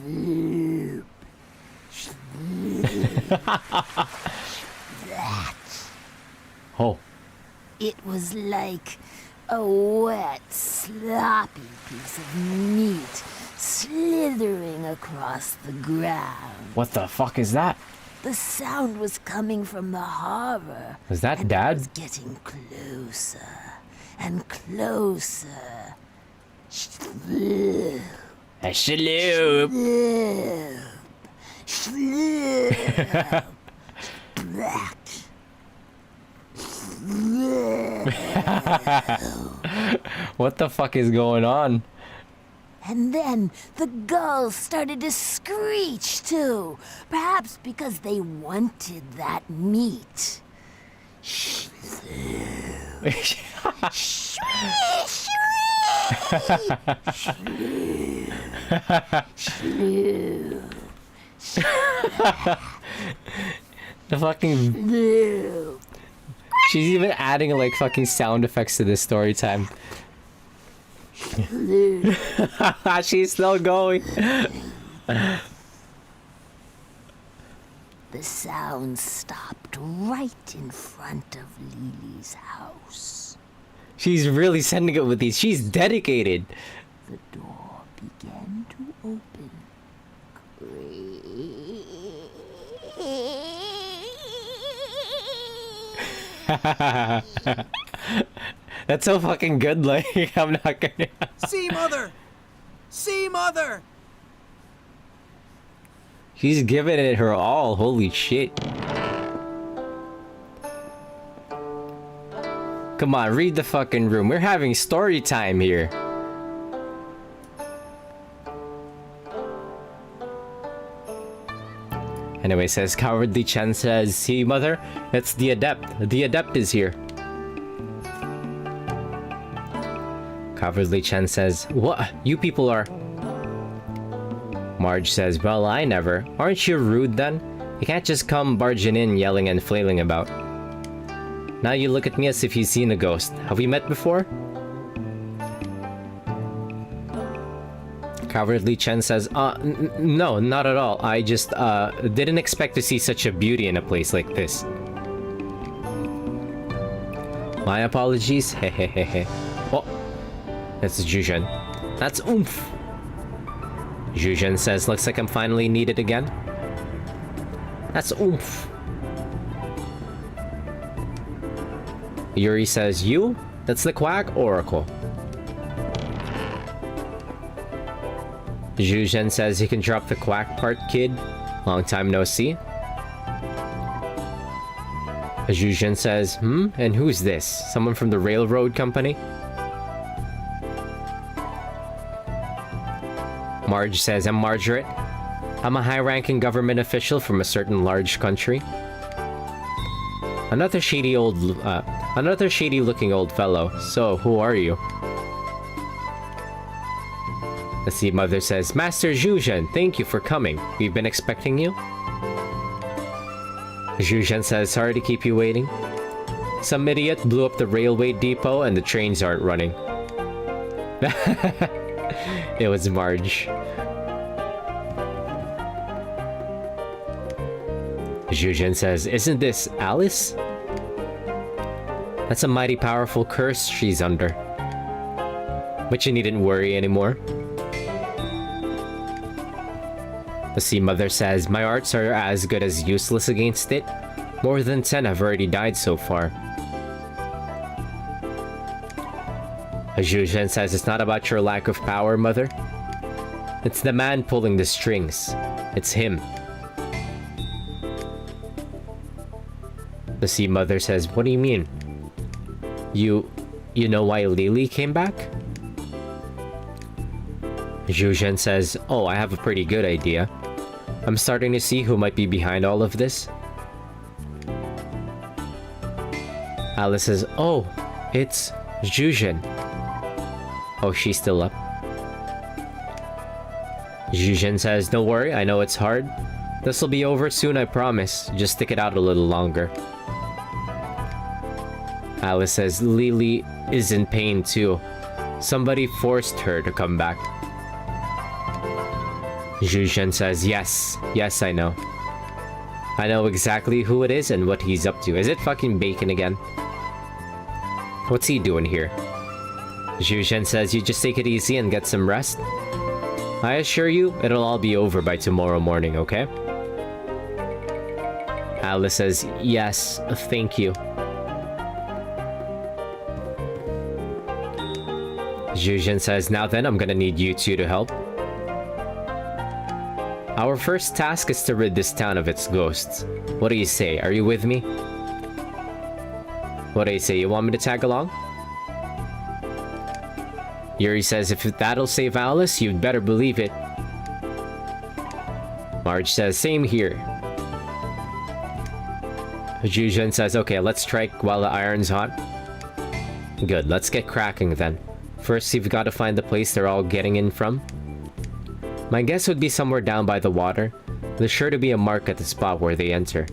Shloop. That. Oh. It was like a wet, sloppy piece of meat slithering across the ground. What the fuck is that? The sound was coming from the harbor. Was that and Dad? It was getting closer and closer. Shloop. Shloop. Shloop. Shloop. Black. What the fuck is going on? And then the gulls started to screech too, perhaps because they wanted that meat. Shloop. Shloop. Shloop. The fucking... Shloop. She's even adding like fucking sound effects to this story time. She's still going. The sound stopped right in front of Lily's house. She's really sending it with these. She's dedicated. The door began to open. That's so fucking good, like, I'm not gonna... See, Mother! See, Mother! She's giving it her all, holy shit. Come on, read the fucking room. We're having story time here. Anyway, says Cowardly Chen says, see, Mother? It's the Adept. The Adept is here. Cowardly Chen says, what? You people are... Marge says, well, I never. Aren't you rude then? You can't just come barging in, yelling and flailing about. Now you look at me as if you've seen a ghost. Have we met before? Cowardly Chen says, no, not at all. I just, didn't expect to see such a beauty in a place like this. My apologies. Hehehehe. Oh, that's Zhuzhen. That's oomph. Zhuzhen says, looks like I'm finally needed again. That's oomph. Yuri says, you? That's the Quack Oracle. Zhuzhen says, you can drop the quack part, kid. Long time no see. Zhuzhen says, and who's this? Someone from the railroad company? Marge says, I'm Margaret. I'm a high-ranking government official from a certain large country. Another shady-looking old fellow. So, who are you? Let's see, Mother says, Master Zhuzhen, thank you for coming. We've been expecting you. Zhuzhen says, sorry to keep you waiting. Some idiot blew up the railway depot and the trains aren't running. It was Marge. Zhuzhen says, isn't this Alice? That's a mighty powerful curse she's under. But you needn't worry anymore. The Sea Mother says, my arts are as good as useless against it. More than 10 have already died so far. Zhuzhen says, it's not about your lack of power, Mother. It's the man pulling the strings. It's him. The Sea Mother says, what do you mean? You know why Lily came back? Zhuzhen says, oh, I have a pretty good idea. I'm starting to see who might be behind all of this. Alice says, oh, it's Zhuzhen. Oh, she's still up. Zhuzhen says, don't worry, I know it's hard. This'll be over soon, I promise. Just stick it out a little longer. Alice says, Lily is in pain too. Somebody forced her to come back. Zhuzhen says, yes, I know. I know exactly who it is and what he's up to. Is it fucking Bacon again? What's he doing here? Zhuzhen says, you just take it easy and get some rest. I assure you, it'll all be over by tomorrow morning, okay? Alice says, yes, thank you. Zhuzhen says, now then, I'm gonna need you two to help. Our first task is to rid this town of its ghosts. What do you say? Are you with me? What do you say? You want me to tag along? Yuri says, if that'll save Alice, you'd better believe it. Marge says, same here. Zhuzhen says, okay, let's strike while the iron's hot. Good, let's get cracking then. First, you've got to find the place they're all getting in from. My guess would be somewhere down by the water. There's sure to be a mark at the spot where they enter.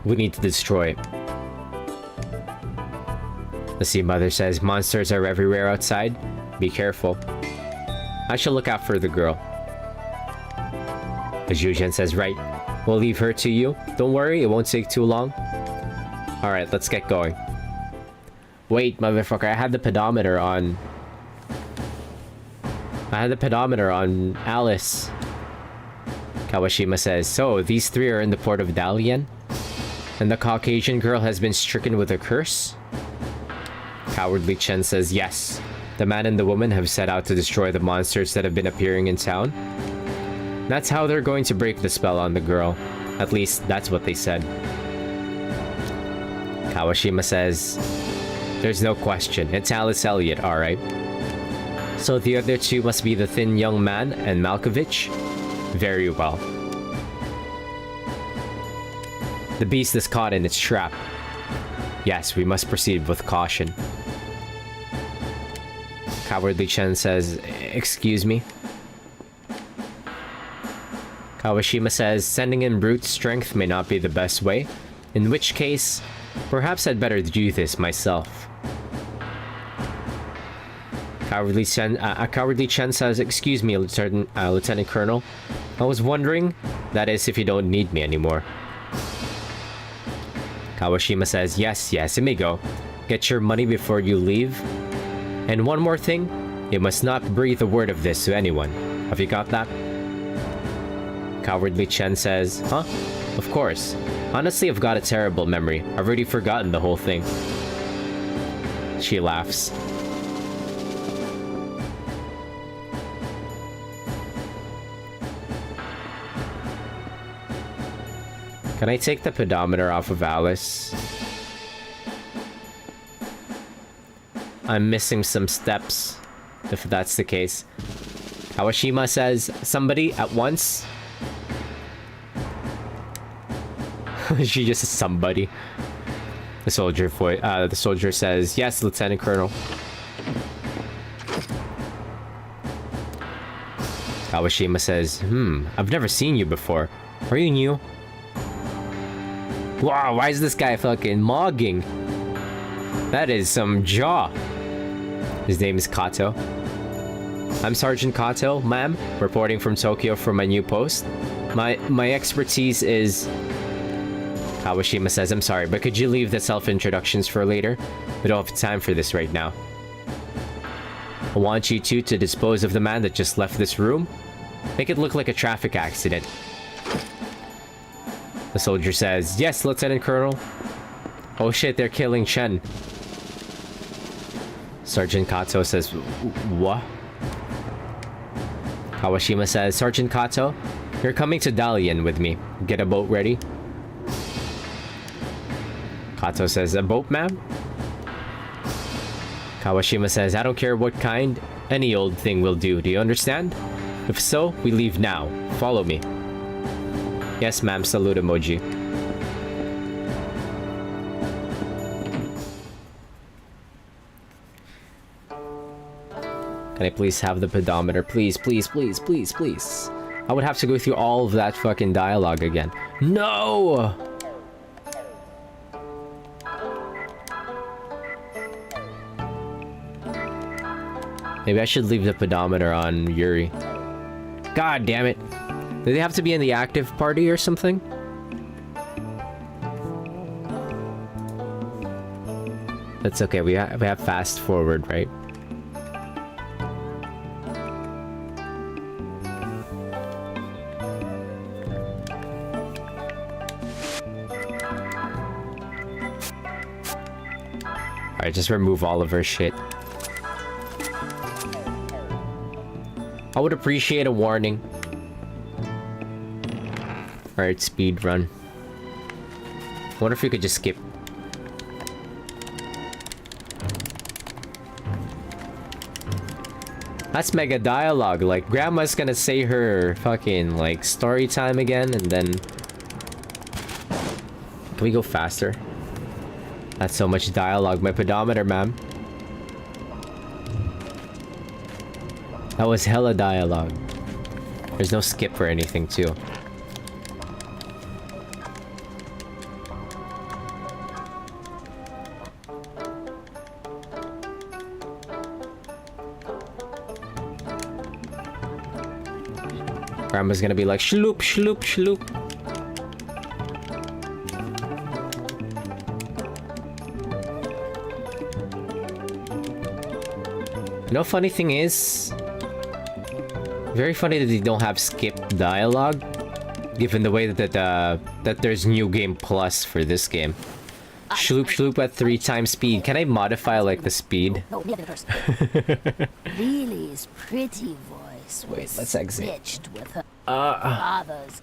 We need to destroy it. The Sea Mother says, monsters are everywhere outside. Be careful. I shall look out for the girl. Zhuzhen says, right. We'll leave her to you. Don't worry, it won't take too long. Alright, let's get going. Wait, motherfucker, I had the pedometer on... Alice. Kawashima says, so, these three are in the port of Dalian? And the Caucasian girl has been stricken with a curse? Cowardly Chen says, yes. The man and the woman have set out to destroy the monsters that have been appearing in town. That's how they're going to break the spell on the girl. At least, that's what they said. Kawashima says, there's no question. It's Alice Elliott, alright. So the other two must be the thin young man and Malkovich? Very well. The beast is caught in its trap. Yes, we must proceed with caution. Cowardly Chen says, excuse me? Kawashima says, sending in brute strength may not be the best way, in which case, Perhaps I'd better do this myself. Cowardly Chen says, excuse me, Lieutenant Colonel. I was wondering, that is if you don't need me anymore. Kawashima says, yes, it may go. Get your money before you leave. And one more thing, you must not breathe a word of this to anyone. Have you got that? Cowardly Chen says, huh? Of course. Honestly, I've got a terrible memory. I've already forgotten the whole thing. She laughs. Can I take the pedometer off of Alice? I'm missing some steps, if that's the case. Kawashima says, somebody at once. She just says somebody. The soldier says, yes, Lieutenant Colonel. Kawashima says, I've never seen you before. Are you new? Wow, why is this guy fucking mogging? That is some jaw. His name is Kato. I'm Sergeant Kato, ma'am, reporting from Tokyo for my new post. My expertise is... Kawashima says, I'm sorry, but could you leave the self-introductions for later? We don't have time for this right now. I want you two to dispose of the man that just left this room. Make it look like a traffic accident. The soldier says, yes, Lieutenant Colonel. Oh shit, they're killing Chen. Sergeant Kato says, what? Kawashima says, Sergeant Kato, you're coming to Dalian with me. Get a boat ready. Kato says, a boat, ma'am? Kawashima says, I don't care what kind. Any old thing will do. Do you understand? If so, we leave now. Follow me. Yes, ma'am. Salute emoji. Can I please have the pedometer? Please, please, please, please, please. I would have to go through all of that fucking dialogue again. No! Maybe I should leave the pedometer on Yuri. God damn it. Do they have to be in the active party or something? That's okay, we have fast forward, right? Alright, just remove all of her shit. I would appreciate a warning. Alright, speed run. I wonder if we could just skip. That's mega dialogue. Like, Grandma's gonna say her fucking, like, story time again, and then... Can we go faster? That's so much dialogue. My pedometer, ma'am. That was hella dialogue. There's no skip or anything, too. Grandma's gonna be like, shloop, shloop, shloop. You know, funny thing is... Very funny that they don't have skip dialogue, given the way that there's New Game Plus for this game. Shloop shloop at 3 times speed. Can I modify, like, the speed? No, me first. Lily's pretty voice was Wait, let's exit. stitched with her father's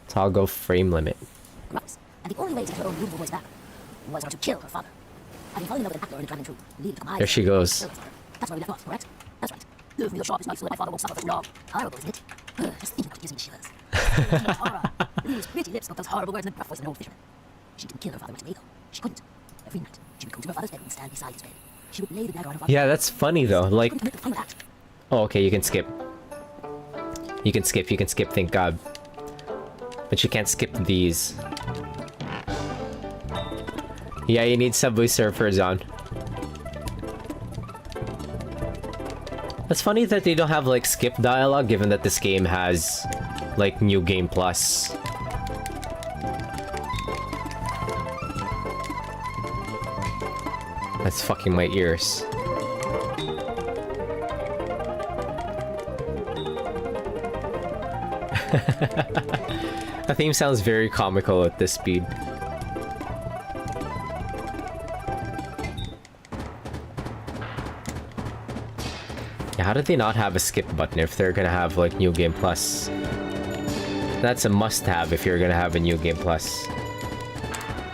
Toggle frame limit. growls. And the only way to get her own beautiful voice back was to kill her father. Having fallen in love with an actor in a crime and true, Lily took my There she goes. That's why we left off, correct? That's right. Give me the sharpest knife so that my father won't suffer for long. Horrible, isn't it? Just thinking about gives me shivers. Horror. Lily's pretty lips got those horrible words in the rough voice of an old fisherman. She didn't kill her father right away, though. She couldn't. Every night, she would go to her father's bed and stand beside his bed. She would lay the dagger on her father's Yeah, that's funny though. Like, couldn't commit the final act. oh, okay, you can skip. You can skip, thank God. But you can't skip these. Yeah, you need Subway Surfers on. It's funny that they don't have like skip dialogue, given that this game has like New Game Plus. That's fucking my ears. The theme sounds very comical at this speed. Yeah, how did they not have a skip button if they're gonna have like New Game Plus? That's a must-have if you're gonna have a New Game Plus.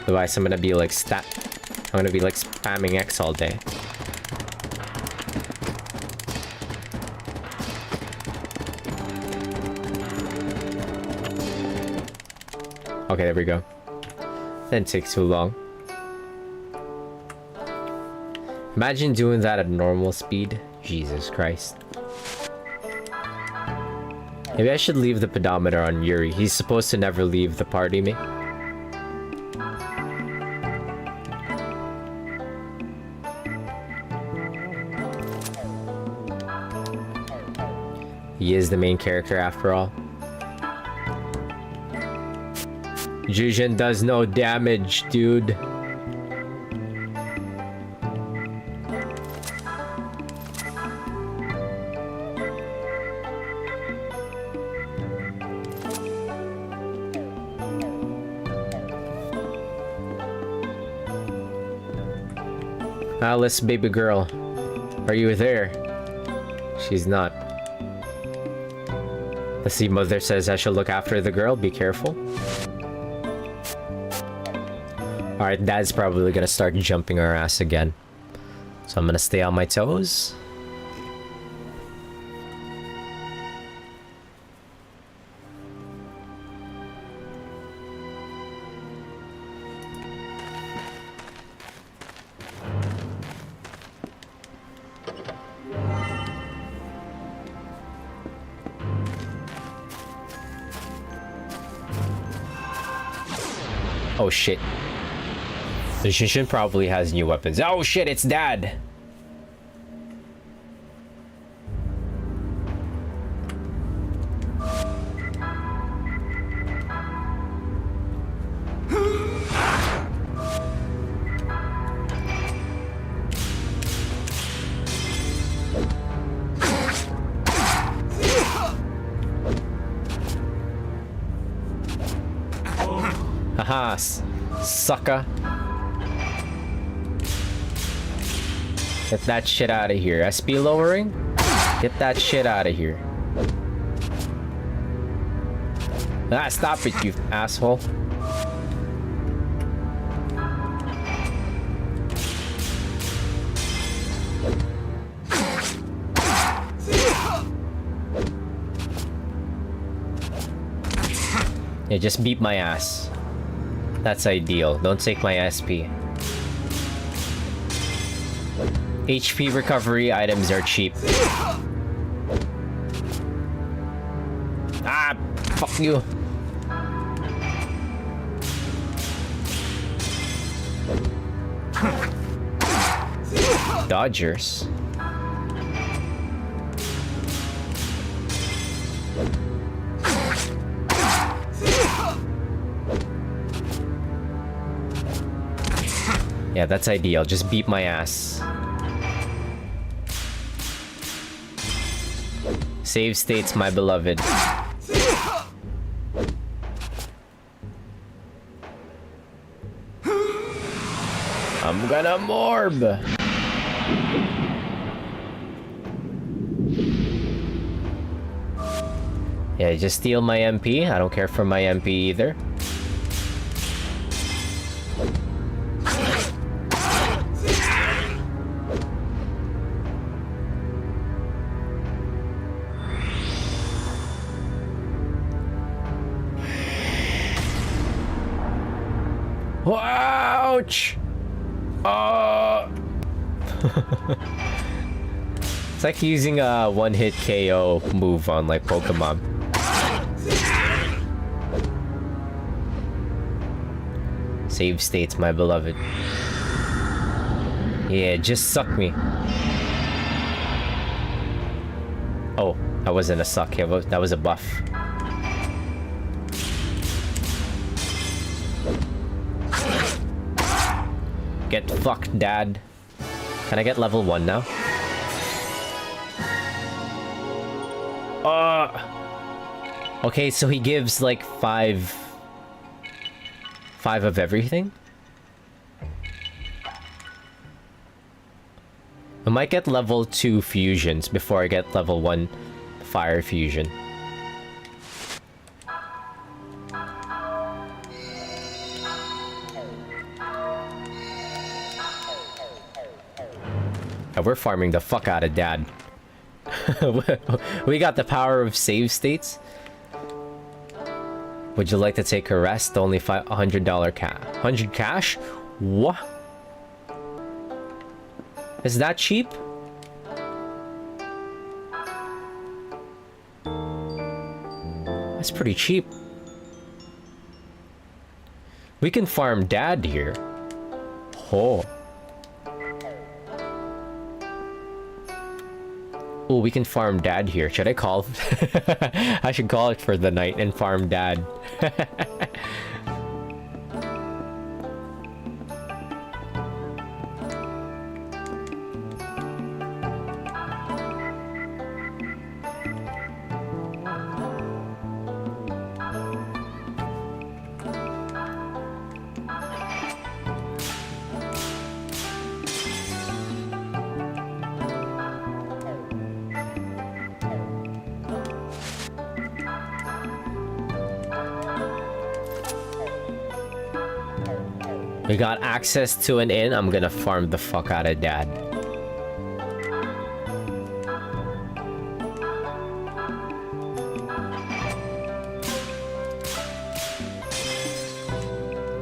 Otherwise, I'm gonna be like spamming X all day. Okay, there we go. Didn't take too long. Imagine doing that at normal speed. Jesus Christ. Maybe I should leave the pedometer on Yuri. He's supposed to never leave the party, me. He is the main character after all. Jujin does no damage, dude. Alice, baby girl, are you there? She's not. Let's see, mother says I should look after the girl, be careful. Alright, dad's probably gonna start jumping our ass again. So I'm gonna stay on my toes. Oh shit. The Shishin probably has new weapons. Oh shit, it's dad! Haha, sucker. Get that shit out of here. SP lowering? Get that shit out of here. Ah, stop it, you asshole. Yeah, just beat my ass. That's ideal. Don't take my SP. HP recovery items are cheap. Ah, fuck you. Dodgers. Yeah, that's ideal. Just beat my ass. Save states, my beloved. I'm gonna morb. Yeah, just steal my MP. I don't care for my MP either. Ouch! It's like using a one-hit KO move on like Pokemon. Save states, my beloved. Yeah, just suck me. Oh, that wasn't a suck. Yeah, that was a buff. Get fucked, dad. Can I get level 1 now? Okay, so he gives like 5 of everything? I might get level 2 fusions before I get level 1 fire fusion. Yeah, we're farming the fuck out of dad. We got the power of save states. Would you like to take a rest? Only $100 cash. 100 cash? What? Is that cheap? That's pretty cheap. We can farm dad here. Oh. Oh, we can farm dad here. Should I call? I should call it for the night and farm dad. We got access to an inn. I'm gonna farm the fuck out of dad.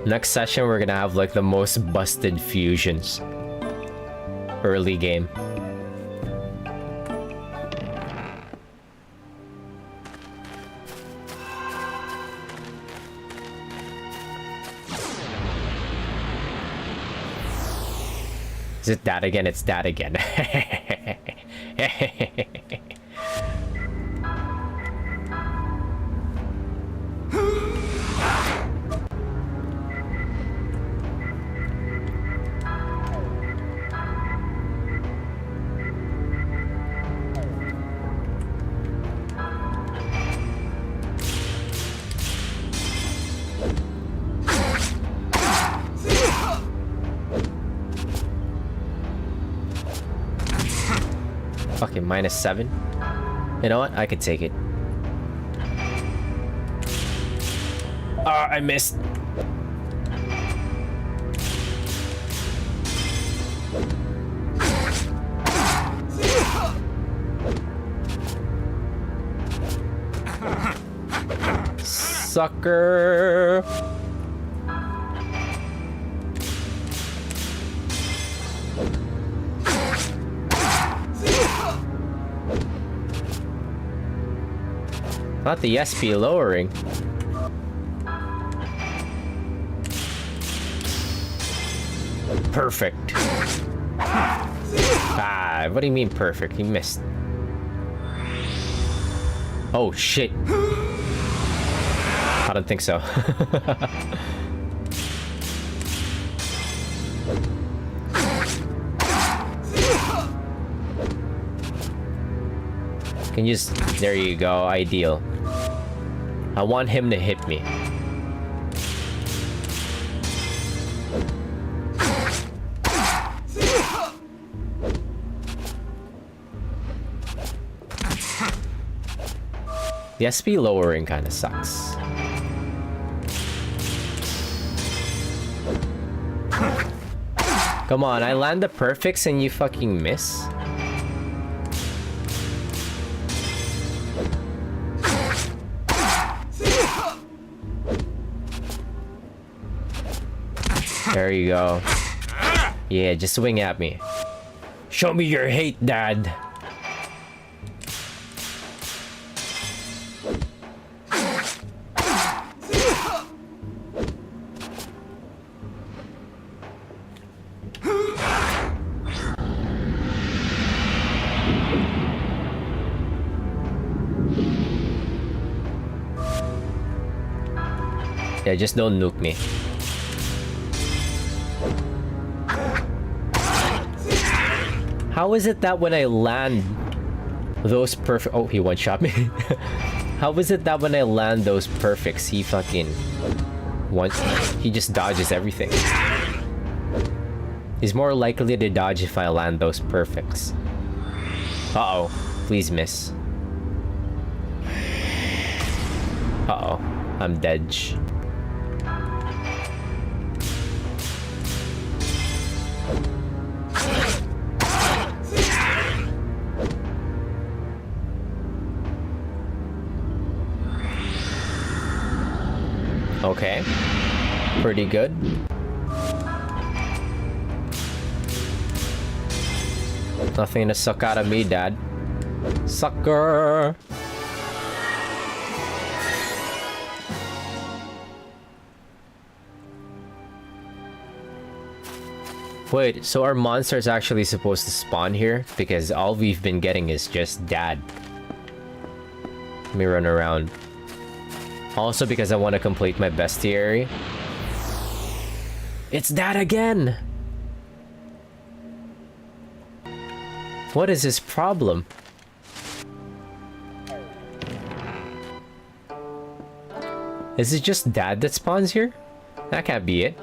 Next session, we're gonna have like the most busted fusions. Early game. Is it that again? It's that again. Fucking -7. You know what? I could take it. Ah, I missed. Sucker. Not the SP lowering. Perfect. Ah, what do you mean perfect? He missed. Oh shit. I don't think so. Can you just... There you go, ideal. I want him to hit me. The SP lowering kind of sucks. Come on, I land the perfects and you fucking miss? There you go. Yeah, just swing at me. Show me your hate, Dad. Yeah, just don't nuke me. How is it that when I land those perfect... Oh, he one-shot me. How is it that when I land those perfects, he fucking... He just dodges everything. He's more likely to dodge if I land those perfects. Uh-oh. Please miss. Uh-oh. I'm dead. Okay. Pretty good. Nothing to suck out of me, Dad. Sucker! Wait, so are monsters actually supposed to spawn here? Because all we've been getting is just Dad. Let me run around. Also because I want to complete my bestiary. It's Dad again! What is his problem? Is it just Dad that spawns here? That can't be it.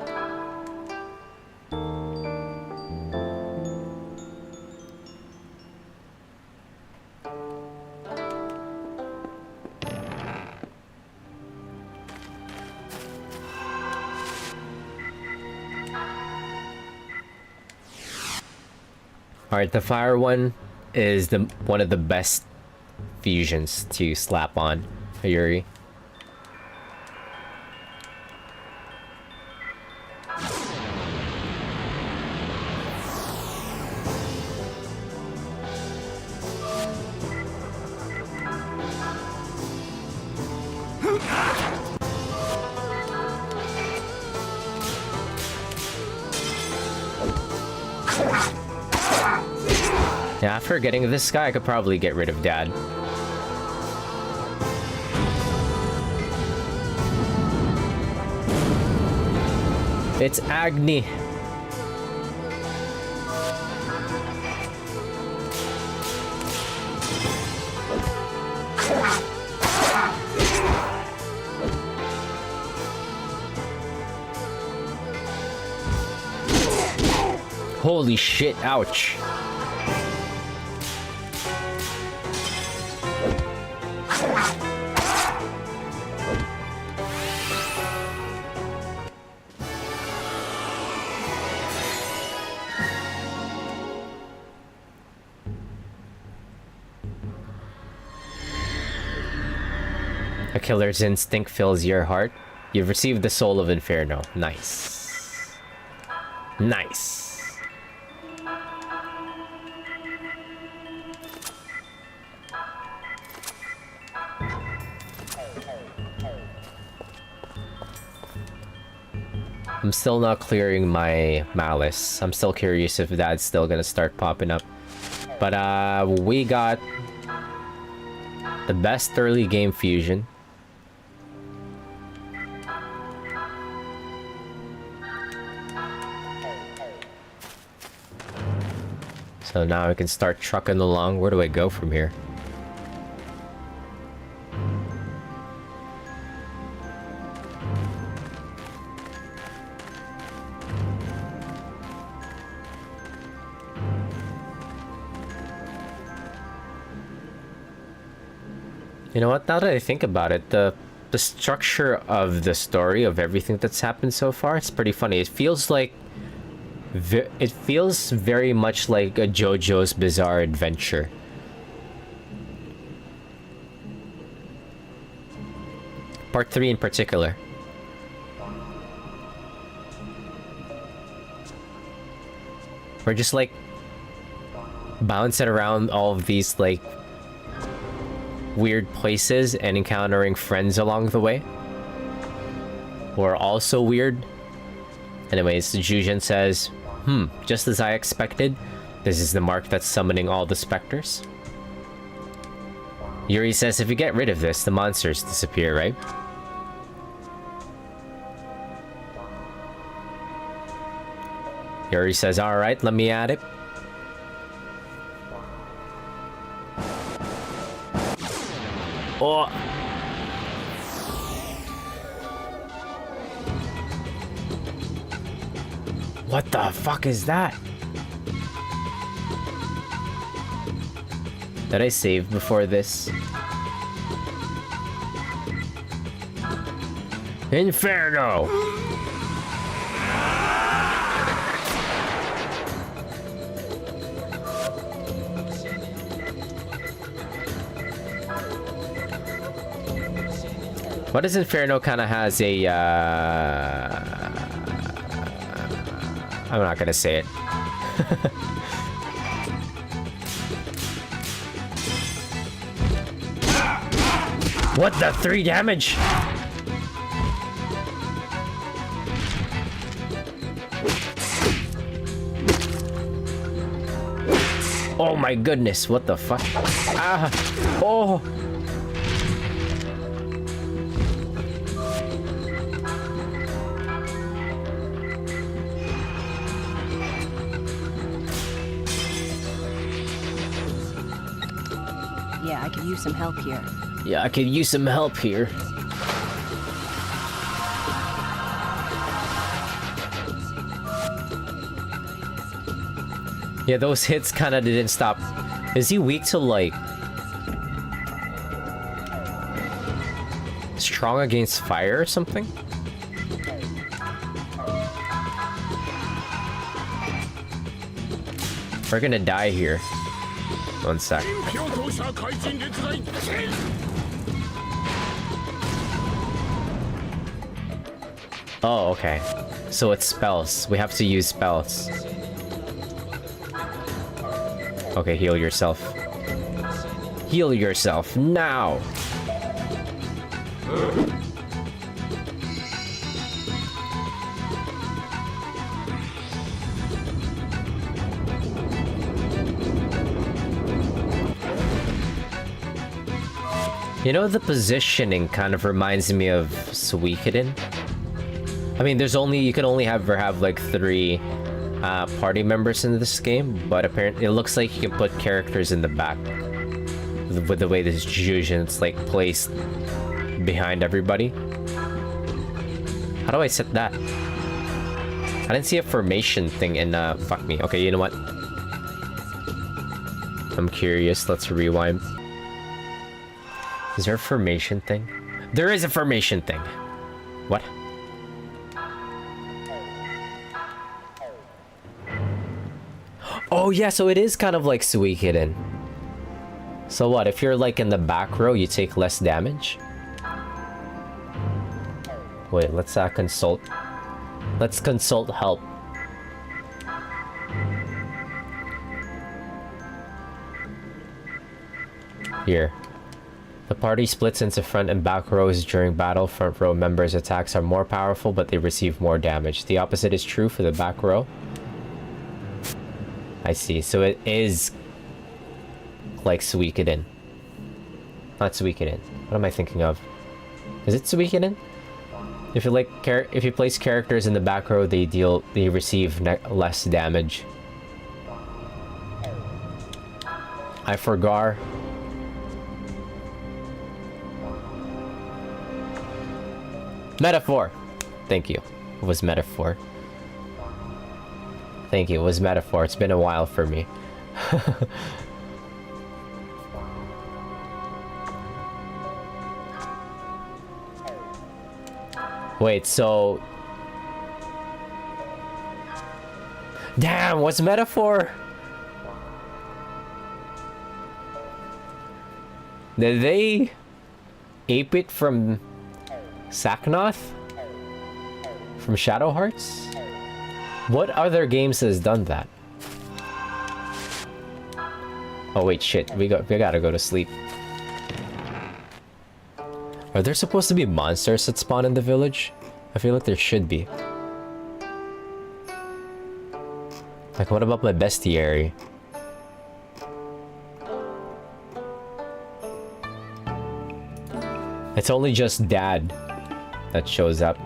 Alright, the fire one is one of the best fusions to slap on Yuri. Yeah, after getting this guy, I could probably get rid of Dad. It's Agni. Holy shit, ouch. A killer's instinct fills your heart. You've received the soul of Inferno. Nice. Nice. I'm still not clearing my malice. I'm still curious if that's still gonna start popping up. But we got the best early game fusion. So now I can start trucking along. Where do I go from here? You know what? Now that I think about it, the structure of the story of everything that's happened so far, it's pretty funny. It feels like it feels very much like a JoJo's Bizarre Adventure. Part 3 in particular. We're just like bouncing around all of these like weird places and encountering friends along the way who are also weird. Anyways, Jujin says, just as I expected, this is the mark that's summoning all the specters. Yuri says if you get rid of this, the monsters disappear, right? Yuri says, alright, let me add it. Oh! What the fuck is that? Did I save before this? Inferno! What does Inferno kind of has a, I'm not gonna say it. What the 3 damage? Oh my goodness, what the fuck? Ah! Oh! Yeah, I could use some help here. Yeah, I could use some help here. Yeah, those hits kind of didn't stop. Is he weak to, like... strong against fire or something? We're gonna die here. 1 sec. Oh, okay. So it's spells. We have to use spells. Okay, heal yourself. Heal yourself now! You know, the positioning kind of reminds me of Suikoden. I mean, you can only have like 3 party members in this game, but apparently it looks like you can put characters in the back. With the way this Jujutsu, like placed behind everybody. How do I set that? I didn't see a formation thing in fuck me. Okay, you know what? I'm curious, let's rewind. Is there a formation thing? There is a formation thing. What? Oh yeah, so it is kind of like Suikoden. So what, if you're like in the back row, you take less damage? Wait, let's consult. Let's consult help. Here. The party splits into front and back rows during battle. Front row members' attacks are more powerful, but they receive more damage. The opposite is true for the back row. I see. So it is like Suikoden. Not Suikoden. What am I thinking of? Is it Suikoden? If you place characters in the back row, they receive less damage. I forgot. Metaphor. Thank you. It was metaphor. Thank you. It was metaphor. It's been a while for me. Wait, so... Damn, what's metaphor? Did they ape it from Saknoth? From Shadowhearts? What other games has done that? Oh wait, shit. We gotta go to sleep. Are there supposed to be monsters that spawn in the village? I feel like there should be. Like, what about my bestiary? It's only just Dad that shows up.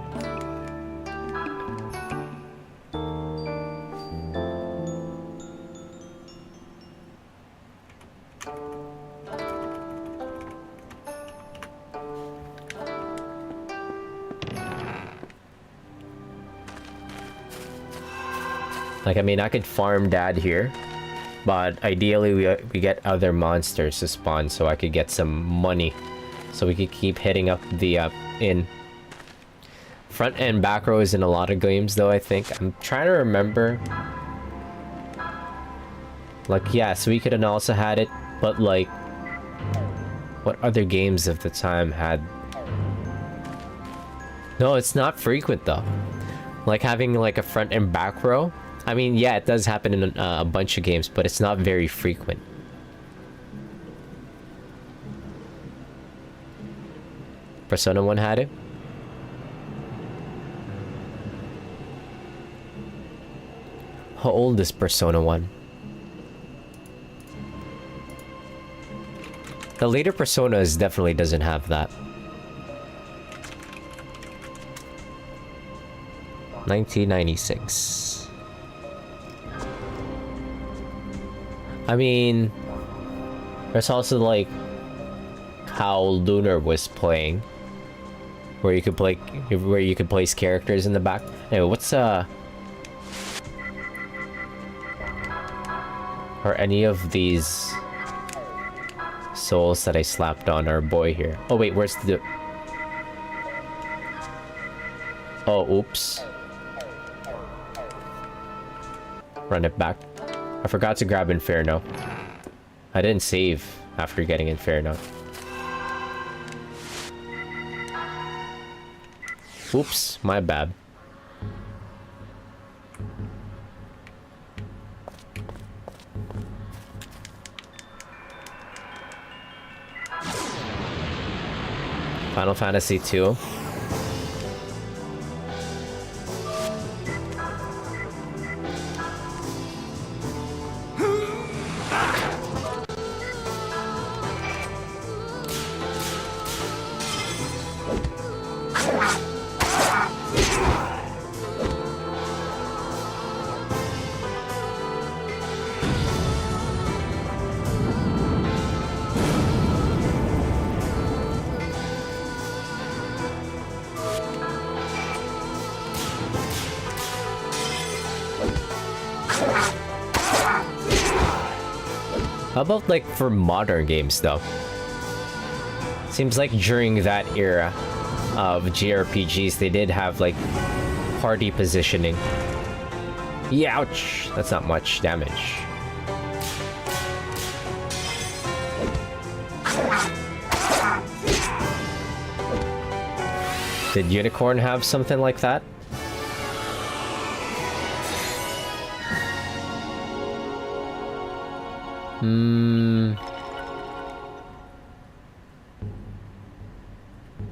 Like, I mean, I could farm Dad here, but ideally we get other monsters to spawn so I could get some money. So we could keep hitting up the inn. Front and back row is in a lot of games though, I think. I'm trying to remember. Like, yeah, so we could have also had it, but like, what other games of the time had... No, it's not frequent though. Like having like a front and back row. I mean, yeah, it does happen in a bunch of games, but it's not very frequent. Persona 1 had it. How old is Persona 1? The later Personas definitely doesn't have that. 1996. I mean, there's also like how Lunar was playing, where you could place characters in the back. Anyway, what's or any of these souls that I slapped on our boy here? Oh wait, where's the... Oh, oops. Run it back. I forgot to grab Inferno. I didn't save after getting Inferno. Oops, my bad. Final Fantasy 2. How about like for modern games though? Seems like during that era of JRPGs they did have like party positioning. Yeah, ouch! That's not much damage. Did Unicorn have something like that?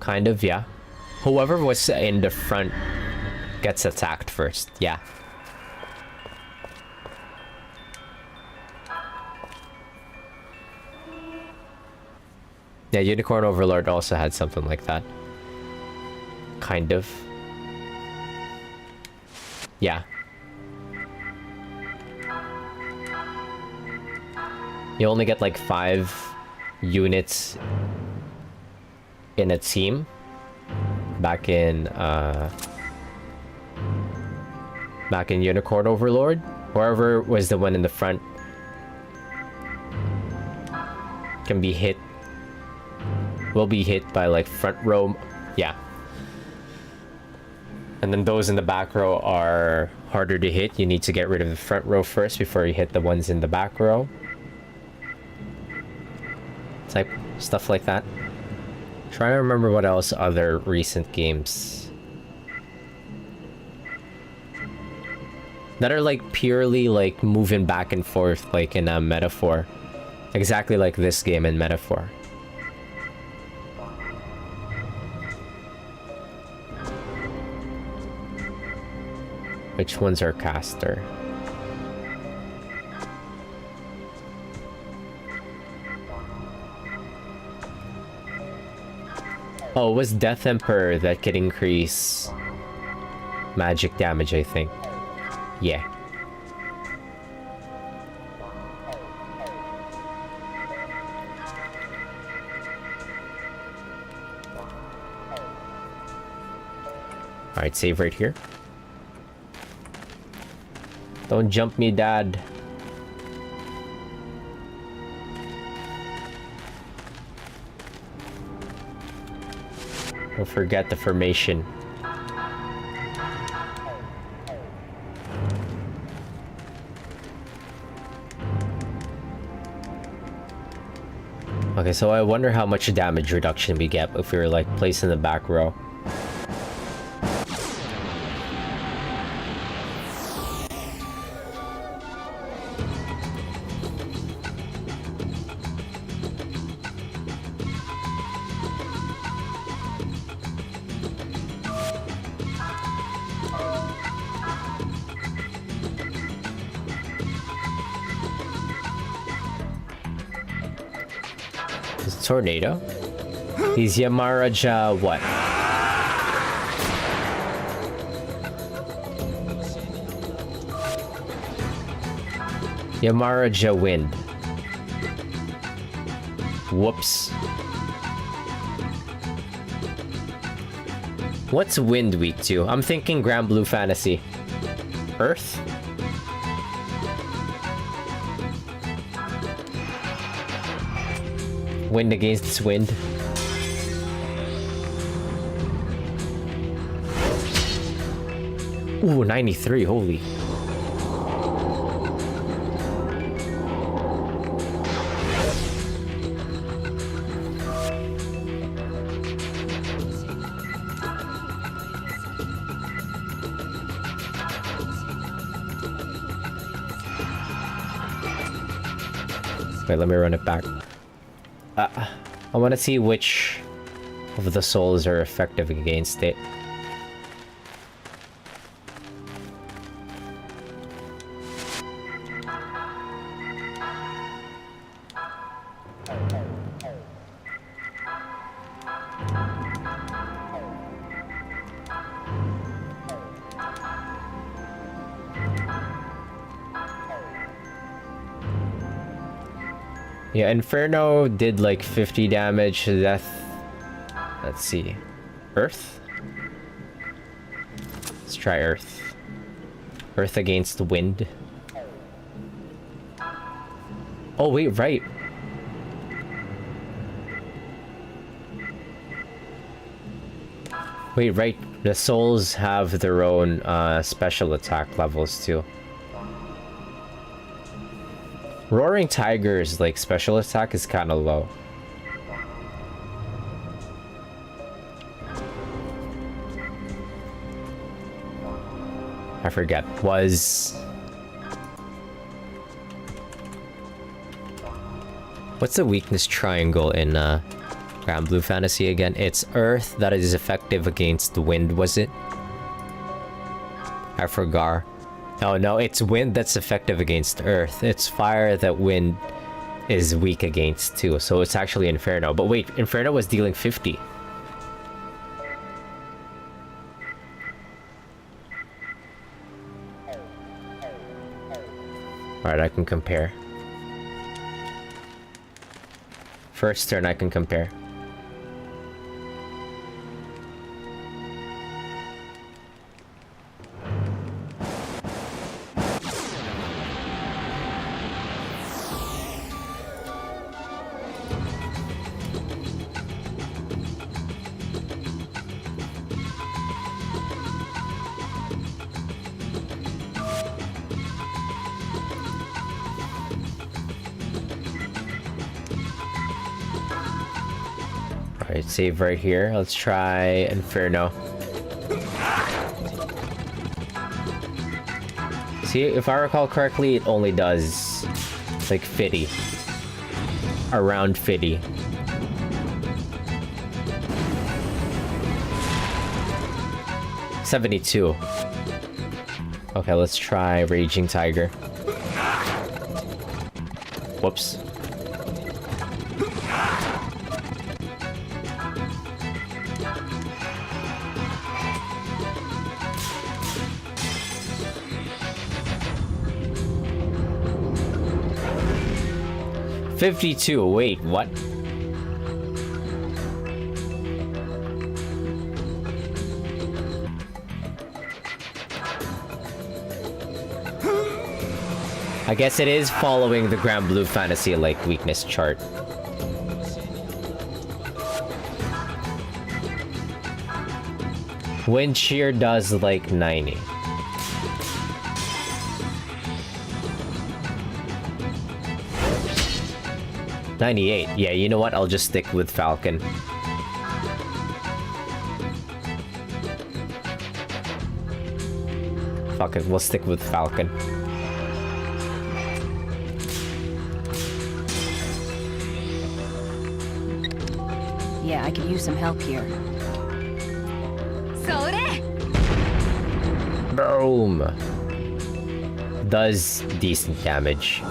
Kind of, yeah. Whoever was in the front gets attacked first, yeah. Yeah, Unicorn Overlord also had something like that. Kind of. Yeah. You only get like 5 units in a team back in Unicorn Overlord. Whoever was the one in the front can be hit, will be hit by like front row, yeah. And then those in the back row are harder to hit. You need to get rid of the front row first before you hit the ones in the back row. Type stuff like that. Trying to remember what else other recent games that are like purely like moving back and forth like in a metaphor, exactly like this game in metaphor. Which ones are caster? Oh, it was Death Emperor that could increase magic damage, I think. Yeah. Alright, save right here. Don't jump me, Dad. Don't forget the formation. Okay, so I wonder how much damage reduction we get if we were like placed in the back row. Tornado? He's Yamaraja what? Yamaraja wind. Whoops. What's wind weak to? I'm thinking Grand Blue Fantasy. Earth? Wind against wind. Ooh, 93, holy. Wait, let me run it back. I want to see which of the souls are effective against it. Yeah, Inferno did like 50 damage to death. Let's see. Earth? Let's try Earth. Earth against the wind. Oh, wait, right. Wait, right. The souls have their own special attack levels too. Roaring Tiger's like special attack is kind of low. I forget. What's the weakness triangle in Grand Blue Fantasy again? It's Earth that is effective against the wind, was it? I forgot. Oh no, it's wind that's effective against Earth. It's fire that wind is weak against too. So it's actually Inferno. But wait, Inferno was dealing 50. Alright, I can compare. First turn I can compare. Alright, save right here. Let's try Inferno. See, if I recall correctly, it only does like 50. Around 50. $72. Okay, let's try Raging Tiger. Whoops. $52. Wait, what? I guess it is following the Grand Blue Fantasy like weakness chart. Wind shear does like 90. $98. Yeah, you know what? I'll just stick with Falcon. Fuck it, we'll stick with Falcon. Yeah, I could use some help here. Boom! Does decent damage.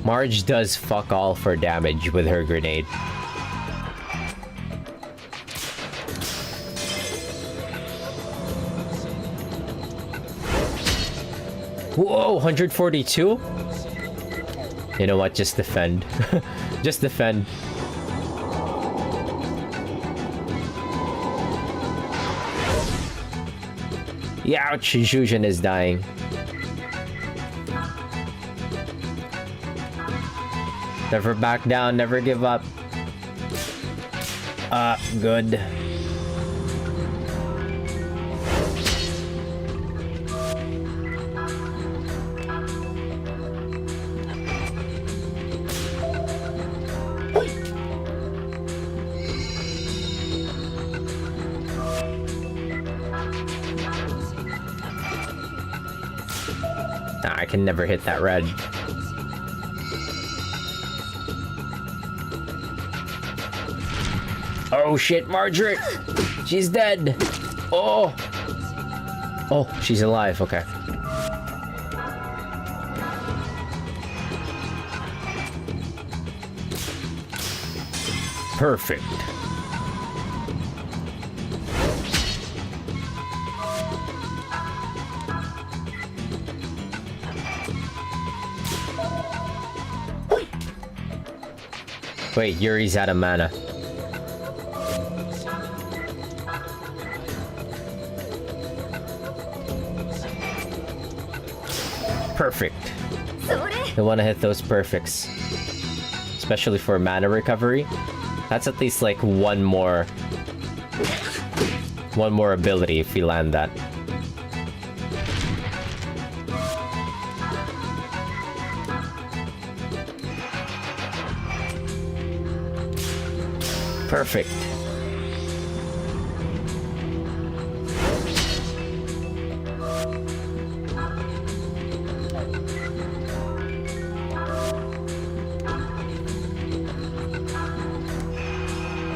Marge does fuck all for damage with her grenade. Whoa, 142? You know what? Just defend. Just defend. Ouch, Jujin is dying. Never back down, never give up. Good. Nah, I can never hit that red. Oh shit, Marjorie! She's dead! Oh! Oh, she's alive, okay. Perfect. Wait, Yuri's out of mana. Perfect. I want to hit those perfects. Especially for mana recovery. That's at least like one more ability if we land that. Perfect.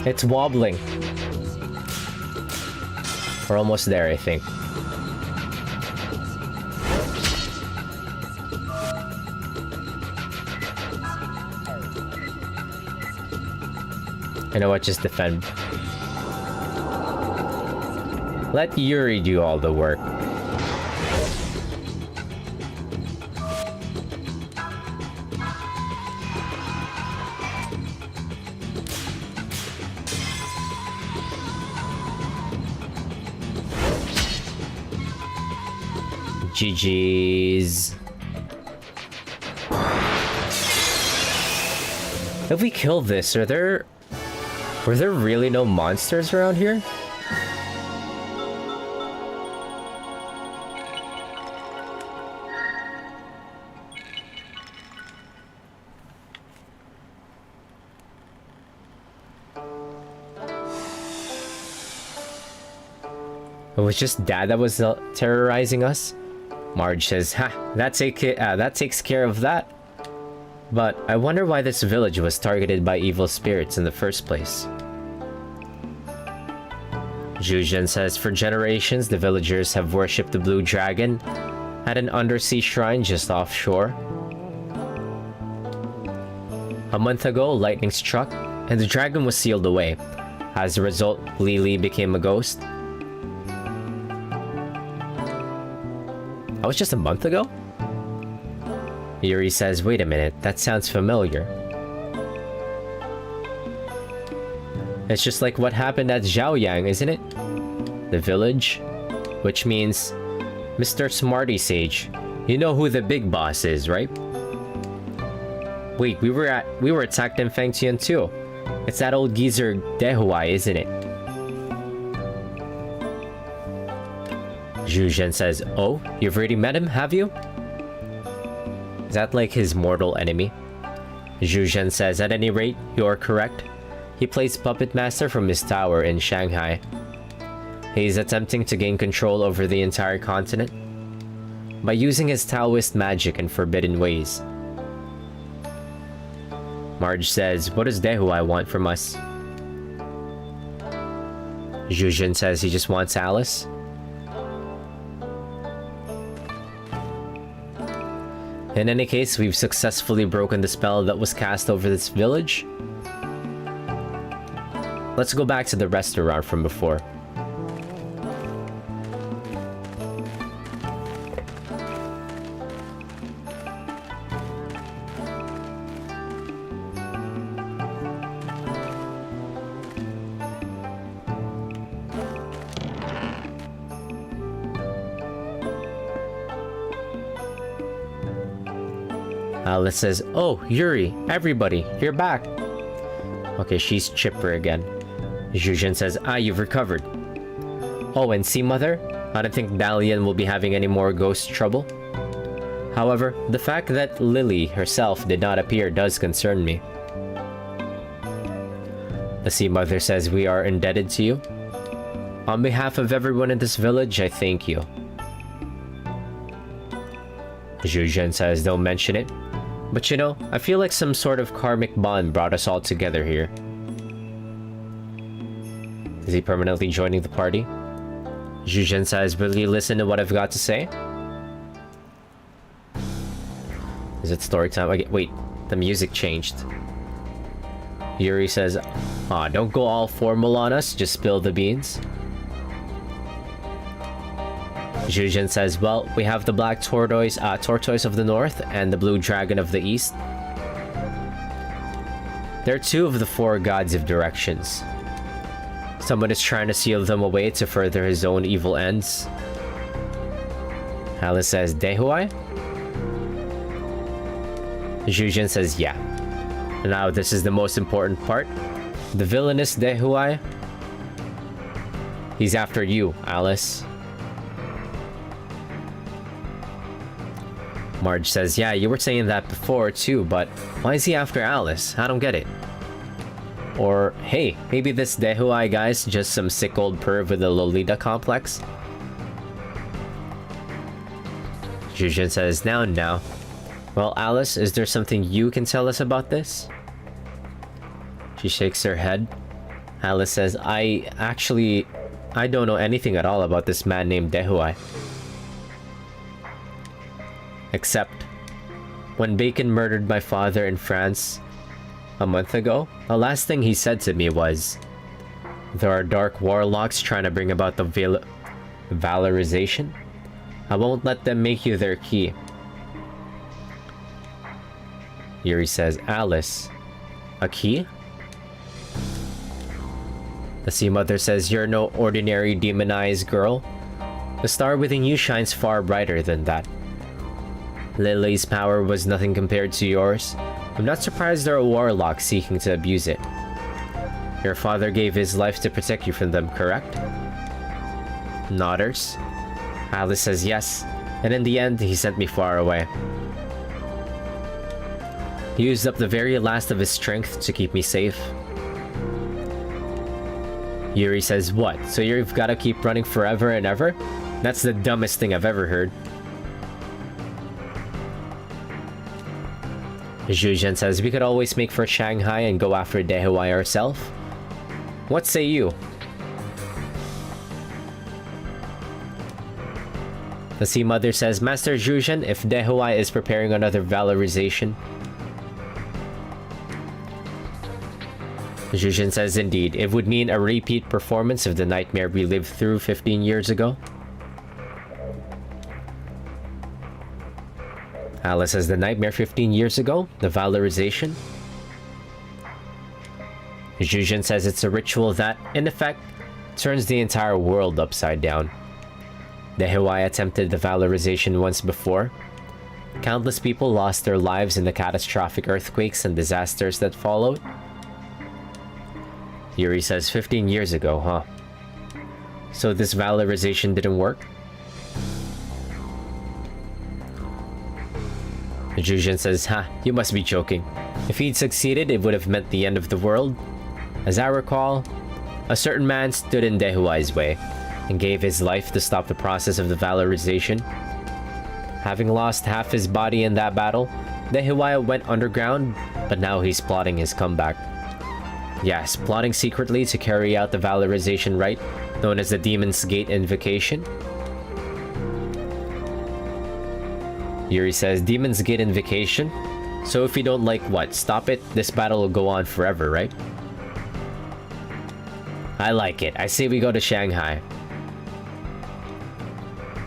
It's wobbling. We're almost there, I think. You know what? Just defend. Let Yuri do all the work. GG's. If we kill this, were there really no monsters around here? It was just Dad that was terrorizing us? Marge says, ha, that takes care of that. But I wonder why this village was targeted by evil spirits in the first place. Jujin says, for generations, the villagers have worshipped the blue dragon at an undersea shrine just offshore. A month ago, lightning struck, and the dragon was sealed away. As a result, Lily became a ghost. That was just a month ago? Yuri says, wait a minute, that sounds familiar. It's just like what happened at Zhaoyang, isn't it? The village? Which means, Mr. Smarty Sage, you know who the big boss is, right? Wait, we were attacked in Fengtian too. It's that old geezer Dehuai, isn't it? Zhu Zhen says, oh, you've already met him, have you? Is that like his mortal enemy? Zhu Zhen says, at any rate, you are correct. He plays puppet master from his tower in Shanghai. He is attempting to gain control over the entire continent by using his Taoist magic in forbidden ways. Marge says, what does Dehuai want from us? Zhu Zhen says he just wants Alice. In any case, we've successfully broken the spell that was cast over this village. Let's go back to the restaurant from before. Alice says, oh, Yuri, everybody, you're back. Okay, she's chipper again. Zhu Zhen says, you've recovered. Oh, and see, Mother? I don't think Dalian will be having any more ghost trouble. However, the fact that Lily herself did not appear does concern me. The Sea Mother says, we are indebted to you. On behalf of everyone in this village, I thank you. Zhu Zhen says, don't mention it. But you know, I feel like some sort of karmic bond brought us all together here. Is he permanently joining the party? Zhu Zhen says, will you listen to what I've got to say? Is it story time? Okay, wait, the music changed. Yuri says, don't go all formal on us, just spill the beans. Zhu Zhen says, well, we have the black tortoise of the north and the blue dragon of the east. They're two of the four gods of directions. Someone is trying to seal them away to further his own evil ends. Alice says, Dehuai? Zhu Zhen says, yeah. Now this is the most important part. The villainous Dehuai. He's after you, Alice. Marge says, yeah, you were saying that before too, but why is he after Alice? I don't get it. Or, hey, maybe this Dehuai guy's just some sick old perv with a Lolita complex? Zhu Zhen says, now. Well, Alice, is there something you can tell us about this? She shakes her head. Alice says, I don't know anything at all about this man named Dehuai. Except, when Bacon murdered my father in France a month ago, the last thing he said to me was, there are dark warlocks trying to bring about the valorization. I won't let them make you their key. Yuri says, Alice, a key? The Sea Mother says, you're no ordinary demonized girl. The star within you shines far brighter than that. Lily's power was nothing compared to yours. I'm not surprised there are warlocks seeking to abuse it. Your father gave his life to protect you from them, correct? Nodders. Alice says yes, and in the end, he sent me far away. He used up the very last of his strength to keep me safe. Yuri says, what? So you've got to keep running forever and ever? That's the dumbest thing I've ever heard. Zhu Zhen says, we could always make for Shanghai and go after Dehuai ourselves. What say you? The Sea Mother says, Master Zhuzhen, if Dehuai is preparing another valorization. Zhuzhen says, indeed, it would mean a repeat performance of the nightmare we lived through 15 years ago. Alice says, the nightmare 15 years ago? The valorization? Zhuzhen says it's a ritual that, in effect, turns the entire world upside down. Dehuai attempted the valorization once before. Countless people lost their lives in the catastrophic earthquakes and disasters that followed. Yuri says 15 years ago, huh? So this valorization didn't work? Zhuzhen says, ha, you must be joking. If he'd succeeded, it would have meant the end of the world. As I recall, a certain man stood in Dehuai's way and gave his life to stop the process of the valorization. Having lost half his body in that battle, Dehuai went underground, but now he's plotting his comeback. Yes, plotting secretly to carry out the valorization rite, known as the Demon's Gate Invocation. Yuri says, Demon's Gate Invocation? So if you don't like what, stop it, this battle will go on forever, right? I like it. I say we go to Shanghai.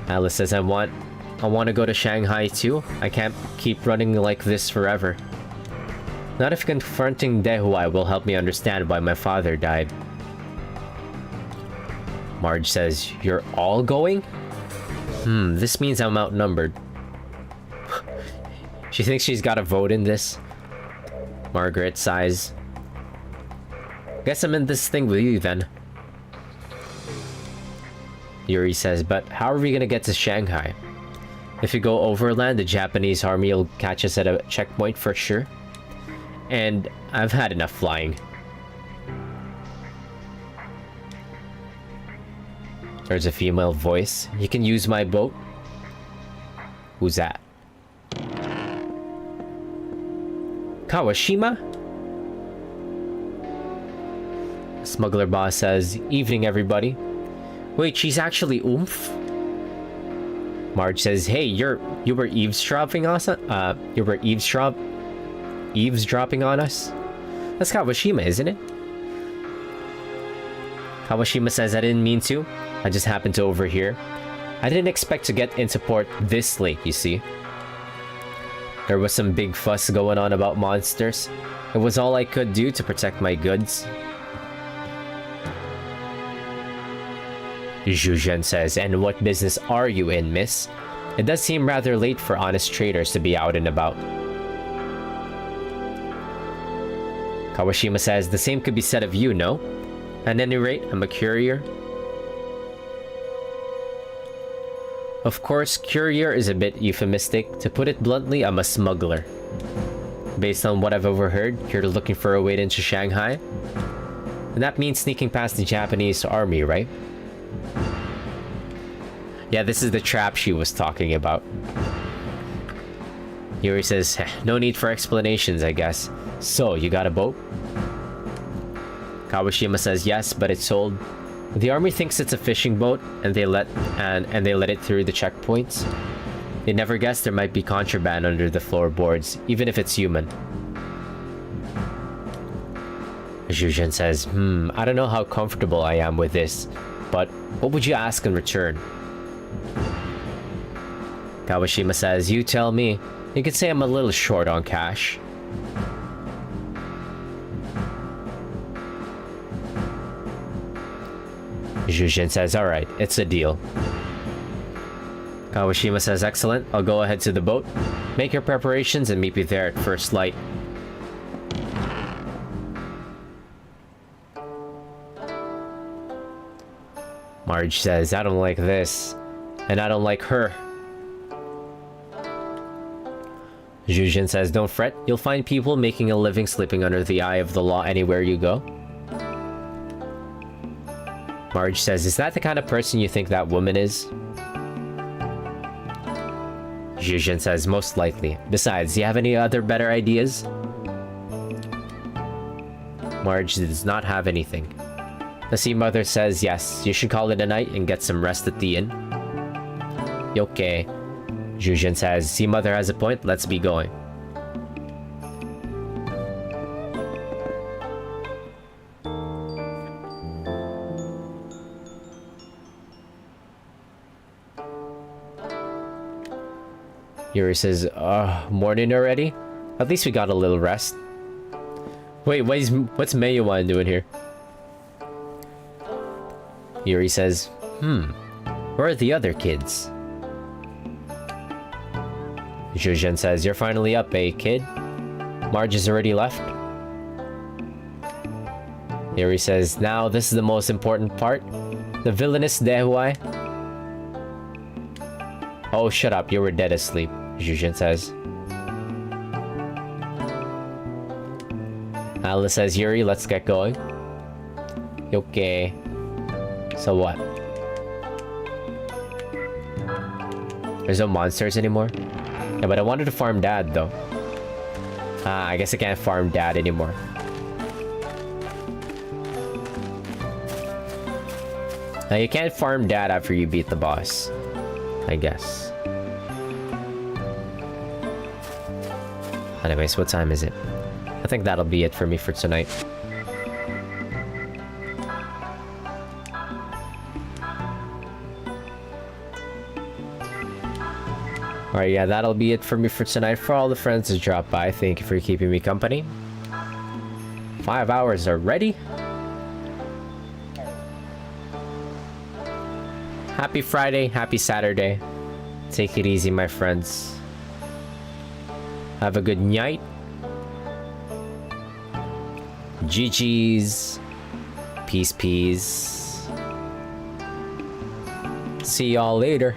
Alice says, I want to go to Shanghai too. I can't keep running like this forever. Not if confronting Dehuai will help me understand why my father died. Marge says, you're all going? This means I'm outnumbered. She thinks she's got a vote in this. Margaret sighs. Guess I'm in this thing with you then. Yuri says, but how are we gonna get to Shanghai? If we go overland, the Japanese army will catch us at a checkpoint for sure. And I've had enough flying. There's a female voice. You can use my boat. Who's that? Kawashima? Smuggler boss says, evening everybody. Wait, she's actually oomph? Marge says, hey, you were eavesdropping on us? Eavesdropping on us? That's Kawashima, isn't it? Kawashima says, I didn't mean to. I just happened to overhear. I didn't expect to get into port this late, you see. There was some big fuss going on about monsters. It was all I could do to protect my goods. Zhuzhen says, and what business are you in, miss? It does seem rather late for honest traders to be out and about. Kawashima says, the same could be said of you, no? At any rate, I'm a courier. Of course, courier is a bit euphemistic. To put it bluntly, I'm a smuggler. Based on what I've overheard, you're looking for a way into Shanghai? And that means sneaking past the Japanese army, right? Yeah, this is the trap she was talking about. Yuri says, no need for explanations, I guess. So, you got a boat? Kawashima says yes, but it's sold. The army thinks it's a fishing boat, and they let it through the checkpoints. They never guessed there might be contraband under the floorboards, even if it's human. Zhuzhen says, I don't know how comfortable I am with this, but what would you ask in return? Kawashima says, you tell me. You could say I'm a little short on cash. Zhuzhen says, alright, it's a deal. Kawashima says, excellent, I'll go ahead to the boat. Make your preparations and meet me there at first light. Marge says, I don't like this. And I don't like her. Zhuzhen says, don't fret, you'll find people making a living sleeping under the eye of the law anywhere you go. Marge says, is that the kind of person you think that woman is? Zhuzhen says, most likely. Besides, do you have any other better ideas? Marge does not have anything. The Sea Mother says, yes, you should call it a night and get some rest at the inn. Okay. Zhuzhen says, see, mother has a point, let's be going. Yuri says, morning already? At least we got a little rest. Wait, what's Mayuan doing here? Yuri says, where are the other kids? Zhuzhen says, you're finally up, eh, kid? Marge has already left? Yuri says, now this is the most important part. The villainous Dehuai. Oh, shut up, you were dead asleep, Zhuzhen says. Alice says, Yuri, let's get going. Okay. So what? There's no monsters anymore? Yeah, but I wanted to farm Dad, though. I guess I can't farm Dad anymore. Now, you can't farm Dad after you beat the boss, I guess. Anyways, what time is it? I think that'll be it for me for tonight. Alright, yeah, that'll be it for me for tonight. For all the friends that dropped by, thank you for keeping me company. 5 hours already. Happy Friday, happy Saturday. Take it easy, my friends. Have a good night. GG's. Peace, peace. See y'all later.